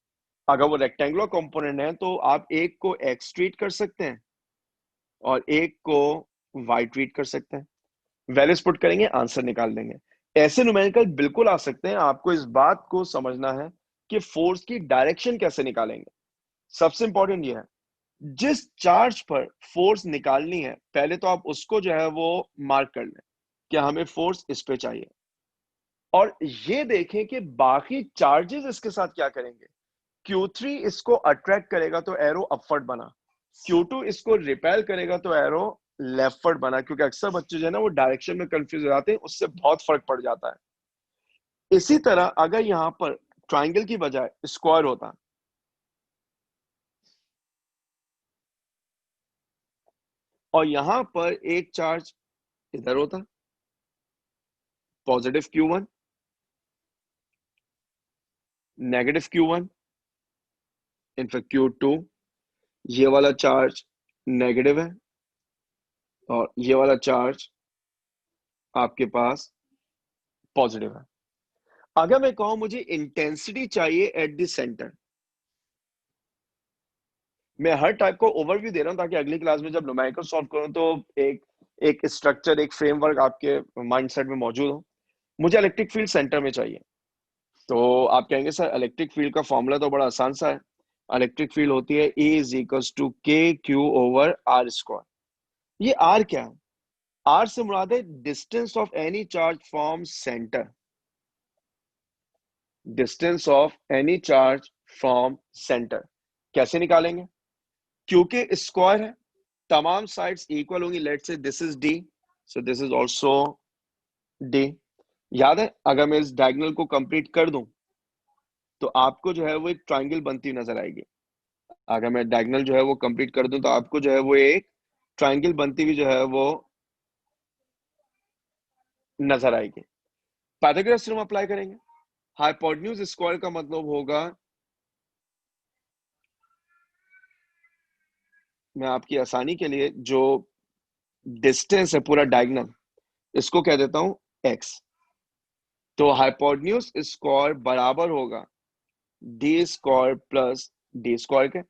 अगर वो रेक्टेंगुलर कंपोनेंट है तो आप एक को एक्स ट्रीट कर सकते हैं और एक को वाई ट्रीट कर सकते हैं, वैल्यूज पुट करेंगे आंसर निकाल देंगे। ऐसे न्यूमेरिकल बिल्कुल आ सकते हैं, आपको इस बात को समझना है कि फोर्स की डायरेक्शन कैसे निकालेंगे। सबसे इंपॉर्टेंट ये है, जिस चार्ज पर फोर्स निकालनी है पहले तो आप उसको जो है वो मार्क कर लें कि हमें फोर्स इस पे चाहिए, और ये देखें कि बाकी चार्जेस इसके साथ क्या करेंगे। Q3 इसको अट्रैक्ट करेगा तो एरो अपवर्ड बना, Q2 इसको रिपेल करेगा तो एरो लेफ्टवर्ड बना, क्योंकि अक्सर बच्चे जो है ना वो डायरेक्शन में कंफ्यूज हो जाते हैं, उससे बहुत फर्क पड़ जाता है। इसी तरह अगर यहां पर ट्रायंगल की बजाय स्क्वायर होता और यहां पर एक चार्ज इधर होता, positive Q1 negative Q1 in fact Q2, ये वाला चार्ज नेगेटिव है और ये वाला चार्ज आपके पास पॉजिटिव है। अगर मैं कहूं मुझे इंटेंसिटी चाहिए एट द सेंटर, मैं हर टाइप को ओवरव्यू दे रहा हूं ताकि अगली क्लास में जब न्यूमेरिकल सॉल्व करूं तो एक स्ट्रक्चर, एक फ्रेमवर्क आपके माइंडसेट में मौजूद हो। मुझे इलेक्ट्रिक फील्ड सेंटर में चाहिए, तो आप कहेंगे सर इलेक्ट्रिक फील्ड का फॉर्मूला तो बड़ा आसान सा है। इलेक्ट्रिक फील्ड होती है E is equals to KQ/R²। ये R क्या है? R से मुराद है distance of any charge from centre, distance of any charge from centre. कैसे निकालेंगे? क्योंकि स्क्वायर है, तमाम साइड्स इक्वल होंगी। Let's say this is D, so this is also D। याद है, अगर मैं इस डायगोनल को कंप्लीट कर दूं तो आपको जो है वो एक ट्रायंगल बनती हुई नजर आएगी। अगर मैं डायगोनल जो है वो कंप्लीट कर दूं तो आपको जो है वो एक ट्रायंगल बनती हुई जो है वो नजर आएगी। पाइथागोरस थ्योरम अप्लाई करेंगे। हाइपोटेन्यूज स्क्वायर का मतलब होगा, मैं आपकी आसानी के लिए जो डिस्टेंस है पूरा डायगोनल, इसको कह देता हूं x। तो हाइपोटेन्यूज स्क्वायर बराबर होगा D² प्लस D² के।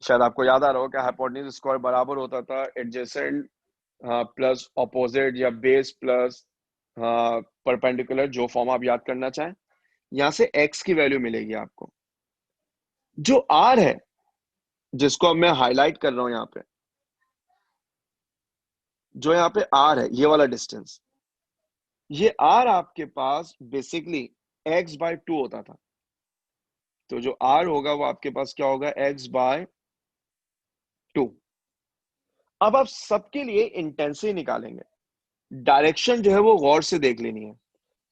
शायद आपको याद आ रहा हो कि हाइपोटेन्यूज स्क्वायर बराबर होता था एडजेसेंट प्लस ऑपोजिट या बेस प्लस परपेंडिकुलर, जो फॉर्म आप याद करना चाहें। यहां से x की वैल्यू मिलेगी आपको। जो r है, जिसको अब मैं हाईलाइट कर रहा हूं यहां पे, जो यहाँ पे r है, ये वाला डिस्टेंस, ये r आपके पास बेसिकली x/2 होता था। तो जो r होगा वो आपके पास क्या होगा? x/2। अब आप सबके लिए इंटेंसिटी निकालेंगे। डायरेक्शन जो है वो गौर से देख लेनी है।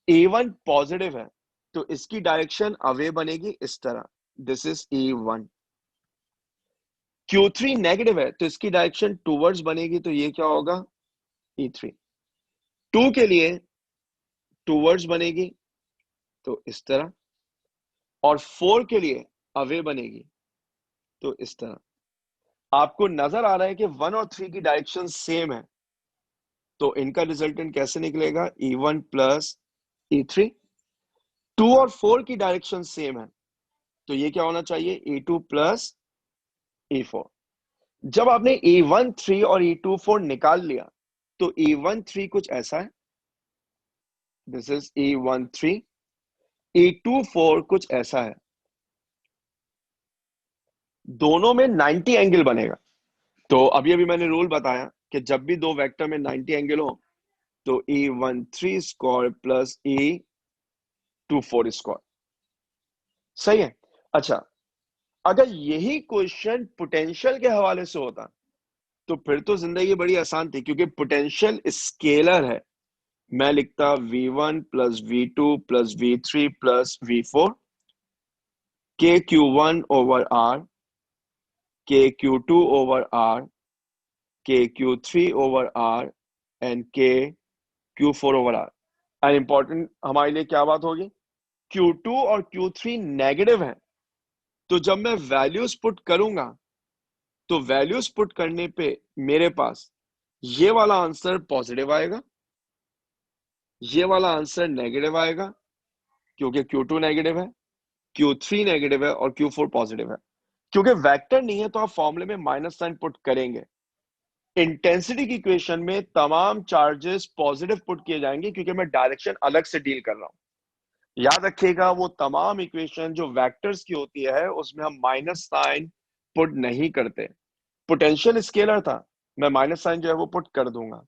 A1 पॉजिटिव है तो इसकी डायरेक्शन अवे बनेगी इस तरह, this is E1। Q3 negative है तो इसकी डायरेक्शन टूवर्ड्स बनेगी, तो ये क्या होगा? E3। 2 के लिए टूवर्ड्स बनेगी तो इस तरह, और 4 के लिए अवे बनेगी तो इस तरह। आपको नजर आ रहा है कि 1 और 3 की डायरेक्शन सेम है, तो इनका रिजल्टेंट कैसे निकलेगा? E1 plus E3। 2 और 4 की डायरेक्शन सेम है, तो ये क्या होना चाहिए? E2 plus E4। जब आपने E13 और E24 निकाल लिया तो E13 कुछ ऐसा है, दिस इज E13। E24 कुछ ऐसा है, दोनों में 90 एंगल बनेगा। तो अभी अभी मैंने रूल बताया कि जब भी दो वेक्टर में 90 एंगल हो तो E13² प्लस E24²। सही है। अच्छा, अगर यही क्वेश्चन पोटेंशियल के हवाले से होता तो फिर तो जिंदगी बड़ी आसान थी, क्योंकि पोटेंशियल स्केलर है। मैं लिखता V1 plus V2 plus V3 plus V4, KQ1/R, KQ2/R, KQ3/R and KQ4/R। And important हमारे लिए क्या बात होगी? Q2 और Q3 नेगेटिव है, तो जब मैं वैल्यूज पुट करूंगा तो वैल्यूज पुट करने पे मेरे पास ये वाला आंसर पॉजिटिव आएगा, ये वाला आंसर नेगेटिव आएगा, क्योंकि Q2 नेगेटिव है, Q3 नेगेटिव है और Q4 पॉजिटिव है। क्योंकि वेक्टर नहीं है तो आप फॉर्मूले में माइनस साइन पुट करेंगे। इंटेंसिटी की इक्वेशन में तमाम चार्जेस पॉजिटिव पुट किए जाएंगे, क्योंकि मैं डायरेक्शन अलग से डील कर रहा हूं। याद रखिएगा, वो तमाम इक्वेशन जो वेक्टर्स की होती है उसमें हम माइनस साइन पुट नहीं करते। पोटेंशियल स्केलर था, मैं माइनस साइन जो है वो पुट कर दूंगा।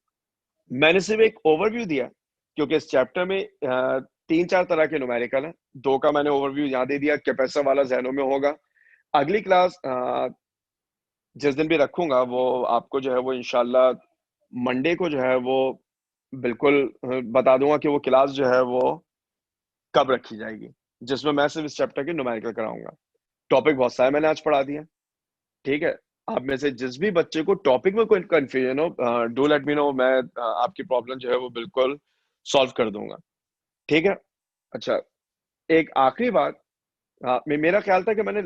मैंने सिर्फ एक ओवरव्यू दिया, क्योंकि इस चैप्टर में 3-4 तरह के न्यूमेरिकल हैं। 2 का मैंने ओवरव्यू यहाँ दे दिया, कैपेसिटर वाला जहनों में होगा। अगली क्लास जिस दिन भी रखूंगा वो आपको जो है वो इंशाल्लाह मंडे को जो है वो बिल्कुल बता दूंगा कि वो क्लास जो है वो कब रखी जाएगी, जिसमें मैं सिर्फ इस चैप्टर के न्यूमेरिकल कराऊंगा। टॉपिक बहुत सारे मैंने आज पढ़ा दिया, ठीक है। आप में से जिस भी बच्चे को टॉपिक में कोई कंफ्यूजन हो, डू लेट मी नो, मैं आपकी प्रॉब्लम जो है वो बिल्कुल सॉल्व कर दूंगा, ठीक है। अच्छा, एक आखिरी बात, मेरा ख्याल था कि मैंने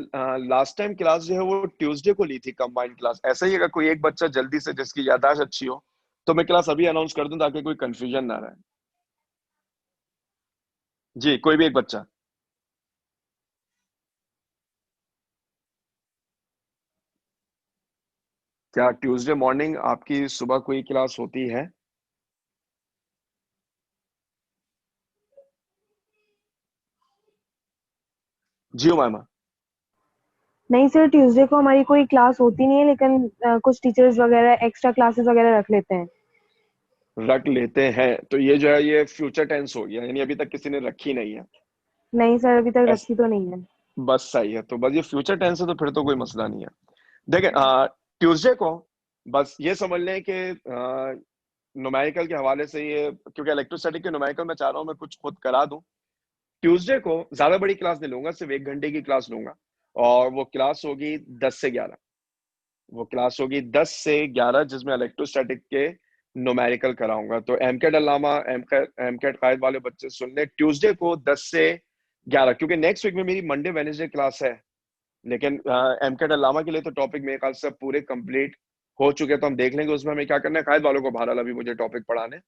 लास्ट टाइम क्लास जो है वो ट्यूसडे को ली थी, कंबाइंड क्लास। ऐसा ही अगर कोई एक बच्चा जल्दी से जिसकी याददाश्त अच्छी हो तो मैं क्लास अभी अनाउंस कर दूं, ताकि कोई कंफ्यूजन ना रहे। जी, कोई भी एक बच्चा। क्या ट्यूसडे मॉर्निंग आपकी सुबह कोई क्लास होती है? जी उमामा। नहीं सर, ट्यूसडे को हमारी कोई क्लास होती नहीं है, लेकिन कुछ टीचर्स वगैरह एक्स्ट्रा क्लासेस वगैरह रख लेते हैं। रख लेते हैं तो ये जो है ये फ्यूचर टेंस हो गया, यानी अभी तक किसी ने रखी नहीं है। नहीं सर, अभी तक ऐस- रखी तो नहीं है। बस सही है, तो बस ये फ्यूचर टेंस है तो फिर तो कोई मसला नहीं है। देखिए ट्यूसडे को बस ये समझ लें कि न्यूमेरिकल के हवाले से ये, क्योंकि इलेक्ट्रोस्टैटिक के न्यूमेरिकल मैं चाह रहा हूँ मैं कुछ खुद करा दूं। ट्यूसडे को ज्यादा बड़ी क्लास नहीं लूंगा, सिर्फ 1 घंटे की क्लास लूंगा और वो क्लास होगी 10 से 11। वो क्लास होगी 10 से 11 जिसमें इलेक्ट्रोस्टैटिक के न्यूमेरिकल कराऊंगा। तो एमकेट अल्लामा एमकेट कायद वाले बच्चे सुन ले, ट्यूसडे को 10 से 11, क्योंकि नेक्स्ट वीक में मेरी मंडे वेडनेसडे क्लास है, लेकिन एमकेट अल्लामा के लिए तो टॉपिक मेरे ख्याल से पूरे कंप्लीट हो चुके हैं, तो हम देख लेंगे उसमें हमें क्या करना है। कायद वालों को बहरहाल अभी मुझे टॉपिक पढ़ाने।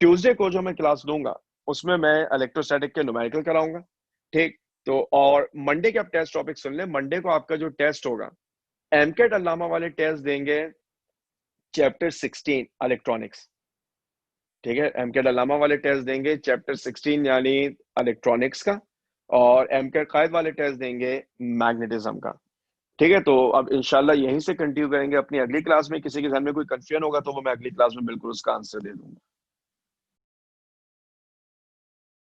ट्यूसडे को जो मैं क्लास दूंगा उसमें मैं इलेक्ट्रोस्टैटिक के न्यूमेरिकल कराऊंगा, ठीक। तो और मंडे के आप टेस्ट टॉपिक सुन ले। मंडे को आपका जो टेस्ट होगा, एमकेट अल्लामा वाले टेस्ट देंगे चैप्टर 16 इलेक्ट्रॉनिक्स, ठीक है। एमकेट अल्लामा वाले टेस्ट देंगे चैप्टर 16 यानी इलेक्ट्रॉनिक्स का, और एमकेट कायद वाले टेस्ट देंगे मैग्नेटिज्म का, ठीक है। तो अब इंशाल्लाह यहीं से कंटिन्यू करेंगे अपनी अगली क्लास में। किसी के ध्यान में कोई कंफ्यूजन होगा तो वो मैं अगली क्लास में बिल्कुल उसका आंसर दे दूंगा।